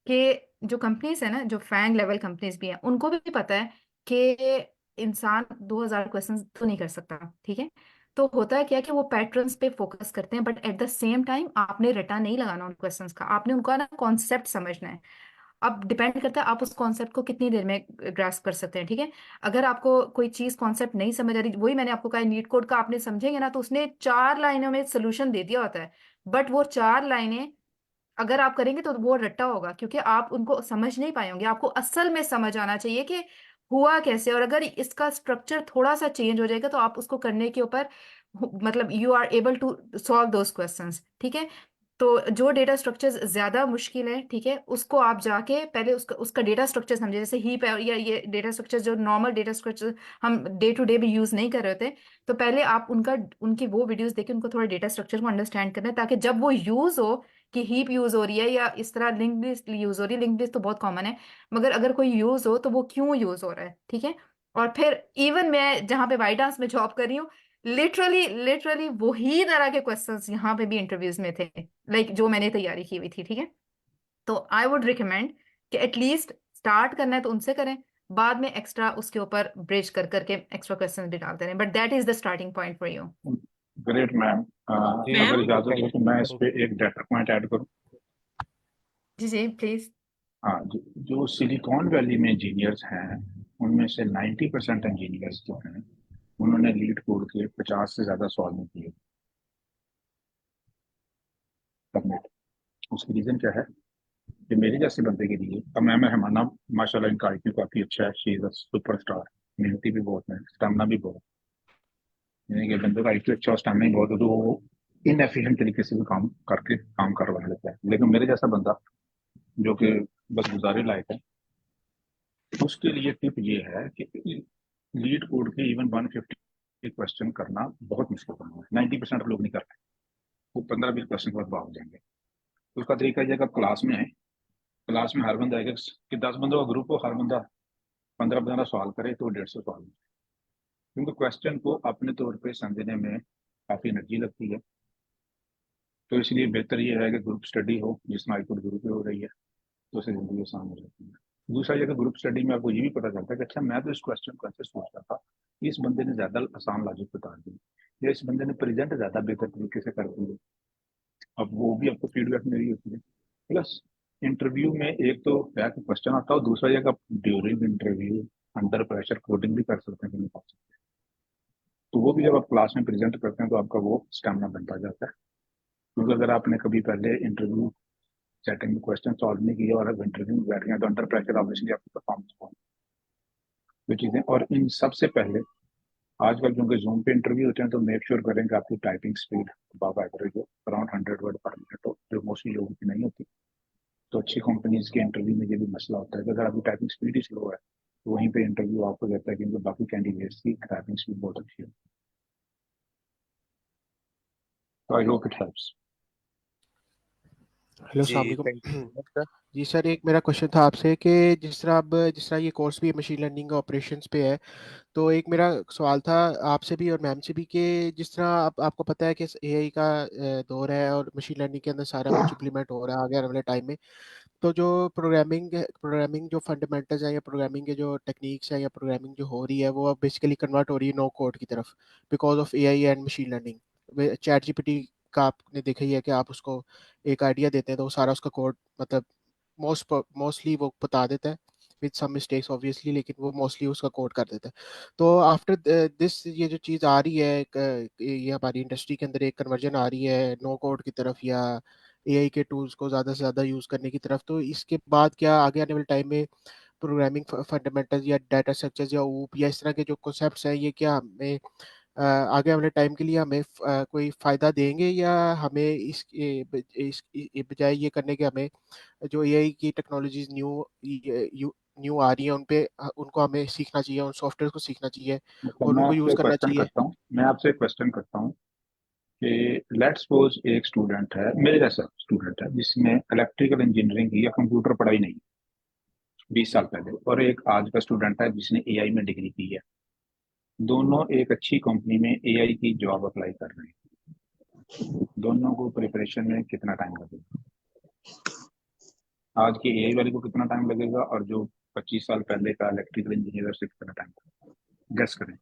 कि जो कंपनीज है ना, जो फैंग लेवल कंपनीज भी हैं, उनको भी पता है कि इंसान 2000 क्वेश्चन तो नहीं कर सकता, ठीक है। तो होता है क्या कि वो पैटर्न्स पे फोकस करते हैं, but at the same time आपने रटा नहीं लगाना उन क्वेश्चंस का, आपने उनका ना कॉन्सेप्ट समझना है। अब डिपेंड करता है आप उस कॉन्सेप्ट को कितनी देर में ग्रास्प कर सकते हैं, ठीक है। अगर आपको कोई चीज कॉन्सेप्ट नहीं समझ आ रही, वही मैंने आपको कहा, नीट कोड का आपने समझेंगे ना, तो उसने 4 लाइनों में सोल्यूशन दे दिया होता है, बट वो 4 लाइनें अगर आप करेंगे तो वो रट्टा होगा, क्योंकि आप उनको समझ नहीं पाए होंगे। आपको असल में समझ आना चाहिए कि हुआ कैसे, और अगर इसका स्ट्रक्चर थोड़ा सा चेंज हो जाएगा तो आप उसको करने के ऊपर, मतलब you are able to solve those questions, ठीक है। तो जो डेटा स्ट्रक्चर्स ज्यादा मुश्किल है, ठीक है, उसको आप जाके पहले उसका उसका डेटा स्ट्रक्चर समझे, जैसे हीप है, या ये डेटा स्ट्रक्चर जो नॉर्मल डेटा स्ट्रक्चर हम डे टू डे भी यूज नहीं कर रहे होते। तो पहले आप उनकी वो वीडियोस देखे, उनको थोड़ा डेटा स्ट्रक्चर को अंडरस्टैंड करना है, ताकि जब वो यूज हो, कि हीप यूज हो रही है या इस तरह लिंक्ड लिस्ट यूज हो रही है, लिंक्ड लिस्ट तो बहुत कॉमन है, मगर अगर कोई यूज हो तो वो क्यों यूज हो रहा है, ठीक है। और फिर इवन मैं जहाँ पे बाईडांस में जॉब कर रही हूँ, लिटरली लिटरली वही तरह के क्वेश्चंस यहाँ पे भी इंटरव्यूज में थे, लाइक जो मैंने तैयारी की हुई थी, ठीक है। तो आई वुड रिकमेंड कि एटलीस्ट स्टार्ट करना है तो उनसे करें, बाद में एक्स्ट्रा उसके ऊपर ब्रिज कर करके एक्स्ट्रा क्वेश्चन भी डालते रहें, but that is the starting point for you. Great ma'am. जी अगर मैम इजाजत हो तो मैं इस पे ओके। एक डाटा पॉइंट ऐड करूँ। जी जी प्लीज। हाँ, जो सिलिकॉन वैली में इंजीनियर्स हैं, उनमें से 90% इंजीनियर्स जो हैं, उन्होंने लीड कोड के 50 से ज्यादा सॉल्व नहीं किए सबमिट। उसकी रीजन क्या है कि मेरे जैसे बंदे के लिए, अब मैं रहमाना माशाल्लाह इनका IQ काफी अच्छा है, she is a super star, मेहनती भी बहुत है, स्टेमिना भी बहुत है। यानी कि बंदे का IQ अच्छा और स्टेमिना भी बहुत है, तो वो इनएफिशिएंट तरीके से भी काम करके काम करवा लेता है। लेकिन मेरे जैसा बंदा जो कि बस गुजारे लायक है, उसके लिए टिप ये है कि लीड कोड के इवन 150 क्वेश्चन करना बहुत मुश्किल काम है। 90% लोग नहीं कर पाए, वो 15-20 क्वेश्चन के बाद भाग जाएंगे। तो उसका तरीका ये है कि आप क्लास में आए, क्लास में हर बंदा आएगा कि 10 बंदों का ग्रुप हो, हर बंदा 15-15 सवाल करे तो 150 सवाल हो। क्योंकि क्वेश्चन को अपने तौर पे समझने में काफी एनर्जी लगती है, तो इसलिए बेहतर ये है कि ग्रुप स्टडी हो, जिसमें आईकोड ग्रुप पे हो रही है, तो उससे जिंदगी आसान हो जाती है। दूसरा ये कि ग्रुप स्टडी में आपको ये भी पता चलता है कि अच्छा मैं तो इस क्वेश्चन को ऐसे सोच रहा था, इस बंदे ने ज्यादा आसान लॉजिक बता दी, या इस बंदे ने प्रेजेंट ज्यादा बेहतर तरीके से कर दी। अब वो भी आपको फीडबैक मिल रही होती है। प्लस इंटरव्यू में एक तो क्या क्वेश्चन आता है, और दूसरा ये कि आप during interview under pressure coding भी कर सकते हैं कि नहीं कर सकते। तो वो भी जब आप क्लास में प्रेजेंट करते हैं तो आपका वो स्टेमिना बनता जाता है। क्योंकि अगर आपने कभी पहले इंटरव्यू सेटिंग में क्वेश्चन सॉल्व नहीं किया और अब इंटरव्यू में बैठ गए तो अंडर प्रेशर ऑब्वियसली आपकी परफॉर्मेंस बहुत जो चीज़ें। और इन सबसे पहले आजकल क्योंकि जूम पे इंटरव्यू होते हैं तो मेक श्योर करें कि आपकी टाइपिंग स्पीड अबव एवरेज हो, अराउंड 100 वर्ड पर मिनट हो, जो मोस्टली लोगों की नहीं होती। तो अच्छी कंपनीज के इंटरव्यू में ये भी मसला होता है कि अगर आपकी टाइपिंग स्पीड ही स्लो है तो वहीं पे इंटरव्यू आपको देता है, क्योंकि बाकी कैंडिडेट्स की टाइपिंग स्पीड बहुत अच्छी है। तो I hope it helps. Hello जी अस्सलाम थैंक वालेकुम। You sir. जी सर, एक मेरा क्वेश्चन था आपसे कि जिस तरह ये कोर्स भी मशीन लर्निंग ऑपरेशंस पे है, तो एक मेरा सवाल था आपसे भी और मैम से भी कि जिस तरह आपको पता है कि एआई का दौर है और मशीन लर्निंग के अंदर सारा कुछ इम्प्लीमेंट हो रहा है आगे आने वाले टाइम में। तो जो प्रोग्रामिंग जो फंडामेंटल्स हैं या प्रोग्रामिंग के जो टेक्निक्स हैं या प्रोग्रामिंग जो हो रही है वो अब बेसिकली कन्वर्ट हो रही है नो कोड की तरफ because of AI and machine learning. Chat GPT का आपने देखा ही है कि आप उसको एक आइडिया देते हैं तो वो सारा उसका कोड मतलब मोस्टली वो बता देता है विद सम मिस्टेक्स ऑब्वियसली, लेकिन वो मोस्टली उसका कोड कर देता है। तो आफ्टर दिस ये जो चीज़ आ रही है ये हमारी इंडस्ट्री के अंदर एक कन्वर्जन आ रही है नो कोड की तरफ या एआई के टूल्स को ज़्यादा से ज़्यादा यूज़ करने की तरफ, तो इसके बाद क्या आगे आने वाले टाइम में प्रोग्रामिंग फंडामेंटल्स या डाटा स्ट्रक्चर्स या ऊप या इस तरह के जो कॉन्सेप्ट्स हैं ये क्या हमें आगे वाले टाइम के लिए हमें कोई फ़ायदा देंगे या हमें इस बजाय ये करने के हमें जो एआई की टेक्नोलॉजीज न्यू आ रही हैं उन पे उनको हमें सीखना चाहिए, उन सॉफ्टवेयर को सीखना चाहिए मतलब और मैं उनको आपसे यूज़ करना क्वेश्चन चाहिए। करता हूँ, कि लेट्स सपोज एक स्टूडेंट है, मेरे जैसा स्टूडेंट है जिसने इलेक्ट्रिकल इंजीनियरिंग की या कंप्यूटर पढ़ाई नहीं 20 साल पहले, और एक आज का स्टूडेंट है जिसने एआई में डिग्री की है। दोनों एक अच्छी कंपनी में एआई की जॉब अप्लाई कर रहे हैं। दोनों को प्रिपरेशन में कितना टाइम लगेगा? आज के एआई वाले को कितना टाइम लगेगा और जो 25 साल पहले का इलेक्ट्रिकल इंजीनियर से कितना टाइम लगेगा? गेस करें।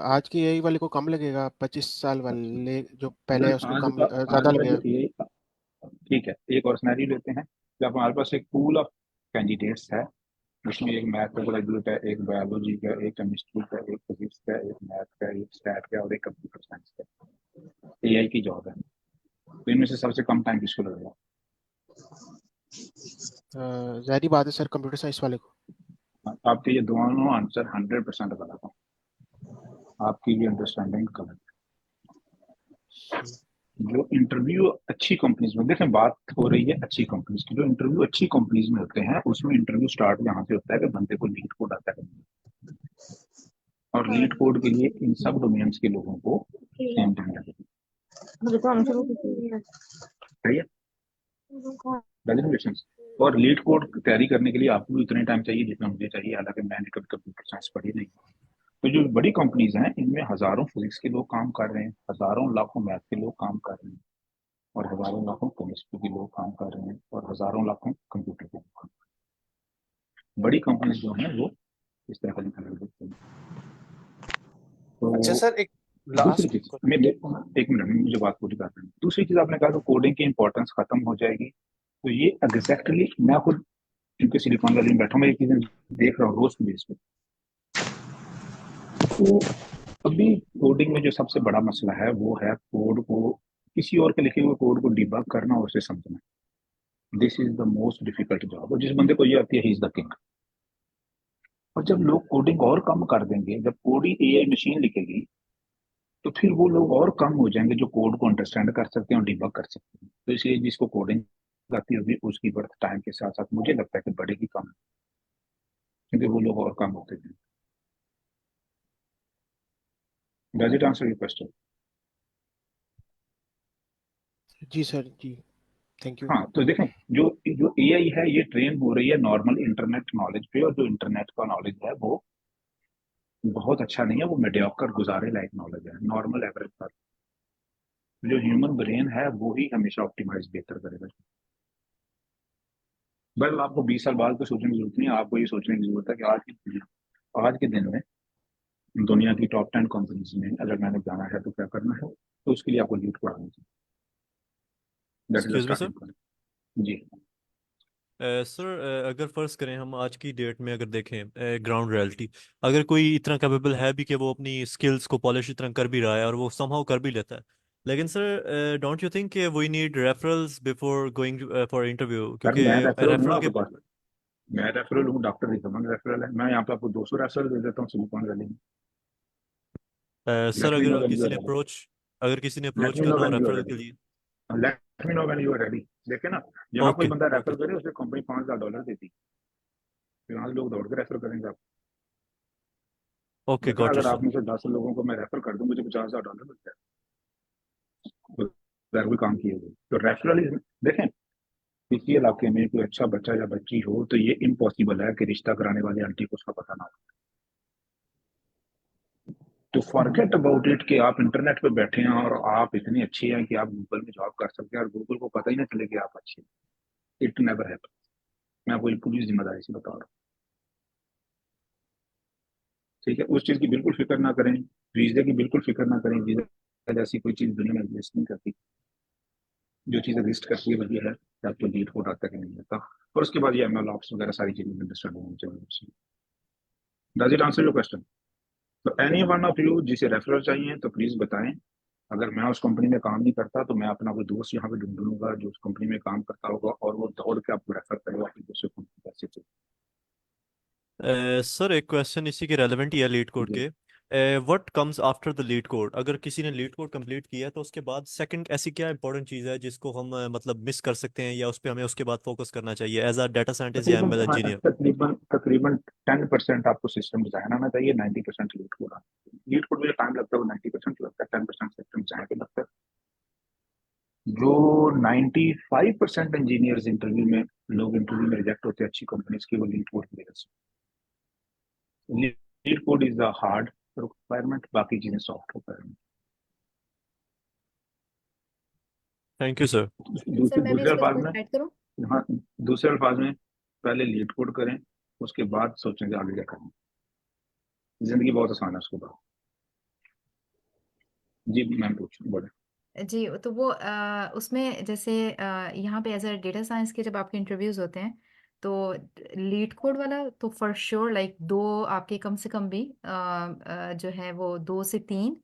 आज की एआई वाले को कम लगेगा, 25 साल वाले जो पहले है उसको आज का ज़्यादा जो लगेगा। एआई, ठीक है, एक और सिनेरियो लेते हैं कि आप हमारे पास एक पूल ऑफ कैंडिडेट्स है जिसमें एक मैथ का ग्रेजुएट है, एक बायोलॉजी का, एक केमिस्ट्री का, एक फिजिक्स का, एक मैथ का, एक स्टैट का और एक कंप्यूटर साइंस का। एआई की जॉब है, तो इनमें से सबसे कम टाइम किसको लगेगा? ज़ाहिर बात है सर, कंप्यूटर साइंस वाले को। आपके ये दोनों आंसर 100% गलत है। आपकी ये अंडरस्टैंडिंग गलत है। जो इंटरव्यू अच्छी कंपनीज में, देखें बात हो रही है अच्छी कंपनीज की, जो इंटरव्यू अच्छी कंपनीज में होते हैं उसमें इंटरव्यू स्टार्ट यहाँ से होता है कि बंदे को लीड कोड आता है, और लीड कोड के लिए इन सब डोमेन्स के लोगों को सेम टाइम लगेगा। सही है, Congratulations। और लीड कोड तैयारी करने के लिए आपको भी उतने टाइम चाहिए जितना मुझे चाहिए, हालांकि मैंने कभी कंप्यूटर साइंस पढ़ी नहीं। तो जो बड़ी कंपनीज हैं इनमें हजारों फिजिक्स के लोग काम कर रहे हैं, हजारों लाखों मैथ के लोग काम कर रहे हैं, और हजारों लाखों केमिस्ट्री के लोग काम कर रहे हैं, और हजारों लाखों कंप्यूटर के लोग काम कर रहे हैं। बड़ी कंपनीज जो हैं वो इस तरह का निकल देते हैं। अच्छा तो सर, एक दूसरी लास्ट चीज मैं एक मिनट में मुझे बात पूरी करनी है। दूसरी चीज आपने कहा कि कोडिंग की इंपॉर्टेंस खत्म हो जाएगी, तो ये एग्जैक्टली मैं खुद क्योंकि सिलिकॉन वैली में बैठा हूँ, मैं ये चीजें देख रहा हूँ रोज की बेस पे। तो अभी कोडिंग में जो सबसे बड़ा मसला है वो है कोड को, किसी और के लिखे हुए कोड को डिबग करना और उसे समझना। This is the most difficult job, और जिस बंदे को ये आती है ही इज द किंग। और जब लोग कोडिंग और कम कर देंगे, जब कोड ही एआई मशीन लिखेगी, तो फिर वो लोग और कम हो जाएंगे जो कोड को अंडरस्टैंड कर सकते हैं और डिबग कर सकते हैं। तो इसलिए जिसको कोडिंग आती होगी उसकी बर्थ टाइम के साथ साथ मुझे लगता है कि बढ़ेगी कम, क्योंकि वो लोग और कम होते हैं। Does it answer your question? जी सर जी, थैंक यू। हाँ, तो देखें जो जो एआई है ये ट्रेन हो रही है नॉर्मल इंटरनेट नॉलेज पे, और जो इंटरनेट का नॉलेज है वो बहुत अच्छा नहीं है, वो मीडियोकर गुजारे लायक नॉलेज है, नॉर्मल एवरेज पर। जो ह्यूमन ब्रेन है वो ही हमेशा ऑप्टिमाइज बेहतर करेगा। बस आपको 20 साल बाद को सोचने की जरूरत नहीं है, आपको ये सोचने की जरूरत है कि आज के दिन में दुनिया की टॉप 10 कंपनीज में अगर मैंने जाना है तो क्या करना है, तो उसके लिए आपको लीड पढ़ाना चाहिए। That is the excuse me sir, starting point. जी सर अगर फर्ज करें हम आज की डेट में अगर देखें ग्राउंड रियलिटी, अगर कोई इतना कैपेबल है भी कि वो अपनी स्किल्स को पॉलिश इतना कर भी रहा है और वो समहाउ कर भी लेता है, लेकिन सर डोंट यू थिंक कि we need referrals before going for interview, sir क्योंकि मैं रेफरल हूँ ना रेफरल के आपके पास, मैं रेफरल हूँ, डॉक्टर रिकमंड रेफरल है, मैं यहाँ पे आपको 200 रेफरल दे देता हूँ सिलिकॉन वैली में। सर लेट मी नो अगर व्हेन यू किसी आर ने ready, let approach me know करना हो व्हेन यू आर रेफरल के रेडी, लिए। Let me know when you are ready. देखे ना, यहाँ कोई ओके बंदा ओके रेफर करे उसे कंपनी $5,000 देती, तो यहाँ से लोग दौड़ के रेफर करेंगे आप। ओके देखे ना, गॉट इट अगर सर। आप में से 10 लोगों को मैं रेफर कर दूं, मुझे $50,000 मिलता है बगैर कोई काम किए हुए। तो रेफरल इज, देखें, किसी इलाके में कोई अच्छा बच्चा या बच्ची हो तो ये इम्पॉसिबल है कि रिश्ता कराने वाली आंटी को उसका पता ना हो। तो फॉरगेट अबाउट इट कि आप इंटरनेट पे बैठे हैं और आप इतनी अच्छी हैं कि आप गूगल में जॉब कर सकते हैं और गूगल को पता ही ना चले कि आप अच्छे हैं। It never happen. मैं आपको पूरी जिम्मेदारी से बता रहा हूँ, ठीक है? उस चीज की बिल्कुल फिक्र ना करें, वीजे की बिल्कुल फिक्र ना करें। वीजा जैसी कोई चीज दुनिया में एग्जिस्ट नहीं करती। जो चीज एग्जिस्ट करती है वही है कि आपको लीड कोड आता कि नहीं आता, और उसके बाद ये एमएल ऑप्स वगैरह सारी चीजें अंडरस्टैंड होनी चाहिए। Does it answer your question? तो एनी वन ऑफ यू जिसे रेफरल चाहिए तो प्लीज बताएं। अगर मैं उस कंपनी में काम नहीं करता तो मैं अपना कोई दोस्त यहाँ पे ढूंढ लूंगा जो उस कंपनी में काम करता होगा और वो दौड़ के आपको रेफर करेगा अपनी दूसरी कंपनी पैसे से। सर एक क्वेश्चन इसी के रेलेवेंट ही है लीड कोड जी। के। What comes after the leet code? अगर किसी ने लीड कोड कंप्लीट किया है तो उसके बाद सेकंड ऐसी क्या इंपॉर्टेंट चीज़ है जिसको हम मतलब मिस कर सकते हैं या उस पर हमें उसके बाद फोकस करना चाहिए एज अ डाटा साइंटिस्ट या तकरीबन एमएल हाँ, इंजीनियर? तकरीबन 10% आपको सिस्टम डिजाइन आना चाहिए, 90% लीड कोड आना चाहिए। लीड कोड मुझे टाइम लगता है, वो 90% लगता है, 10% सिस्टम डिजाइन पे लगता है। जो 95% इंजीनियर्स इंटरव्यू में, लोग इंटरव्यू में रिजेक्ट होते हैं अच्छी कंपनीज की, वो लीड कोड की वजह से। Leet code is the hard requirement, बाकी चीजें soft requirement. Thank you sir. Sir मैं भी दूसरे इस पर अल्फाज कुछ में, ऐड करूँ? हाँ, दूसरे अल्फाज में पहले लीड कोड करें, उसके बाद सोचेंगे आगे क्या करना। जिंदगी बहुत आसान है उसके बाद। जी मैम पूछो, बोले। जी तो वो उसमें जैसे यहाँ पे एज अ डेटा साइंस के जब आपके इंटरव्यूज होते हैं तो लीड कोड वाला तो फॉर श्योर लाइक दो आपके कम से कम भी जो है वो 2 से 3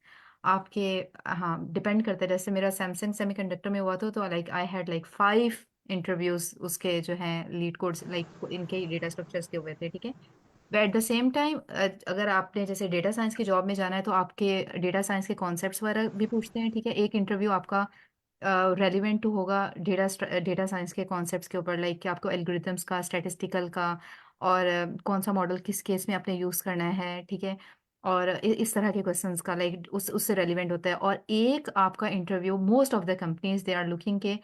आपके, हाँ डिपेंड करता है। जैसे मेरा सैमसंग सेमीकंडक्टर में हुआ था तो like I had like 5 interviews उसके जो हैं लीड कोड्स लाइक इनके डेटा स्ट्रक्चर्स के हुए थे, ठीक है। एट द सेम टाइम अगर आपने जैसे डेटा साइंस की जॉब में जाना है तो आपके डेटा साइंस के कॉन्सेप्ट्स वगैरह भी पूछते हैं, ठीक है। एक इंटरव्यू आपका रेलिवेंट टू होगा डेटा साइंस के कॉन्सेप्ट्स के ऊपर, लाइक कि आपको एल्गोरिथम्स का, स्टैटिस्टिकल का, और कौन सा मॉडल किस केस में आपने यूज़ करना है, ठीक है। और इस तरह के क्वेश्चंस का लाइक उससे रेलिवेंट होता है। और एक आपका interview, most of the companies they are looking के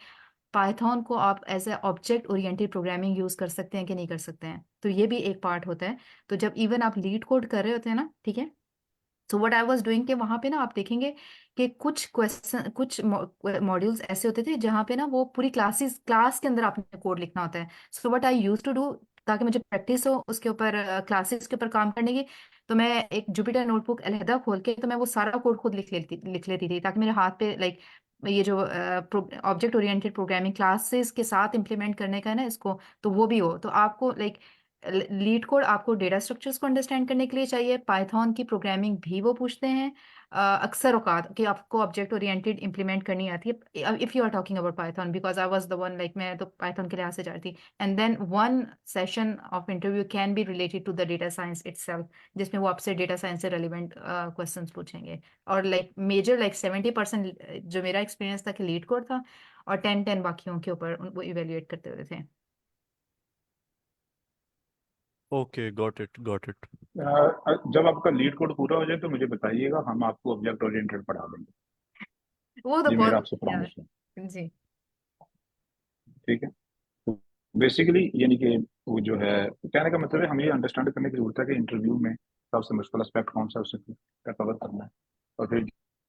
पाइथन को आप as a object oriented programming use कर सकते हैं कि नहीं कर सकते हैं, तो ये भी एक पार्ट होता है। तो जब इवन आप लीड कोड कर रहे होते हैं ना, ठीक है, so what I was doing के वहां पे ना आप देखेंगे कि कुछ क्वेश्चन, कुछ मॉड्यूल्स ऐसे होते थे जहाँ पे ना वो पूरी क्लास के अंदर आपने कोड लिखना होता है। So what I use to do, ताकि मुझे प्रैक्टिस हो उसके ऊपर, क्लासेस के ऊपर काम करने की, तो मैं एक जुपिटर नोटबुक अलहदा खोल के तो मैं वो सारा कोड खुद लिख लेती थी, ताकि मेरे हाथ पे लाइक ये जो ऑब्जेक्ट ओरिएंटेड प्रोग्रामिंग क्लासेस के साथ इम्प्लीमेंट करने का है ना इसको, तो वो भी हो। तो आपको लाइक लीड कोड आपको डेटा स्ट्रक्चर्स को अंडरस्टैंड करने के लिए चाहिए, पाइथन की प्रोग्रामिंग भी वो पूछते हैं अक्सर औकात कि आपको ऑब्जेक्ट ओरिएंटेड इम्प्लीमेंट करनी आती है, if you are talking about Python, because I was the one like मैं तो पाइथन के लिहाज से जाती थी। And then one session of interview can be related to the data science itself, जिसमें वो आपसे डेटा साइंस से रेलिवेंट क्वेश्चंस पूछेंगे। और लाइक मेजर लाइक 70% जो मेरा एक्सपीरियंस था कि लीड कोड था, और 10 बाकियों के ऊपर वो इवेल्युएट करते हुए थे। Okay got it got it. जब आपका लीड कोड पूरा हो जाए तो मुझे बताइएगा, हम आपको ऑब्जेक्ट ओरिएंटेड पढ़ा देंगे। वो तो ये बहुत मेरा आपसे यार। प्रॉमिस है, जी ठीक है? बेसिकली यानी कि वो जो है, कहने का मतलब है हमें ये अंडरस्टैंड करने की जरूरत है कि इंटरव्यू में सबसे मुश्किल एस्पेक्ट कौन सा है, उसे कवर करना है, और फिर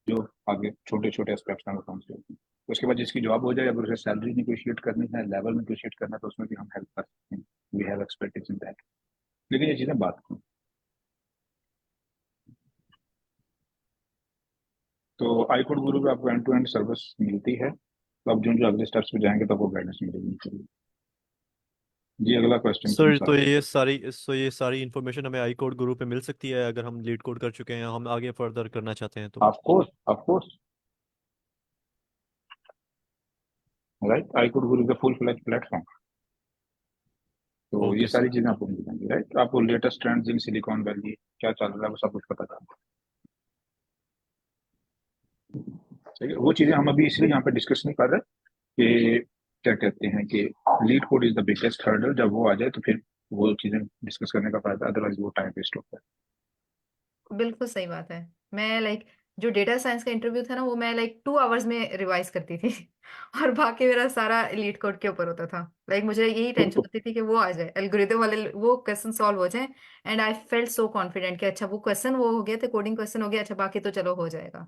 जो आगे छोटे छोटे एस्पेक्ट्स हैं वो कौन से होते हैं। उसके बाद जिसकी जॉब हो जाए, अगर उसे सैलरी निगोशिएट करनी है, लेवल निगोशिएट करना है, तो उसमें भी हम हेल्प कर सकते हैं। We have expertise in that. लेकिन ये चीज़ें बात की, तो आई कोड गुरु पे आपको एंड टू एंड सर्विस मिलती है। तो अब जो जो अगले स्टेप्स पे जाएंगे तो आपको गाइडेंस मिलेगी। जी अगला क्वेश्चन सर कौन सा है? ये सारी इन्फॉर्मेशन हमें आई कोड गुरु पे मिल सकती है अगर हम लीड कोड कर चुके हैं हम आगे फर्दर करना चाहते हैं तो। Of course right, iCodeGuru is the full fledge platform. तो ये ओके सारी सर। चीजें आपको मिल जाएंगी, राइट। आपको latest trends in silicon valley क्या चल रहा है वो सब कुछ पता चलता है। ठीक है, वो चीजें हम अभी इसलिए यहाँ पे डिस्कस नहीं कर रहे कि क्या कहते हैं कि leet code is the biggest hurdle, जब वो आ जाए तो फिर वो चीजें डिस्कस करने का फायदा, अदरवाइज वो टाइम वेस्ट होता है। बिल्कुल सही बात है। मैं जो डेटा साइंस का इंटरव्यू था ना, वो मैं 2 आवर्स में रिवाइज करती थी और बाकी मेरा सारा लीड कोड के ऊपर होता था। मुझे यही टेंशन होती थी कि वो आ जाए, एल्गोरिथम वाले वो क्वेश्चन सॉल्व हो जाए। And I felt so confident कि अच्छा वो क्वेश्चन वो हो गया, तो कोडिंग क्वेश्चन हो गया, अच्छा बाकी तो चलो हो जाएगा।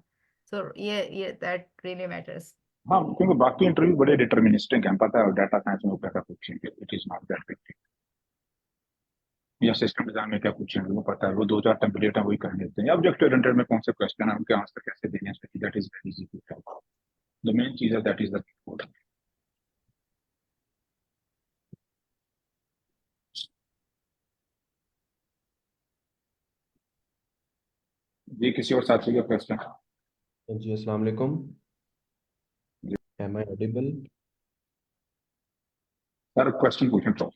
सो ये दैट रियली मैटर्स। हाँ, क्योंकि बाकी इंटरव्यू बड़े डिटर्मिनिस्टिक हैं, पता है डाटा साइंस में वो क्या पूछेंगे, it is not that big, या सिस्टम डिजाइन में क्या पूछेंगे वो पता है, वो 2-4 टेम्पलेट है वही कर लेते हैं। ऑब्जेक्ट ओरिएंटेड में कौन से क्वेश्चन है, उनके आंसर कैसे देने हैं, that is very easy to tell. The main चीज है दैट इज द कोड। जी किसी और साथी का क्वेश्चन? जी अस्सलाम वालेकुम। Am I audible? Sir question पूछें तो।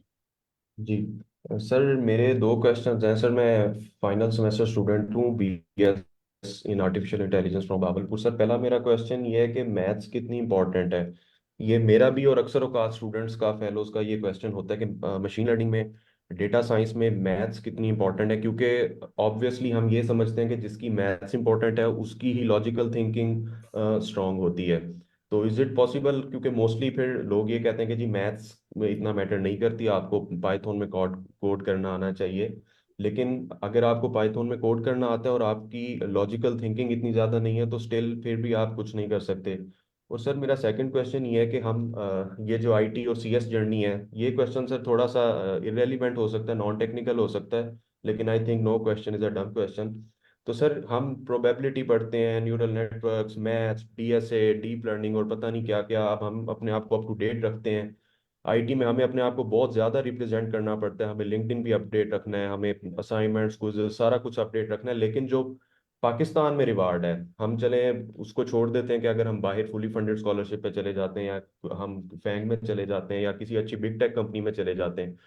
जी सर, मेरे 2 क्वेश्चन हैं। सर मैं फाइनल सेमेस्टर स्टूडेंट हूँ, BS in artificial intelligence from Bhagalpur. Sir पहला मेरा क्वेश्चन ये है कि मैथ्स कितनी इंपॉर्टेंट है। ये मेरा भी और अक्सर औकात स्टूडेंट्स का, फेलोज का ये क्वेश्चन होता है कि मशीन लर्निंग में, डेटा साइंस में मैथ्स कितनी इंपॉर्टेंट है, क्योंकि ऑब्वियसली हम ये समझते हैं कि जिसकी मैथ्स इंपॉर्टेंट है उसकी ही लॉजिकल थिंकिंग स्ट्रांग होती है। तो इज इट पॉसिबल, क्योंकि मोस्टली फिर लोग ये कहते हैं कि जी मैथ्स में इतना मैटर नहीं करती, आपको पाइथन में कोड कोड करना आना चाहिए। लेकिन अगर आपको पाइथन में कोड करना आता है और आपकी लॉजिकल थिंकिंग इतनी ज़्यादा नहीं है तो स्टिल फिर भी आप कुछ नहीं कर सकते। और सर मेरा सेकंड क्वेश्चन ये है कि हम ये जो IT और CS जर्नी है, ये क्वेश्चन सर थोड़ा सा इरेलीवेंट हो सकता है, नॉन टेक्निकल हो सकता है, लेकिन I think no question is a dumb question. तो सर हम प्रोबेबिलिटी पढ़ते हैं, neural networks, maths, DSA, deep learning और पता नहीं क्या क्या, अब हम अपने आप को अप टू डेट रखते हैं। IT में हमें अपने आप को बहुत ज़्यादा रिप्रेजेंट करना पड़ता है, हमें लिंक्डइन भी अपडेट रखना है, हमें असाइनमेंट्स क्विज़ सारा कुछ अपडेट रखना है। लेकिन जो पाकिस्तान में रिवार्ड है, हम चले उसको छोड़ देते हैं कि अगर हम बाहर फुली फंडेड स्कॉलरशिप पे चले जाते हैं, या हम फैंग में चले जाते हैं, या किसी अच्छी बिग टेक कंपनी में चले जाते हैं।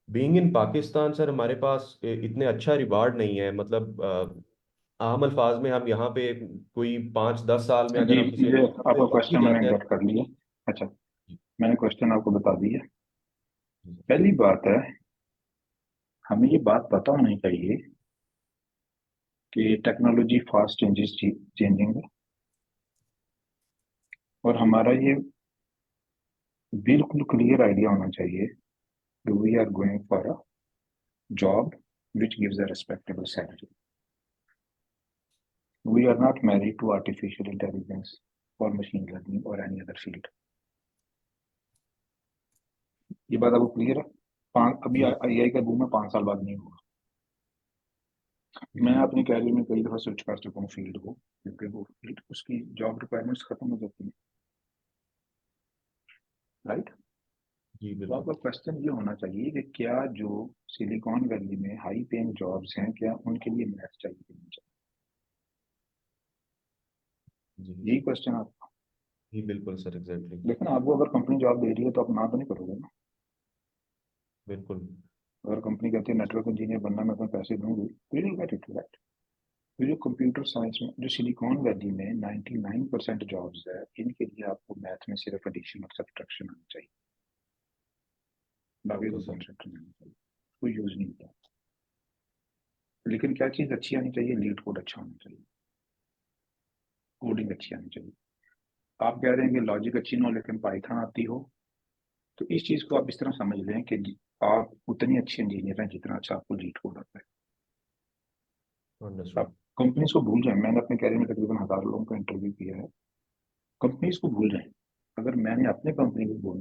बीइंग इन पाकिस्तान सर हमारे पास इतने अच्छा रिवार्ड नहीं है। मतलब आम अल्फाज में हम यहाँ पे कोई 5-10 साल में अगर जी हम किसी ये अच्छी आपका पे लग भी क्वेश्चन मैंने जाते हैं। गेट कर लिया। अच्छा, जी, मैंने क्वेश्चन आपको बता दिया। जी, सर। पहली बात है, हमें ये बात पता होनी चाहिए कि टेक्नोलॉजी फास्ट चेंजिंग है, और हमारा ये बिल्कुल क्लियर आइडिया होना चाहिए कि we are going for a job which gives a respectable salary. We are not married to artificial intelligence or machine learning or any other field. ये बात आपको क्लियर है? अभी जी, AI का बूम है, 5 साल बाद नहीं होगा। मैं जी, अपनी कैरियर में कई दफा स्विच कर चुका हूँ फील्ड को, क्योंकि वो फील्ड उसकी जॉब रिक्वायरमेंट्स खत्म हो जाती है, राइट। जी तो आपका बिल्कुल। क्वेश्चन ये होना चाहिए कि क्या जो सिलिकॉन वैली में हाई पेइंग जॉब्स हैं, क्या उनके लिए मैथ चाहिए कि नहीं चाहिए? जी, यही क्वेश्चन आपका। जी बिल्कुल सर, एग्जैक्टली। लेकिन आपको अगर कंपनी जॉब दे रही है तो आप ना तो नहीं करोगे ना। बिल्कुल। अगर कंपनी कहती है नेटवर्क इंजीनियर बनना, मैं तुम्हें पैसे दूंगी, तो यू गेट इट, राइट। तो जो कंप्यूटर साइंस में, जो सिलिकॉन वैली में 99% जॉब्स है, इनके लिए आपको मैथ में सिर्फ एडिशन और सब्ट्रैक्शन आना चाहिए, बाकी ओके कोई सर। कॉन्सेप्ट नहीं आना चाहिए, कोई यूज नहीं होता। लेकिन क्या चीज अच्छी आनी चाहिए? लीड कोड अच्छा होना चाहिए, कोडिंग अच्छी आनी चाहिए। आप कह रहे हैं कि लॉजिक अच्छी ना हो लेकिन पाइथन आती हो, तो इस चीज को आप इस तरह समझ लें कि आप उतनी अच्छी इंजीनियर हैं जितना अच्छा आपको लीड कोड आता है। अंडरस्टूड। आप कंपनीज को भूल जाएं, मैंने अपने कैरियर में तकरीबन 1000 लोगों का इंटरव्यू किया है। कंपनीज को भूल जाएं, अगर मैंने अपने कंपनी को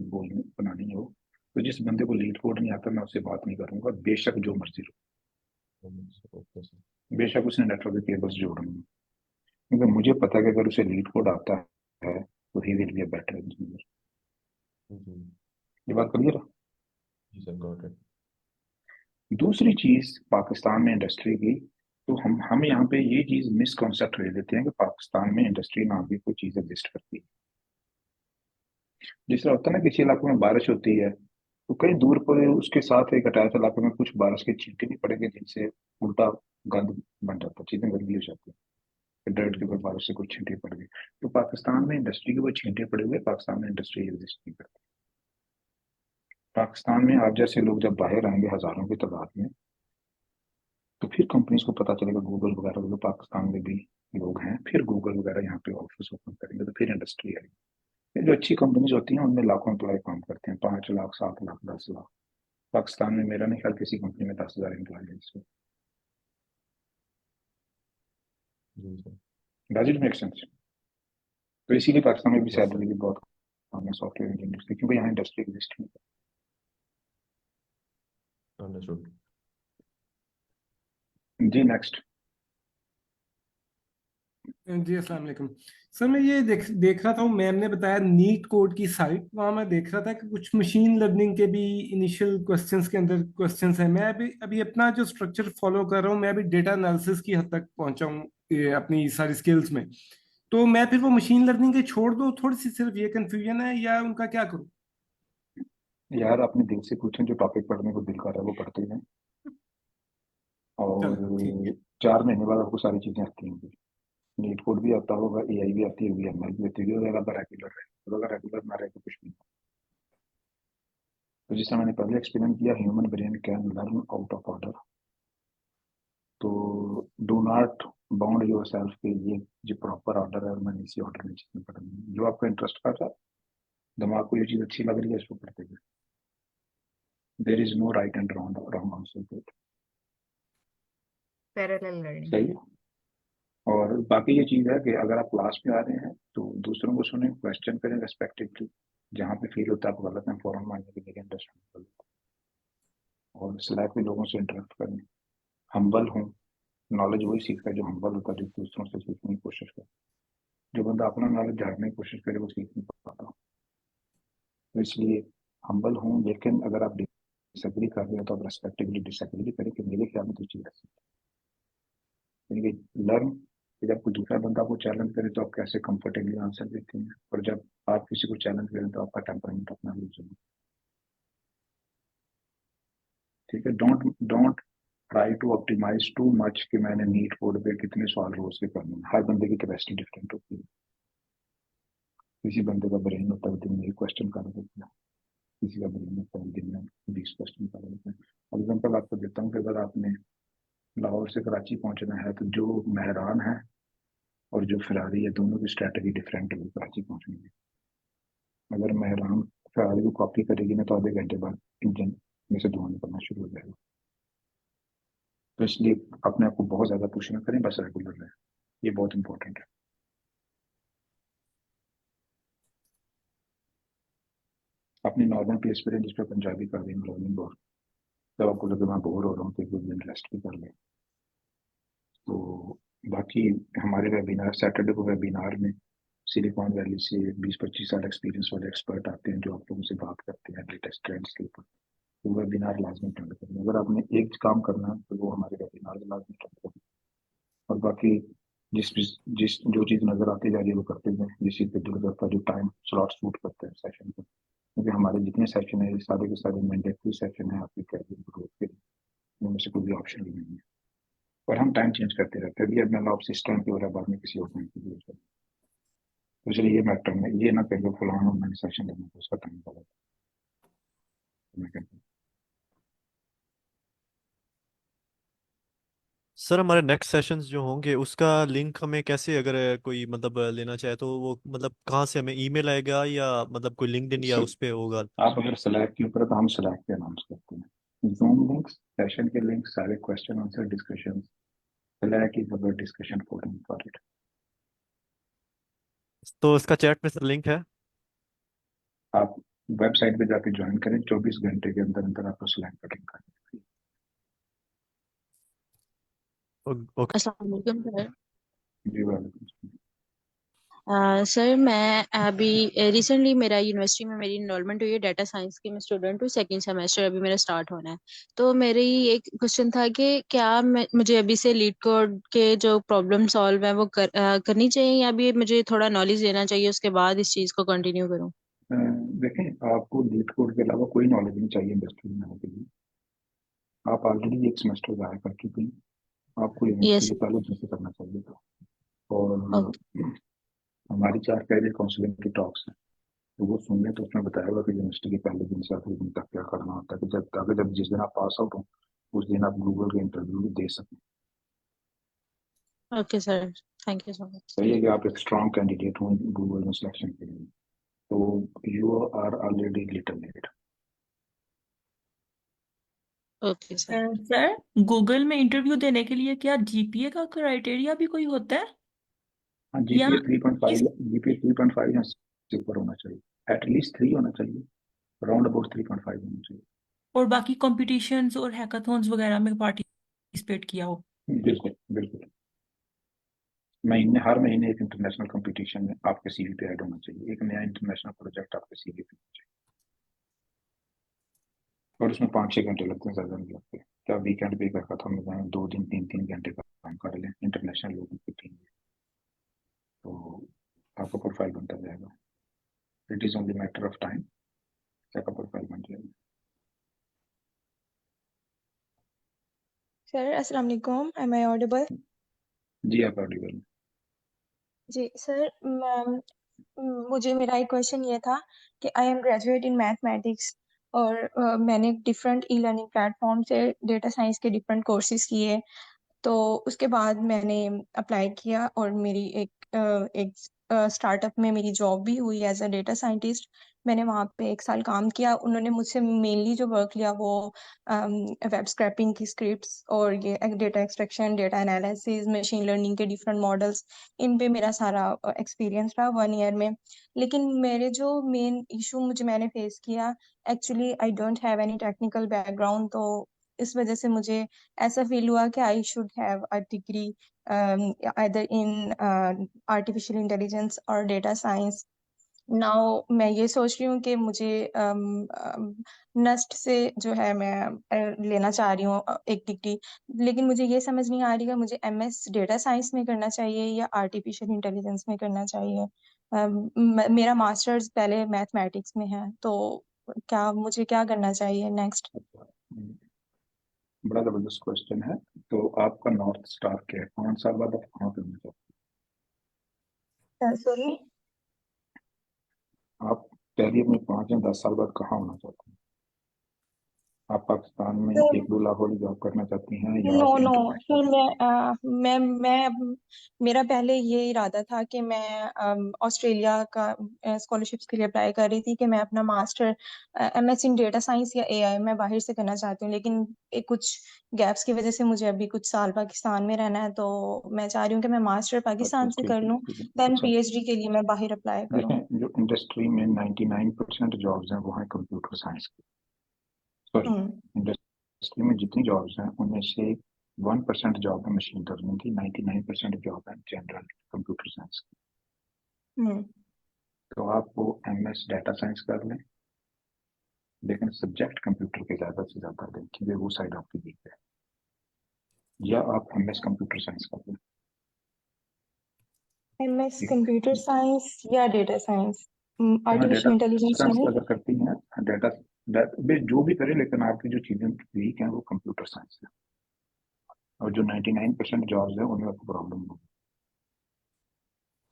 बनानी हो, तो जिस बंदे को लीड कोड नहीं आता मैं उससे बात नहीं करूंगा, बेशक जो मर्जी ओके सर। हो, बेशक उसने नेटवर्क के केबल्स जोड़ना हो, क्योंकि मुझे पता है कि अगर उसे लीड कोड आता है तो he will be a better engineer. जी, ये बात क्लियर है? जी सर, गॉट दूसरी चीज पाकिस्तान में इंडस्ट्री की, तो हम यहाँ पे ये चीज मिसकॉन्सेप्ट ले लेते हैं कि पाकिस्तान में इंडस्ट्री नाम की कोई चीज एग्जिस्ट करती है। जिस तरह होता है ना, किसी इलाके में बारिश होती है तो कहीं दूर पर उसके साथ एक अटैच इलाके में कुछ बारिश के छींटे नहीं पड़ेंगे जिनसे उल्टा गंद बन जाता है, चीजें गंदी हो जाती है, डर्ट के ऊपर बारिश से कुछ छींटे पड़ गए। तो पाकिस्तान में इंडस्ट्री के वो छींटे पड़े हुए, पाकिस्तान में इंडस्ट्री एग्जिस्ट नहीं करती। पाकिस्तान में आप जैसे लोग जब बाहर आएंगे हजारों की तादाद में, तो फिर कंपनीज को पता चलेगा, गूगल वगैरह जो पाकिस्तान में भी लोग हैं, फिर गूगल वगैरह यहाँ पे ऑफिस ओपन करेंगे तो फिर इंडस्ट्री आएगी। ये जो अच्छी कंपनीज होती हैं उनमें लाखों एम्प्लॉय काम करते हैं, 5 लाख 7 लाख 10 लाख। पाकिस्तान में मेरा नहीं ख्याल किसी कंपनी में 10,000 एम्प्लॉय है इसमें। जी sir. Does it make sense? तो इसीलिए पाकिस्तान में भी यस सैलरी सर, भी बहुत कम है सॉफ्टवेयर इंजीनियर्स की, क्योंकि यहाँ इंडस्ट्री एग्जिस्ट नहीं अंडरस्टूड। है। जी नेक्स्ट। जी अस्सलाम वालेकुम सर। मैं ये देख रहा था, मैम ने बताया नीट कोड की साइट, वहाँ मैं देख रहा था कि कुछ मशीन लर्निंग के भी इनिशियल क्वेश्चंस के अंदर क्वेश्चंस हैं। मैं अभी अभी अपना जो स्ट्रक्चर फॉलो कर रहा हूँ, मैं अभी डेटा एनालिसिस की हद तक पहुंचा हूँ अपनी सारी स्किल्स में। तो मैं फिर वो मशीन लर्निंग के छोड़ दूँ, थोड़ी सी सिर्फ ये कंफ्यूजन है, या उनका क्या करूँ? यार अपने दिल से पूछें, जो टॉपिक पढ़ने को दिल कर रहा है वो पढ़ते हैं, और चलो ठीक है। 4 महीने बाद आपको सारी चीजें आती होंगी। नीट कोड भी आता होगा, एआई भी आती होगी, एमएल भी आती होगी, अगर आप रेगुलर रहे। तो अगर रेगुलर ना रहे तो कुछ नहीं। तो जिससे मैंने पहले एक्सपेरिमेंट किया, human brain can learn out of order. तो do not bound your self के ये जो प्रॉपर ऑर्डर है और मैंने इसी ऑर्डर में चीजें पढ़नी, जो आपको इंटरेस्ट कर रहा है, दिमाग को ये चीज अच्छी लग रही है, इसको पढ़ते गए। There is no right and wrong answer to it. Parallel learning. सही है। और बाकी ये चीज है कि अगर आप क्लास में आ रहे हैं तो दूसरों को सुने, क्वेश्चन करें रेस्पेक्टिवली, जहाँ पे फील होता है आप गलत हैं फौरन मानने के लिए अंडरस्टैंड करें, और स्लैक में लोगों से इंटरेक्ट करें। हम्बल हूँ, नॉलेज वही सीखता है जो हम्बल होता है, जो दूसरों से सीखने की कोशिश करे। जो बंदा अपना नॉलेज झाड़ने की कोशिश करे वो सीख नहीं पाता। तो इसलिए हम्बल हूँ, लेकिन अगर आप डिसएग्री कर रहे हो तो आप रेस्पेक्टिवली डिसएग्री करें कि मेरे ख्याल में तो चीज ऐसी है। यानी कि लर्न, जब कोई दूसरा बंदा आपको चैलेंज करे तो आप कैसे कंफर्टेबली आंसर देते हैं, और जब आप किसी को चैलेंज करें तो आपका टेम्परामेंट अपना यूज हो। ठीक है। Don't don't try to optimize too much कि मैंने नीट कोड पे कितने सवाल रोज के करने हैं। हर बंदे की कैपेसिटी डिफरेंट होती है। किसी बंदे का ब्रेन होता है दिन में 1 क्वेश्चन कर देता है, किसी का ब्रेन होता है दिन में 20 क्वेश्चन कर देते हैं। एग्जाम्पल आपको देता हूँ कि अगर आपने लाहौर से कराची पहुंचना है तो जो मेहरान है और जो फरारी है, दोनों की स्ट्रैटेजी डिफरेंट होगी कराची पहुंचने की। अगर मेहरान फरारी को कॉपी करेगी ना तो आधे घंटे बाद इंजन में से धुआं निकलना शुरू हो जाएगा। तो इसलिए अपने आप को बहुत ज्यादा पुश ना करें, बस रेगुलर रहें, ये बहुत इंपॉर्टेंट है। अपनी नॉर्मल पेस पर जिस पर पंजाबी कर दें लर्निंग, और जब आपको लगे मैं बोर हो रहा हूँ तो एक दो दिन रेस्ट भी कर लें। तो बाकी हमारे वेबिनार, सैटरडे को वेबिनार में सिलिकॉन वैली से 20-25 साल एक्सपीरियंस वाले एक्सपर्ट आते हैं जो आप लोगों से बात करते हैं लेटेस्ट ट्रेंड्स के ऊपर। तो वेबिनार लाजमी अटेंड करें। अगर आपने एक काम करना है तो वो हमारे वेबिनार में लाजमी अटेंड करें। और बाकी जिस जिस जो चीज़ नजर आती जा रही है वो करते हैं, जिस चीज़ पे दिल करता है, जो टाइम स्लॉट सूट करते हैं सेशन को, क्योंकि हमारे जितने सेशन है ये सारे के सारे मैंडेटरी सेशन है आपकी कैरियर ग्रोथ के लिए, उनमें से कोई भी ऑप्शन भी नहीं है। और हम टाइम चेंज करते रहते हैं, अभी अब मैं ऑफ सिस्टम पे हो रहा है, बाद में किसी और टाइम पे भी हो जाए। तो इसलिए ये मैटर में ये ना कहेंगे फलाना मैंने सेशन लेना तो उसका टाइम गलत है। मैं कहता हूँ सर हमारे नेक्स्ट सेशंस जो होंगे उसका लिंक हमें कैसे, अगर कोई मतलब लेना चाहे तो वो मतलब कहाँ से हमें ईमेल आएगा, या मतलब कोई लिंक्डइन या उस पे होगा? आप अगर स्लैक के ऊपर है तो हम स्लैक पे अनाउंस करते हैं जूम लिंक्स, सेशन के लिंक, सारे question answer discussion. Slack is our discussion forum for it. तो इसका चैट में सर लिंक है? आप वेबसाइट पे जाके ज्वाइन करें, 24 घंटे के अंदर अंदर आपको स्लैक का लिंक आ जाएगा। ओके। अस्सलाम वालेकुम सर। जी वालेकुम। सर मैं अभी रिसेंटली मेरा यूनिवर्सिटी में मेरी इनरोलमेंट हुई है, डाटा साइंस की मैं स्टूडेंट हूँ, सेकंड सेमेस्टर अभी मेरा स्टार्ट होना है। तो मेरी एक क्वेश्चन था कि क्या मुझे अभी से लीड कोड के जो प्रॉब्लम सॉल्व है वो करनी चाहिए, या अभी मुझे थोड़ा नॉलेज लेना चाहिए उसके बाद इस चीज़ को कंटिन्यू करूँ? देखें, आपको लीड कोड के अलावा कोई नॉलेज नहीं चाहिए इंडस्ट्री में आने के लिए। आप ऑलरेडी एक सेमेस्टर ज़ाया कर चुके हैं, आपको यूनिवर्सिटी यस। के पहले जैसे करना चाहिए था। और ओके। हमारी 4 कैरियर काउंसलिंग की टॉक्स हैं, तो वो सुन लें, तो उसमें बताया हुआ कि यूनिवर्सिटी के पहले दिन से आखिरी दिन तक क्या करना होता है, कि जब ताकि जब जिस दिन आप पास आउट हो उस दिन आप गूगल के इंटरव्यू भी दे सकें। Okay sir, thank you so much. सही है कि आप एक स्ट्रॉन्ग कैंडिडेट हो गूगल में सिलेक्शन के लिए, तो you are already little late. Okay sir. Sir, Google में इंटरव्यू देने के लिए क्या जीपीए का क्राइटेरिया भी कोई होता है, हाँ, या जीपीए 3.5 या से ऊपर होना चाहिए, एटलीस्ट 3 होना चाहिए, अराउंड अबाउट 3.5 होना चाहिए। और बाकी कॉम्पिटिशन्स और हैकाथॉन्स वगैरह में पार्टिसिपेट किया हो? बिल्कुल बिल्कुल, हर महीने एक इंटरनेशनल कंपटीशन में आपके सीवी पे ऐड होना चाहिए, एक नया इंटरनेशनल प्रोजेक्ट आपके सीवी पे होना चाहिए, और उसमें 5-6 घंटे लगते हैं, ज्यादा नहीं लगते। क्या वीकेंड पे करता था, मैं 2 दिन 3-3 घंटे का काम कर लें इंटरनेशनल लोगों की टीम में, तो आपका प्रोफाइल बनता जाएगा। It is only matter of time, आपका प्रोफाइल बन जाएगा। सर अस्सलाम वालेकुम, एम आई ऑडिबल? जी आप ऑडिबल। जी सर, मुझे मेरा एक क्वेश्चन ये था कि I am graduate in mathematics, और मैंने डिफरेंट ई लर्निंग प्लेटफॉर्म से डेटा साइंस के डिफरेंट कोर्सेज किए। तो उसके बाद मैंने अप्लाई किया और मेरी एक स्टार्टअप में मेरी जॉब भी हुई एज अ डेटा साइंटिस्ट। मैंने वहाँ पे 1 साल काम किया। उन्होंने मुझसे मेनली जो वर्क लिया वो वेब स्क्रैपिंग की स्क्रिप्ट्स और ये data extraction, data analysis, machine learning के डिफरेंट मॉडल्स, इन पे मेरा सारा एक्सपीरियंस रहा 1 ईयर में। लेकिन मेरे जो मेन इशू मैंने फेस किया, actually I don't have any technical background, तो इस वजह से मुझे ऐसा फील हुआ कि I should have a degree either in artificial intelligence और डेटा साइंस। नाउ मैं ये सोच रही हूँ कि मुझे नस्ट से जो है मैं लेना चाह रही हूँ एक डिग्री। लेकिन मुझे ये समझ नहीं आ रही कि मुझे एमएस डेटा साइंस में करना चाहिए या आर्टिफिशियल इंटेलिजेंस में करना चाहिए। मेरा मास्टर्स पहले मैथमेटिक्स में है, तो क्या मुझे क्या करना चाहिए नेक्स्ट? बड़ा जबरदस्त क्वेश्चन है। तो आपका नॉर्थ स्टार क्या है, 5 साल बाद आप कहाँ पे होना चाहते सॉरी? हैं? आप कैरियर में 5 या 10 साल बाद कहाँ होना चाहते हैं? आप पाकिस्तान में 1-2 लाख वाली जॉब करना चाहती हैं, या नो आप नो इंटरनेशनल? सर, मेरा पहले ये इरादा था कि मैं ऑस्ट्रेलिया का स्कॉलरशिप्स के लिए अप्लाई कर रही थी कि मैं अपना मास्टर एमएस इन डेटा साइंस या एआई मैं बाहर से करना चाहती हूँ। लेकिन कुछ गैप्स की वजह से मुझे अभी कुछ साल पाकिस्तान में रहना है, तो मैं चाह रही हूँ कि मैं मास्टर अच्छा, पाकिस्तान से ठीक कर है लूँ, ठीक है। देन अच्छा, पीएचडी के लिए मैं बाहर अप्लाई करूँ। देखें, जो इंडस्ट्री में 99% जॉब्स हैं वो हैं कंप्यूटर साइंस की। सॉरी, हम्म इंडस्ट्री में जितनी जॉब्स हैं उनमें से 1% जॉब है मशीन लर्निंग की, 99% जॉब है जनरल कंप्यूटर साइंस की। हम्म तो आप वो एमएस डाटा साइंस कर लें, लेकिन सब्जेक्ट कंप्यूटर के ज्यादा से ज्यादा दें, क्योंकि वो साइड आपकी वीक है। या आप एमएस कंप्यूटर साइंस कर लें, एमएस ठीक है। कंप्यूटर साइंस या डेटा साइंस, हाँ, डेटा आर्टिफिशियल इंटेलिजेंस साइंस नहीं? अगर करती हैं, डेटा जो भी करें, लेकिन आपकी जो चीजें वीक हैं वो कंप्यूटर साइंस है, और जो 99% जॉब्स है उनमें आपको प्रॉब्लम होगी।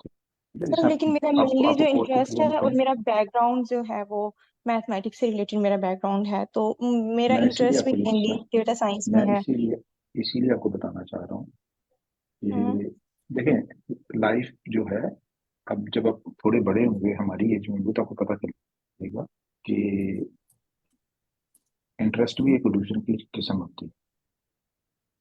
ठीक है, सर जैसे लेकिन मेरा आपको मेनली आपको जो कोर्सेज इंटरेस्ट वो है और बताएं। मेरा बैकग्राउंड जो है वो मैथमेटिक्स से रिलेटेड मेरा बैकग्राउंड है, तो मेरा मैं इसीलिए इंटरेस्ट भी आपको ये मेनली डेटा साइंस में मैं है। इसीलिए इसीलिए आपको बताना चाह रहा हूँ हम्म कि देखें, लाइफ जो है, अब जब आप थोड़े बड़े होंगे, हमारी एज में होंगे, तो आपको पता चलेगा कि इंटरेस्ट भी एक इल्यूजन की किस्म होती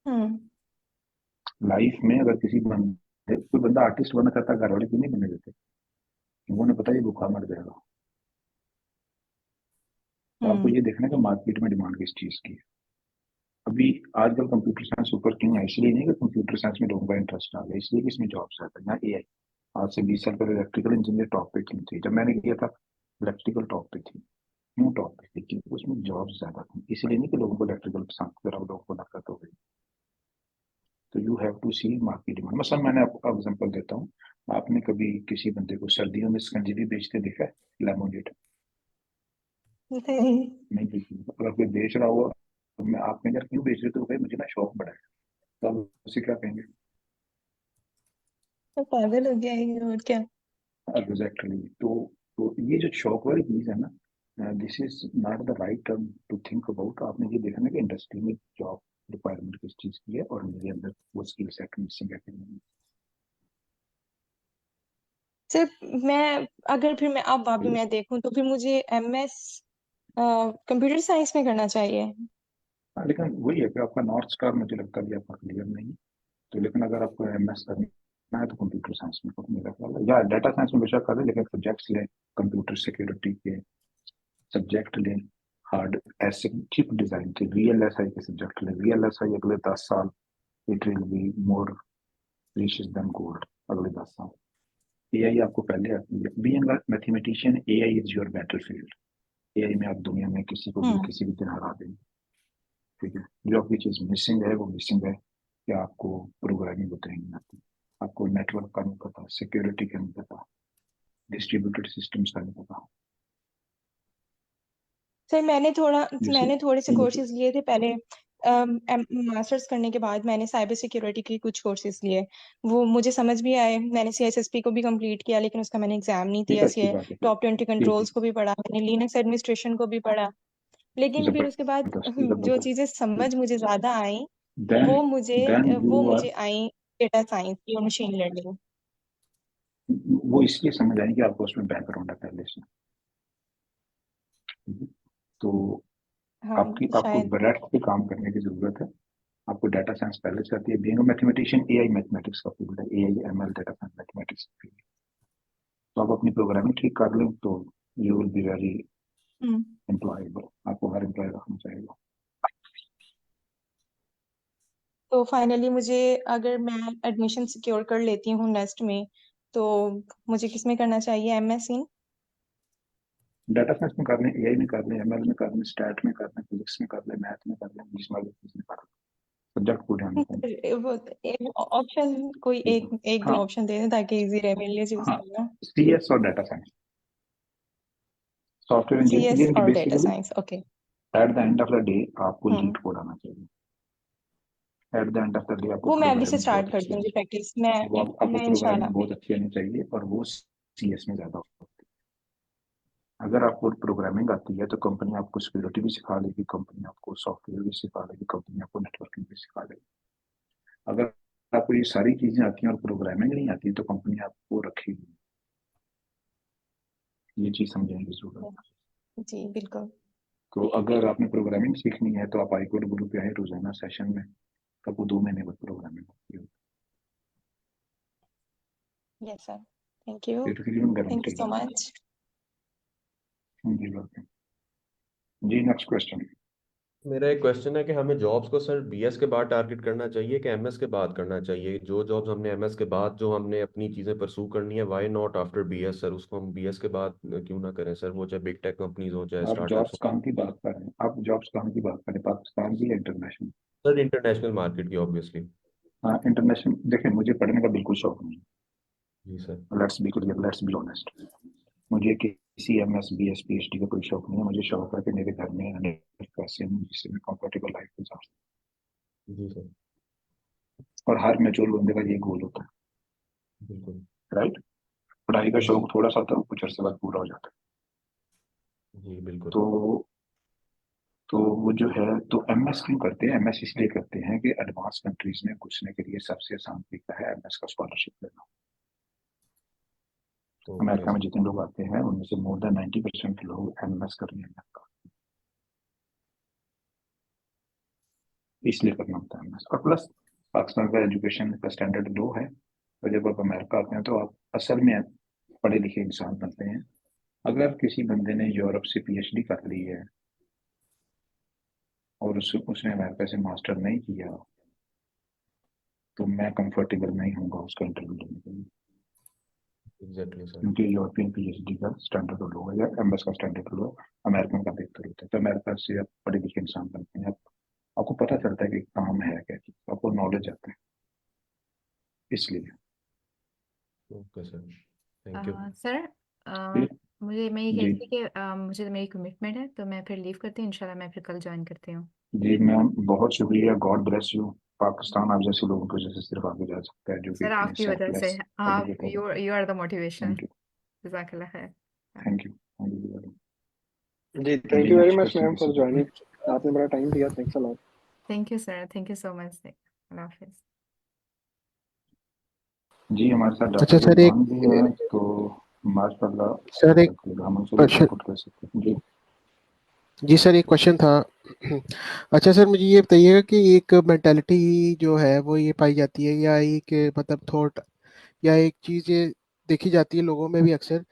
हम्म है। लाइफ में अगर कोई बंदा आर्टिस्ट बनना चाहता है, घर वाले क्यों नहीं बनने देते? क्योंकि उन्हें पता है ये भूखा मर जाएगा। तो आपको हम्म ये देखना है कि मार्केट में डिमांड किस चीज की है। अभी आजकल कंप्यूटर साइंस ऊपर क्यों है? इसलिए नहीं कि कंप्यूटर साइंस में लोगों का इंटरेस्ट आ गया, इसलिए कि इसमें जॉब्स आता है, या एआई। आज से 20 साल पहले इलेक्ट्रिकल इंजीनियर टॉप पे क्यों थी? जब मैंने किया था इलेक्ट्रिकल टॉप पे थी। क्यों टॉप पे थी? क्योंकि उसमें जॉब्स ज्यादा थी, इसलिए नहीं कि लोगों को इलेक्ट्रिकल पसंद करा, लोगों को नफरत हो गई। तो you have to see market demand. मसलन मैंने आपको एग्जांपल देता हूँ, आपने कभी किसी बंदे को सर्दियों में स्कंजीवी बेचते देखा है? लेमोनेड नहीं, नहीं देखी। अगर कोई बेच रहा हुआ तो मैं आप कहेंगे यार क्यों बेच रहे हो? तो भाई मुझे ना शौक बड़ा है। तो आप उसे क्या कहेंगे? तो पागल हो गया है और क्या। एग्जैक्टली। तो ये जो शौक वाली चीज है ना, this is not the right term to think about. आपने ये देखना कि इंडस्ट्री में जॉब रिक्वायरमेंट किस चीज की है और मेरे अंदर वो स्किल सेट मिसिंग है कि नहीं। सिर्फ मैं अगर फिर मैं अब भाभी मैं देखूं तो फिर मुझे एमएस कंप्यूटर साइंस में करना चाहिए। हाँ, लेकिन वही है कि आपका नॉर्थ स्टार मुझे लगता है कि आपका क्लियर नहीं है। तो लेकिन अगर आपको एमएस करना है तो कंप्यूटर साइंस में करो मेरा ख्याल है, या डाटा साइंस में बेशक कर ले, लेकिन सब्जेक्ट्स लें कंप्यूटर सिक्योरिटी के, सब्जेक्ट लें हार्ड ऐसे चिप डिजाइन के, वीएलएसआई के सब्जेक्ट लें। वीएलएसआई अगले 10 साल it will be more precious than gold अगले 10 साल। एआई आपको पहले आती है। Being a mathematician AI is your battlefield. AI में आप दुनिया में किसी को भी किसी भी दिन हरा देंगे। ठीक है, जो आपकी चीज मिसिंग है वो मिसिंग है कि आपको प्रोग्रामिंग उतनी नहीं आती, आपको नेटवर्क का नहीं पता, सिक्योरिटी का नहीं पता, डिस्ट्रीब्यूटेड सिस्टम्स का नहीं पता। सर मैंने जैसे थोड़े से कोर्सेज लिए थे पहले। मास्टर्स करने के बाद मैंने साइबर सिक्योरिटी के कुछ कोर्सेज लिए, वो मुझे समझ भी आए। मैंने सीएसएसपी को भी कंप्लीट किया, लेकिन उसका मैंने एग्जाम नहीं ये दिया। तो अच्छी बात है। टॉप 20 ये कंट्रोल्स को भी पढ़ा, मैंने लिनक्स एडमिनिस्ट्रेशन को भी पढ़ा। लेकिन फिर उसके बाद जबरदस्त जो जबरदस्त। चीजें समझ मुझे ज्यादा आई देन देन वो यू आर, मुझे आई डेटा साइंस की और मशीन लर्निंग। वो इसलिए समझ आएंगे आपको उसमें बैकग्राउंड है पहले से। तो हाँ आपको शायद। ब्रेड्थ पे काम करने की जरूरत है। आपको डाटा साइंस पहले से आती है। Being a mathematician AI mathematics का फील्ड है, AI ML data science mathematics का फील्ड। तो आप अपनी प्रोग्रामिंग ठीक कर लें तो you will be very hmm employable. आपको हर एम्प्लॉय रखना चाहिए। तो फाइनली मुझे, अगर मैं एडमिशन सिक्योर कर लेती हूँ नेक्स्ट में, तो मुझे किस में करना चाहिए? एमएस इन डाटा साइंस में कर लें, एआई में कर लें, एमएल में कर लें, स्टैट में कर लें, फिजिक्स में कर लें, मैथ में कर लें, इंग्लिश में कर लें, सब्जेक्ट पूरे आने चाहिए। वो ऑप्शन कोई एक दो हाँ ऑप्शन दे दें ताकि इजी रहे मेरे लिए चूज हाँ, करना। सीएस और data science, software CS engineer की और data basically science, okay. At the end of the day आपको हम्म लीड कोड आना चाहिए। At the end of the day आपको वो मैं अभी से प्रोग्रामिंग बहुत स्टार्ट अच्छी करती हूँ आनी प्रैक्टिस। चाहिए। वो आपको मैं प्रोग्रामिंग इंशाल्लाह। बहुत अच्छी आनी चाहिए और वो सीएस में ज्यादा होती है। अगर आपको प्रोग्रामिंग आती है तो कंपनी आपको सिक्योरिटी भी सिखा लेगी, कंपनी आपको सॉफ्टवेयर भी सिखा लेगी, कंपनी आपको नेटवर्किंग भी सिखा लेगी। अगर आपको ये सारी चीजें आती हैं और प्रोग्रामिंग नहीं आती तो कंपनी आपको रखेगी। ये चीज समझने की जरूरत है। जी बिल्कुल। तो अगर आपने प्रोग्रामिंग सीखनी है तो आप आईकोड ग्रुप पे आए रोजाना सेशन में, तो आपको 2 महीने बाद प्रोग्रामिंग होती है। Yes sir, thank you. ये तकरीबन थैंक यू गारंटी सो है। मच। जी वेलकम। जी नेक्स्ट क्वेश्चन। मेरा एक क्वेश्चन है कि हमें जॉब्स को सर बीएस के बाद टारगेट करना चाहिए कि एमएस के बाद करना चाहिए? जो जॉब्स हमने एमएस के बाद जो हमने अपनी चीजें परसू करनी है, why not after BS sir? उसको हम बीएस के बाद क्यों ना करें सर? वो चाहे बिग टेक कंपनीज हो चाहे आप स्टार्टअप्स जॉब्स हो। कहाँ की बात कर रहे हैं? आप जॉब्स कहाँ की बात कर रहे हैं, पाकिस्तान की या इंटरनेशनल? सर इंटरनेशनल मार्केट की ऑब्वियसली। हाँ इंटरनेशनल। देखिए मुझे पढ़ने का बिल्कुल शौक नहीं जी सर। है, let's be clear, let's be honest. मुझे किसी एमएस बीएस पीएचडी का कोई शौक नहीं है। मुझे शौक है कि मेरे घर में अनेक पैसे हों जिससे मैं कंफर्टेबल लाइफ गुजार सकूं। जी सर। और हर मैच्योर बंदे का ये गोल होता बिल्कुल। है, राइट? पढ़ाई का जी शौक थोड़ा सा होता है, कुछ अर्से बाद पूरा हो जाता जी है। बिल्कुल। तो वो जो है, तो एमएस क्यों करते हैं? एमएस इसलिए करते हैं कि एडवांस कंट्रीज में घुसने के लिए सबसे आसान तरीका है एमएस का स्कॉलरशिप लेना। ओके अमेरिका में सर। जितने लोग आते हैं उनमें से मोर देन 90% लोग एमएस कर रहे हैं अमेरिका, इसलिए करना होता है एमएस। और प्लस पाकिस्तान का एजुकेशन का स्टैंडर्ड लो है, तो जब आप अमेरिका आते हैं तो आप असल में पढ़े लिखे इंसान बनते हैं। अगर किसी बंदे ने यूरोप से पीएचडी कर ली है और उसने अमेरिका से मास्टर नहीं किया तो मैं कंफर्टेबल नहीं होऊंगा उसका इंटरव्यू लेने के लिए। Exactly sir. क्योंकि यूरोपियन पीएचडी का स्टैंडर्ड होगा या एमएस का स्टैंडर्ड होगा, अमेरिकन का बेहतर होता है। तो अमेरिका से आप पढ़े लिखे इंसान बनते हैं, आपको पता चलता है कि काम है क्या चीज, आपको नॉलेज आता है, इसलिए। Okay sir, thank you. Sir जी मैं ये जी कह रही थी कि मुझे मेरी कमिटमेंट है, तो मैं फिर लीव करती हूँ। इंशाल्लाह मैं फिर कल ज्वाइन करती हूँ। जी मैम, बहुत शुक्रिया, गॉड ब्लेस यू। पाकिस्तान आप जैसे लोगों की वजह से सिर्फ आगे जा सकता है, जो कि सर इतने आपकी वजह से, सेल्फलेस आप एजुकेटेड है। You are the motivation. Thank you, जज़ाकल्लाह खैर। Thank you, thank you. जी, थैंक जी you very next much question ma'am किसी फॉर को ज्वाइनिंग, आपने बड़ा टाइम दिया, thanks a lot. Thank you sir, thank you so much. अल्लाह हाफिज़। जी हमारे साथ अच्छा डॉक्टर सर, एक रिजवान भी है, तो माशाल्लाह सर एक हम उनसे भी क्वेश्चन, सपोर्ट कर सकते हैं। जी जी सर एक क्वेश्चन था। अच्छा सर, मुझे ये बताइएगा कि एक मेंटालिटी जो है वो ये पाई जाती है, या एक मतलब थॉट, या एक चीज़ ये देखी जाती है लोगों में भी अक्सर,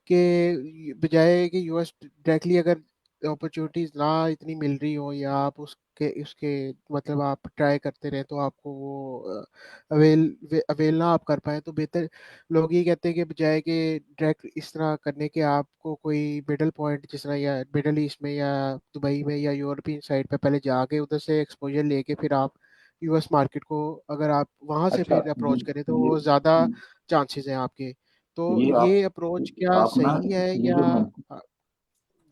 कि बजाय कि यूएस डायरेक्टली अगर अपॉर्चुनिटीज ना इतनी मिल रही हो, या आप उसके उसके मतलब आप ट्राई करते रहे तो आपको वो अवेल ना आप कर पाए, तो बेहतर लोग ये कहते हैं कि बजाय कि डायरेक्ट इस तरह करने के आपको कोई मिडल पॉइंट जिस तरह या मिडल ईस्ट में या दुबई में या यूरोपियन साइड पे पहले जाके उधर से एक्सपोजर लेके फिर आप यूएस मार्केट को अगर आप वहां से अच्छा, फिर अप्रोच करें तो ये वो ज़्यादा चांसेस हैं आपके। तो ये ये अप्रोच क्या आप ना, सही है ये या जो मैं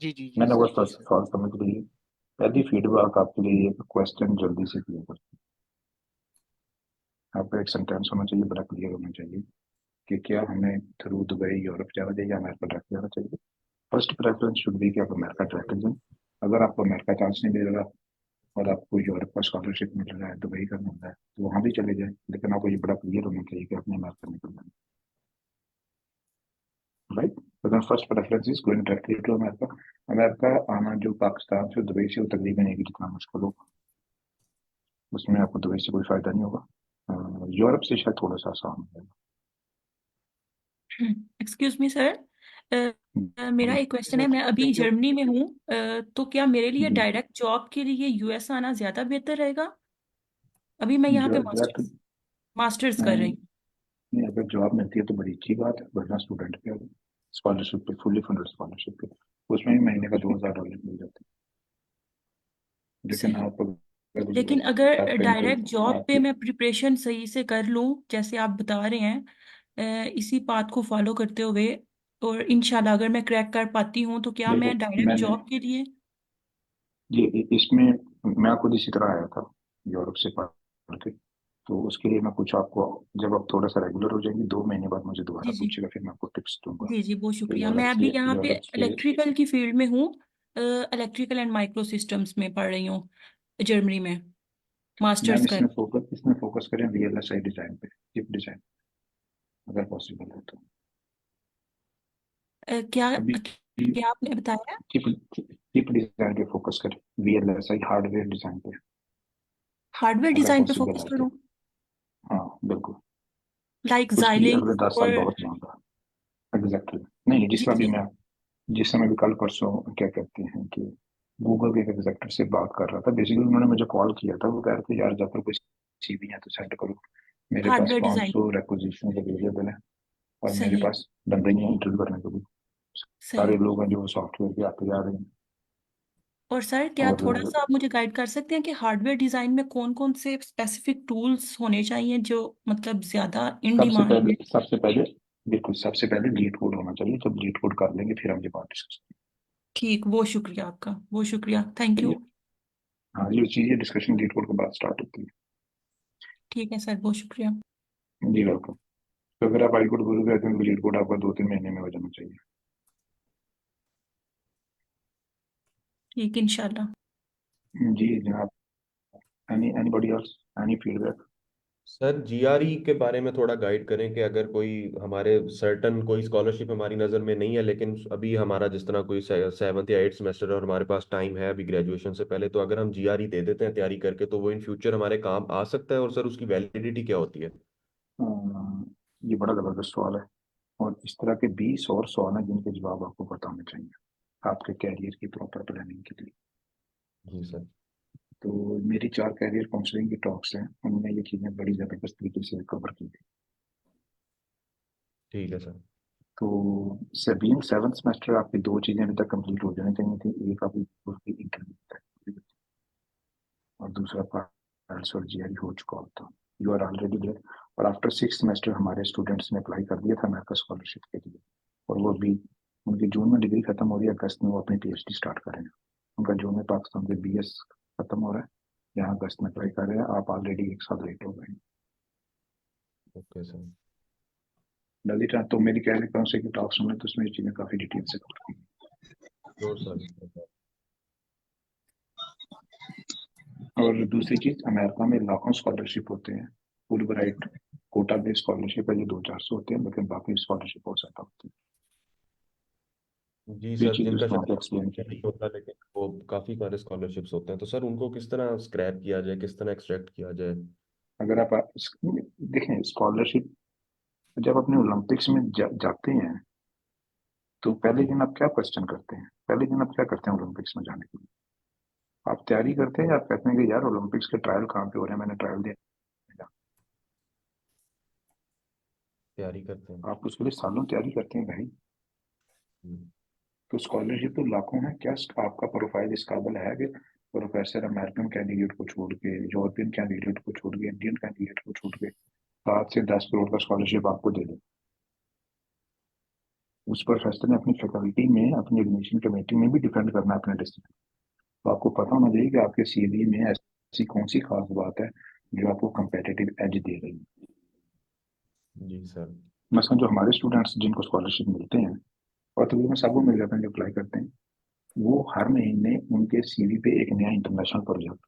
जी जी जी मैंने वो सर, जी सर। सवाल समझ ली। पहली फीडबैक आपके लिए क्वेश्चन जल्दी से क्लियर कर, आपका एक सेंटेंस होना चाहिए, बड़ा क्लियर होना चाहिए कि क्या हमें थ्रू दुबई यूरोप जाना चाहिए या अमेरिका डायरेक्ट जाना चाहिए। फर्स्ट प्रेफरेंस शुड बी कि आप अमेरिका डायरेक्ट जाएं। अगर आपको अमेरिका चांस नहीं मिल रहा और आपको यूरोप का स्कॉलरशिप मिल रहा है, दुबई का मिल रहा है, तो वहां भी चले जाएं, लेकिन आपको ये बड़ा क्लियर होना चाहिए कि आपने अमेरिका निकलना है, राइट। अगर first preference is going directly to America. America आना जो पाकिस्तान से दुबई से वो तकरीबन एक ही जितना मुश्किल होगा, उसमें आपको दुबई से कोई फायदा नहीं होगा। यूरोप से शायद थोड़ा सा आसान होगा। एक्सक्यूज मी सर, मेरा जी एक क्वेश्चन है। मैं अभी थैंक यू। जर्मनी में हूँ, तो क्या मेरे लिए जी डायरेक्ट जॉब के लिए यूएस आना ज़्यादा बेहतर रहेगा? अभी मैं यहाँ पे जो मास्टर्स डायरेक्ट मास्टर्स कर रही हूँ। नहीं, अगर जॉब मिलती है तो बड़ी अच्छी बात है, बढ़िया स्टूडेंट पे स्कॉलरशिप पे, फुल्ली फंडेड स्कॉलरशिप पे, उसमें भी महीने का $2000 मिल जाते हैं। लेकिन सही। आप अगर लेकिन यूएस अगर आपका डायरेक्ट इंटरव्यू जॉब पे आपके मैं प्रिपरेशन सही से कर लूँ जैसे आप बता रहे हैं, इसी बात को फॉलो करते हुए, और इंशाल्लाह अगर मैं क्रैक कर पाती हूँ तो क्या देखो मैं डायरेक्ट मैंने जॉब के लिए। ये इसमें मैं खुद इसी तरह आया था यूरोप से पढ़ के, तो उसके लिए मैं कुछ आपको, जब आप थोड़ा सा रेगुलर हो जाएंगे 2 महीने बाद मुझे जी दोबारा जी। पूछेगा, फिर मैं आपको टिप्स दूंगा जी जी, बहुत कि शुक्रिया। मैं अभी यहाँ पे यूरोप से। इलेक्ट्रिकल की फील्ड में हूँ, इलेक्ट्रिकल एंड माइक्रो सिस्टम्स में पढ़ रही हूँ, जर्मनी में मैम मास्टर्स कर। इसमें फोकस करें वीएलएसआई डिजाइन पे, चिप डिजाइन, अगर पॉसिबल हो तो। क्या अभी क्या आपने बताया? चिप चिप डिजाइन पे फोकस करें, वीएलएसआई हार्डवेयर डिजाइन पे, हार्डवेयर अगर डिजाइन पे पॉसिबल फोकस है तो। करूँ, हाँ बिल्कुल, लाइक उसके लिए जाइलिंक अगले 10 साल और। बहुत महंगा। एग्जैक्टली नहीं, जी जिस जी। मैं जिस समय भी कल परसों क्या कहते हैं कि गूगल के एक एग्जेक्टिव से बात कर रहा था, बेसिकली उन्होंने मुझे कॉल किया था, वो कह रहे थे यार जब तक कोई सीवी है तो सेंड करो, मेरे पास हार्डवेयर डिजाइन। 500 रिक्वेजिशन अवेलेबल है और मेरे सही। पास बंदे नहीं है इंटरव्यू करने के लिए, सारे सही। लोग हैं जो सॉफ्टवेयर के आते जा रहे हैं। और सर क्या और थोड़ा सा आप मुझे गाइड कर सकते हैं कि हार्डवेयर डिजाइन में कौन कौन से स्पेसिफिक टूल्स होने चाहिए जो मतलब ज्यादा इन डिमांड में? सबसे पहले बिल्कुल सबसे पहले लीड कोड होना चाहिए, जब लीड कोड कर लेंगे फिर हम ये बात डिस्कस ठीक, वो शुक्रिया आपका, वो शुक्रिया, थैंक करेंगे। यू। हाँ ये चीज़ डिस्कशन लीड कोड के बाद स्टार्ट होती ठीक है सर, बहुत शुक्रिया। है। जी वेलकम। तो अगर आप आई कोड गुरु कहते हैं तो लीड कोड आपका 2-3 महीने में हो जाना चाहिए। ठीक, इंशाल्लाह। जी जनाब, anybody else, any feedback. Sir GRE के बारे में थोड़ा गाइड करें कि अगर कोई हमारे सर्टन कोई स्कॉलरशिप हमारी नज़र में नहीं है, लेकिन अभी हमारा जिस तरह कोई 7th या 8th सेमेस्टर और हमारे पास टाइम है अभी ग्रेजुएशन से पहले, तो अगर हम जीआरई दे देते हैं तैयारी करके तो वो इन फ्यूचर हमारे काम आ सकता है, और सर उसकी वैलिडिटी क्या होती है? ये बड़ा ज़बरदस्त सवाल है, और इस तरह के 20 और सवाल हैं जिनके जवाब आपको पता होने चाहिए आपके कैरियर की प्रॉपर प्लानिंग के लिए। जी सर। तो मेरी 4 कैरियर काउंसलिंग की टॉक्स हैं, उनमें ये चीज़ें बड़ी ज़बरदस्त तरीके से कवर की गई। ठीक है सर। तो बीइंग 7th सेमेस्टर आपकी दो चीजें अभी तक कंप्लीट हो जानी चाहिए थी। एक आपकी उसकी इंटरव्यू तक और दूसरा पार्ट्स और जीआरई हो चुका होता। You are already there. और आफ्टर 6th सेमेस्टर हमारे स्टूडेंट्स ने अप्लाई कर दिया था अमेरिका स्कॉलरशिप के लिए, और वो भी उनकी जून में डिग्री खत्म हो रही है, अगस्त में वो अपनी पीएचडी स्टार्ट करेंगे। उनका जून में पाकिस्तान से बीएस खत्म हो रहा है, यहाँ अगस्त में अप्लाई कर रहे हैं। आप ऑलरेडी एक साल लेट हो गए। Okay sir. ललित, तो मेरी कह रही कौन से की टॉक सुनने तो उसमें ये चीजें काफी डिटेल से कवर की। Sure sir. और दूसरी चीज, अमेरिका में लाखों स्कॉलरशिप होते हैं। Fulbright quota based scholarship है जो 200-400 होते हैं, लेकिन बाकी स्कॉलरशिप हो सकता होती जी है। ये सर, चीज जिनका उसमें शायद एक्सप्लेन की नहीं होता लेकिन वो काफी सारे स्कॉलरशिप्स होते हैं, तो सर उनको किस तरह स्क्रैप किया जाए, किस तरह एक्सट्रैक्ट किया जाए? अगर आप देखें स्कॉलरशिप जब अपने ओलंपिक्स में जाते हैं तो पहले दिन आप क्या क्वेश्चन करते हैं? पहले दिन आप क्या करते हैं ओलंपिक्स में जाने के लिए? आप तैयारी करते हैं या आप कहते हैं कि यार ओलंपिक्स के ट्रायल कहाँ पे हो रहे हैं, मैंने ट्रायल दिया? तैयारी करते हैं। आप उसके लिए सालों तैयारी करते हैं भाई। तो स्कॉलरशिप तो लाखों है। क्या आपका प्रोफाइल इस काबिल है कि प्रोफेसर अमेरिकन कैंडिडेट को छोड़ के, यूरोपियन कैंडिडेट को छोड़ के, इंडियन कैंडिडेट को छोड़ के 7 से 10 करोड़ का स्कॉलरशिप आपको दे दे? उस प्रोफेसर ने अपनी फैकल्टी में, अपनी एडमिशन कमेटी में भी डिफेंड करना है अपने डिस्ट्रिक्ट। तो आपको पता होना चाहिए कि आपके सीवी में ऐसी कौन सी खास बात है जो आपको कंपेटिटिव एज दे रही है। जी सर। मसलन जो हमारे स्टूडेंट्स जिनको स्कॉलरशिप मिलते हैं, और तकरीबन सबको मिल जाते हैं जो अप्लाई करते हैं, वो हर महीने उनके सीवी पे एक नया इंटरनेशनल प्रोजेक्ट,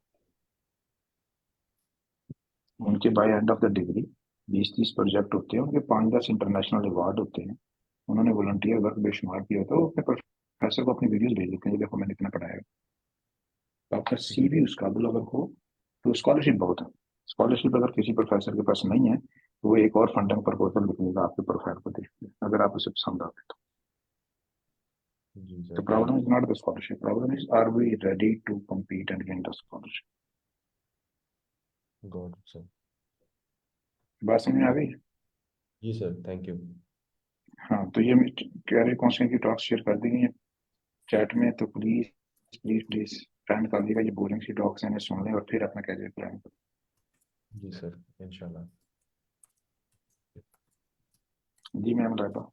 उनके by end of the degree 20-30 project होते हैं, उनके 5-10 इंटरनेशनल अवार्ड होते हैं। उन्होंने वॉलंटियर वर्क बेशुमार किया होता है, वो अपने प्रोफेसर को अपनी वीडियोस भेज देते हैं, देखो मैंने इतना पढ़ाया। तो आपका सीवी उस काबिल अगर हो तो स्कॉलरशिप बहुत है। स्कॉलरशिप अगर किसी प्रोफेसर के पास नहीं है तो वो एक और फंडिंग प्रपोजल लिख लेगा आपके प्रोफाइल को देख के, अगर आप उसे पसंद आते तो। जी The sir. problem is not the scholarship. Problem is, are we ready to compete and gain the scholarship? God sir. बात समझ में आ गई? जी सर, थैंक यू। हाँ, तो ये कह रहे काउंसलिंग की टॉक्स शेयर कर दी गई है चैट में, तो प्लीज प्लीज प्लीज प्लान कर लीजिएगा। ये बोरिंग सी टॉक्स हैं, सुन लें और फिर अपना कैरियर प्लान करें। जी सर, इंशाल्लाह। जी मैम रायबा।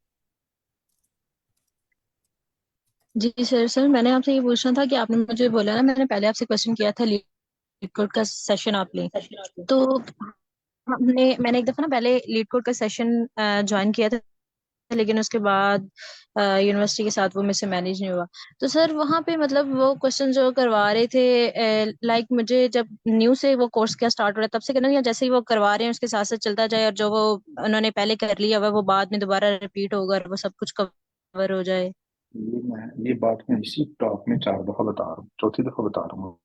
जी सर मैंने आपसे ये पूछना था कि आपने मुझे बोला ना, मैंने पहले आपसे क्वेश्चन किया था लीड कोड का सेशन आप लें, तो मैंने एक दफा ना पहले लीड कोड का सेशन ज्वाइन किया था, लेकिन उसके बाद यूनिवर्सिटी के साथ वो मुझसे मैनेज नहीं हुआ। तो सर वहाँ पे मतलब वो क्वेश्चन जो करवा रहे थे, लाइक मुझे जब न्यू से वो कोर्स क्या स्टार्ट हो रहा है तब से करना, या जैसे ही वो करवा रहे हैं उसके साथ साथ चलता जाए, और जो वो उन्होंने पहले कर लिया हुआ वो बाद में दोबारा रिपीट होगा और वो सब कुछ कवर हो जाए? ये बात मैं इसी टॉक में 4 दफा बता रहा हूँ, चौथी दफा बता रहा हूँ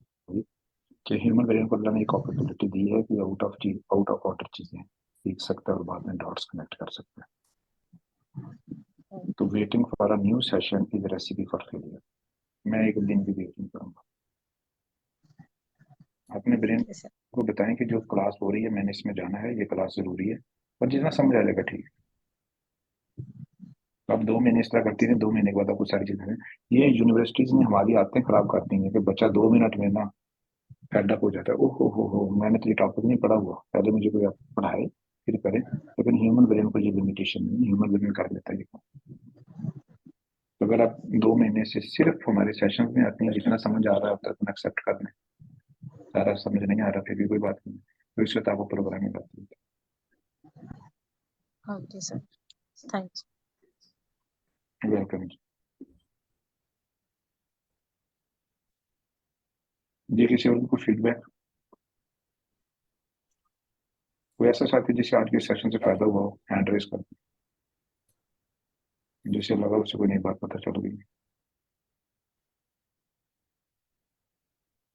कि ह्यूमन ब्रेन को अल्लाह ने एक अपॉर्चुनिटी दी है कि आउट ऑफ ऑर्डर चीजें सीख सकता है और बाद में डॉट्स कनेक्ट कर सकता है। तो waiting for a new session is recipe for failure. मैं एक दिन भी वेट नहीं करूंगा। अपने ब्रेन को बताएं कि जो क्लास हो रही है मैंने इसमें जाना है, ये क्लास जरूरी है, और जितना समझ आ जाएगा ठीक है। अब 2 महीने इस तरह करती है, 2 महीने के बाद आपको सारी चीजें, ये यूनिवर्सिटीज ने हमारी आदतें खराब कर दी हैं कि बच्चा 2 मिनट में ना फेडअप हो जाता है। ओहो हो, मैंने तो ये टॉपिक नहीं पढ़ा हुआ, पहले मुझे कोई पढ़ाए फिर करें। लेकिन ह्यूमन ब्रेन को ये लिमिटेशन नहीं, ह्यूमन ब्रेन कर लेता है ये काम। तो अगर आप 2 महीने से सिर्फ हमारे सेशन में आते हैं, जितना समझ आ रहा है उतना एक्सेप्ट कर लें, सारा समझ नहीं आ रहा फिर भी कोई बात नहीं, तो इस वक्त आपको प्रोग्रामिंग आती है। Okay sir, thanks. वेलकम जी। किसी और को फीडबैक, कोई ऐसा साथी जिसे आज के सेशन से फायदा हुआ हो, हैंड रेस कर, जिसे लगा उसे कोई नई बात पता चल गई।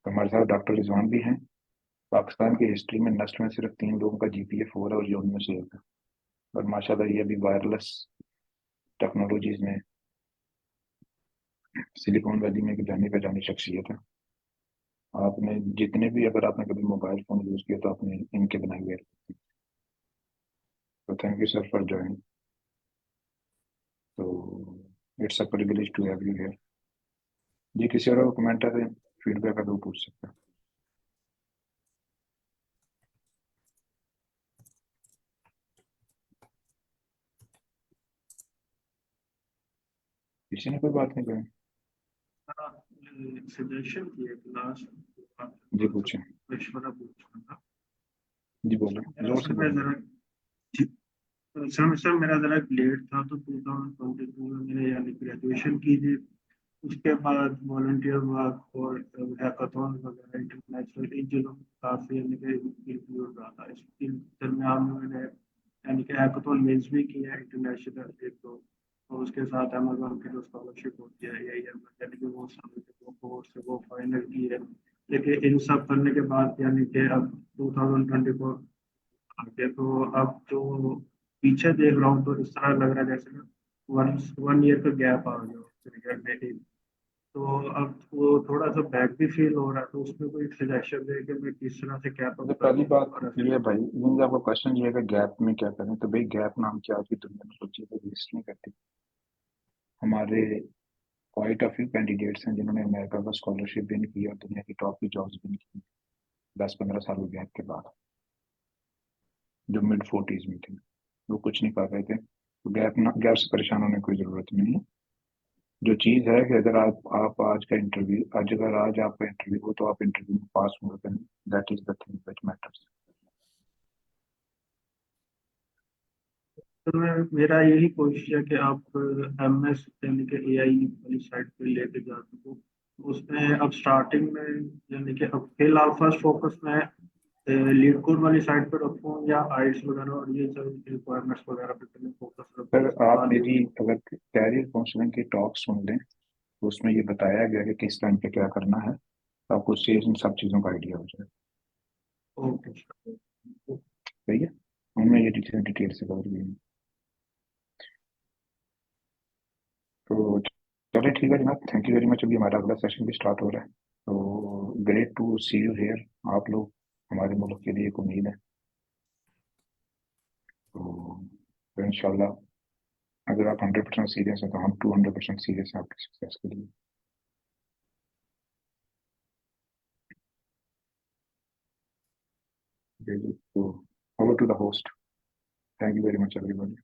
तो हमारे साथ डॉक्टर रिजवान भी हैं। पाकिस्तान की हिस्ट्री में नस्ल में सिर्फ 3 लोगों का जीपीए 4 है और ये उनमें से एक है। और माशाल्लाह ये अभी वायरलेस टेक्नोलॉजीज में सिलिकॉन वैली में एक जानी पहचानी शख्सियत है। आपने जितने भी, अगर आपने कभी मोबाइल फोन यूज किया तो आपने इनके बनाए हुए। तो thank you sir for joining. It's a privilege to have you here. जी किसी और को कमेंट है फीडबैक है तो पूछ सकते हैं। किसी ने कोई बात नहीं कही? सजेशन किए क्लास जी पूछें। मशवरा पूछना था। जी बोलो जोर से मैं बोलो। जरा सर मेरा जरा लेट था तो 2022 में मैंने यानी ग्रेजुएशन की थी। उसके बाद वॉलंटियर वर्क और हैकाथॉन वगैरह इंटरनेशनल इन चीज़ों में काफ़ी यानी कि इंक्लूड रहा था। इसके दरमियान में मैंने यानी कि हैकाथॉन मीन्स भी किया है इंटरनेशनल एक तो, और उसके साथ अमेजोन की जो स्कॉलरशिप होती है यही यानी कि वो साल के वो कोर्स है वो फाइनल की है। लेकिन इन सब करने के बाद यानी कि अब 2024 आगे तो अब जो पीछे देख रहा हूँ तो इस तरह लग रहा है जैसे वन वन ईयर का गैप आ गया रिजल्ट में ही। तो अब वो थोड़ा सा बैक भी फील हो रहा है तो उसमें कोई सजेशन दे कि मैं किस तरह से कैप अप सबसे पहली करूँ बात और ये है भाई, ये आपका क्वेश्चन ये है कि गैप में क्या करें, तो भाई गैप नाम की आज की दुनिया में सोचिए तो एग्जिस्ट नहीं करती। हमारे क्वाइट अ फ्यू कैंडिडेट्स हैं जिन्होंने अमेरिका का स्कॉलरशिप भी नहीं किया और दुनिया की टॉप की जॉब्स भी नहीं की 10-15 साल के गैप के बाद, जो मिड 40s में थे। वो कुछ नहीं कर रहे थे, तो गैप से परेशान होने की कोई जरूरत नहीं है। जो चीज़ है कि अगर आप आज का इंटरव्यू, अगर आज आपका इंटरव्यू हो तो आप इंटरव्यू में पास होंगे, that is the thing which matters. तो मेरा यही कोशिश है कि आप एमएस यानी कि एआई वाली साइड पे लेके जा सको। उसमें अब स्टार्टिंग में यानी कि अब फिलहाल फर्स्ट फोकस में लीड कोड वाली साइड पे रखूँ या आइल्स वगैरह और ये सब रिक्वायरमेंट्स वगैरह पे पहले फोकस रखूँ सर उसके आप बाद मेरी अगर कैरियर काउंसलिंग की टॉक सुन लें तो उसमें ये बताया गया कि किस टाइम पे क्या करना है, तो आपको उससे इन सब चीज़ों का आइडिया हो जाएगा। ओके सही है, उनमें ये चीज़ें डिटेल से कवर की हैं। तो चलिए ठीक है जनाब, थैंक यू वेरी मच। अभी हमारा अगला सेशन भी स्टार्ट हो रहा है, तो great to see you here. आप लोग हमारे मुल्क के लिए एक उम्मीद है, तो इंशाल्लाह अगर आप 100% सीरियस हैं तो हम 200% सीरियस हैं आपके सक्सेस के लिए। तो over to the host. Thank you very much everyone.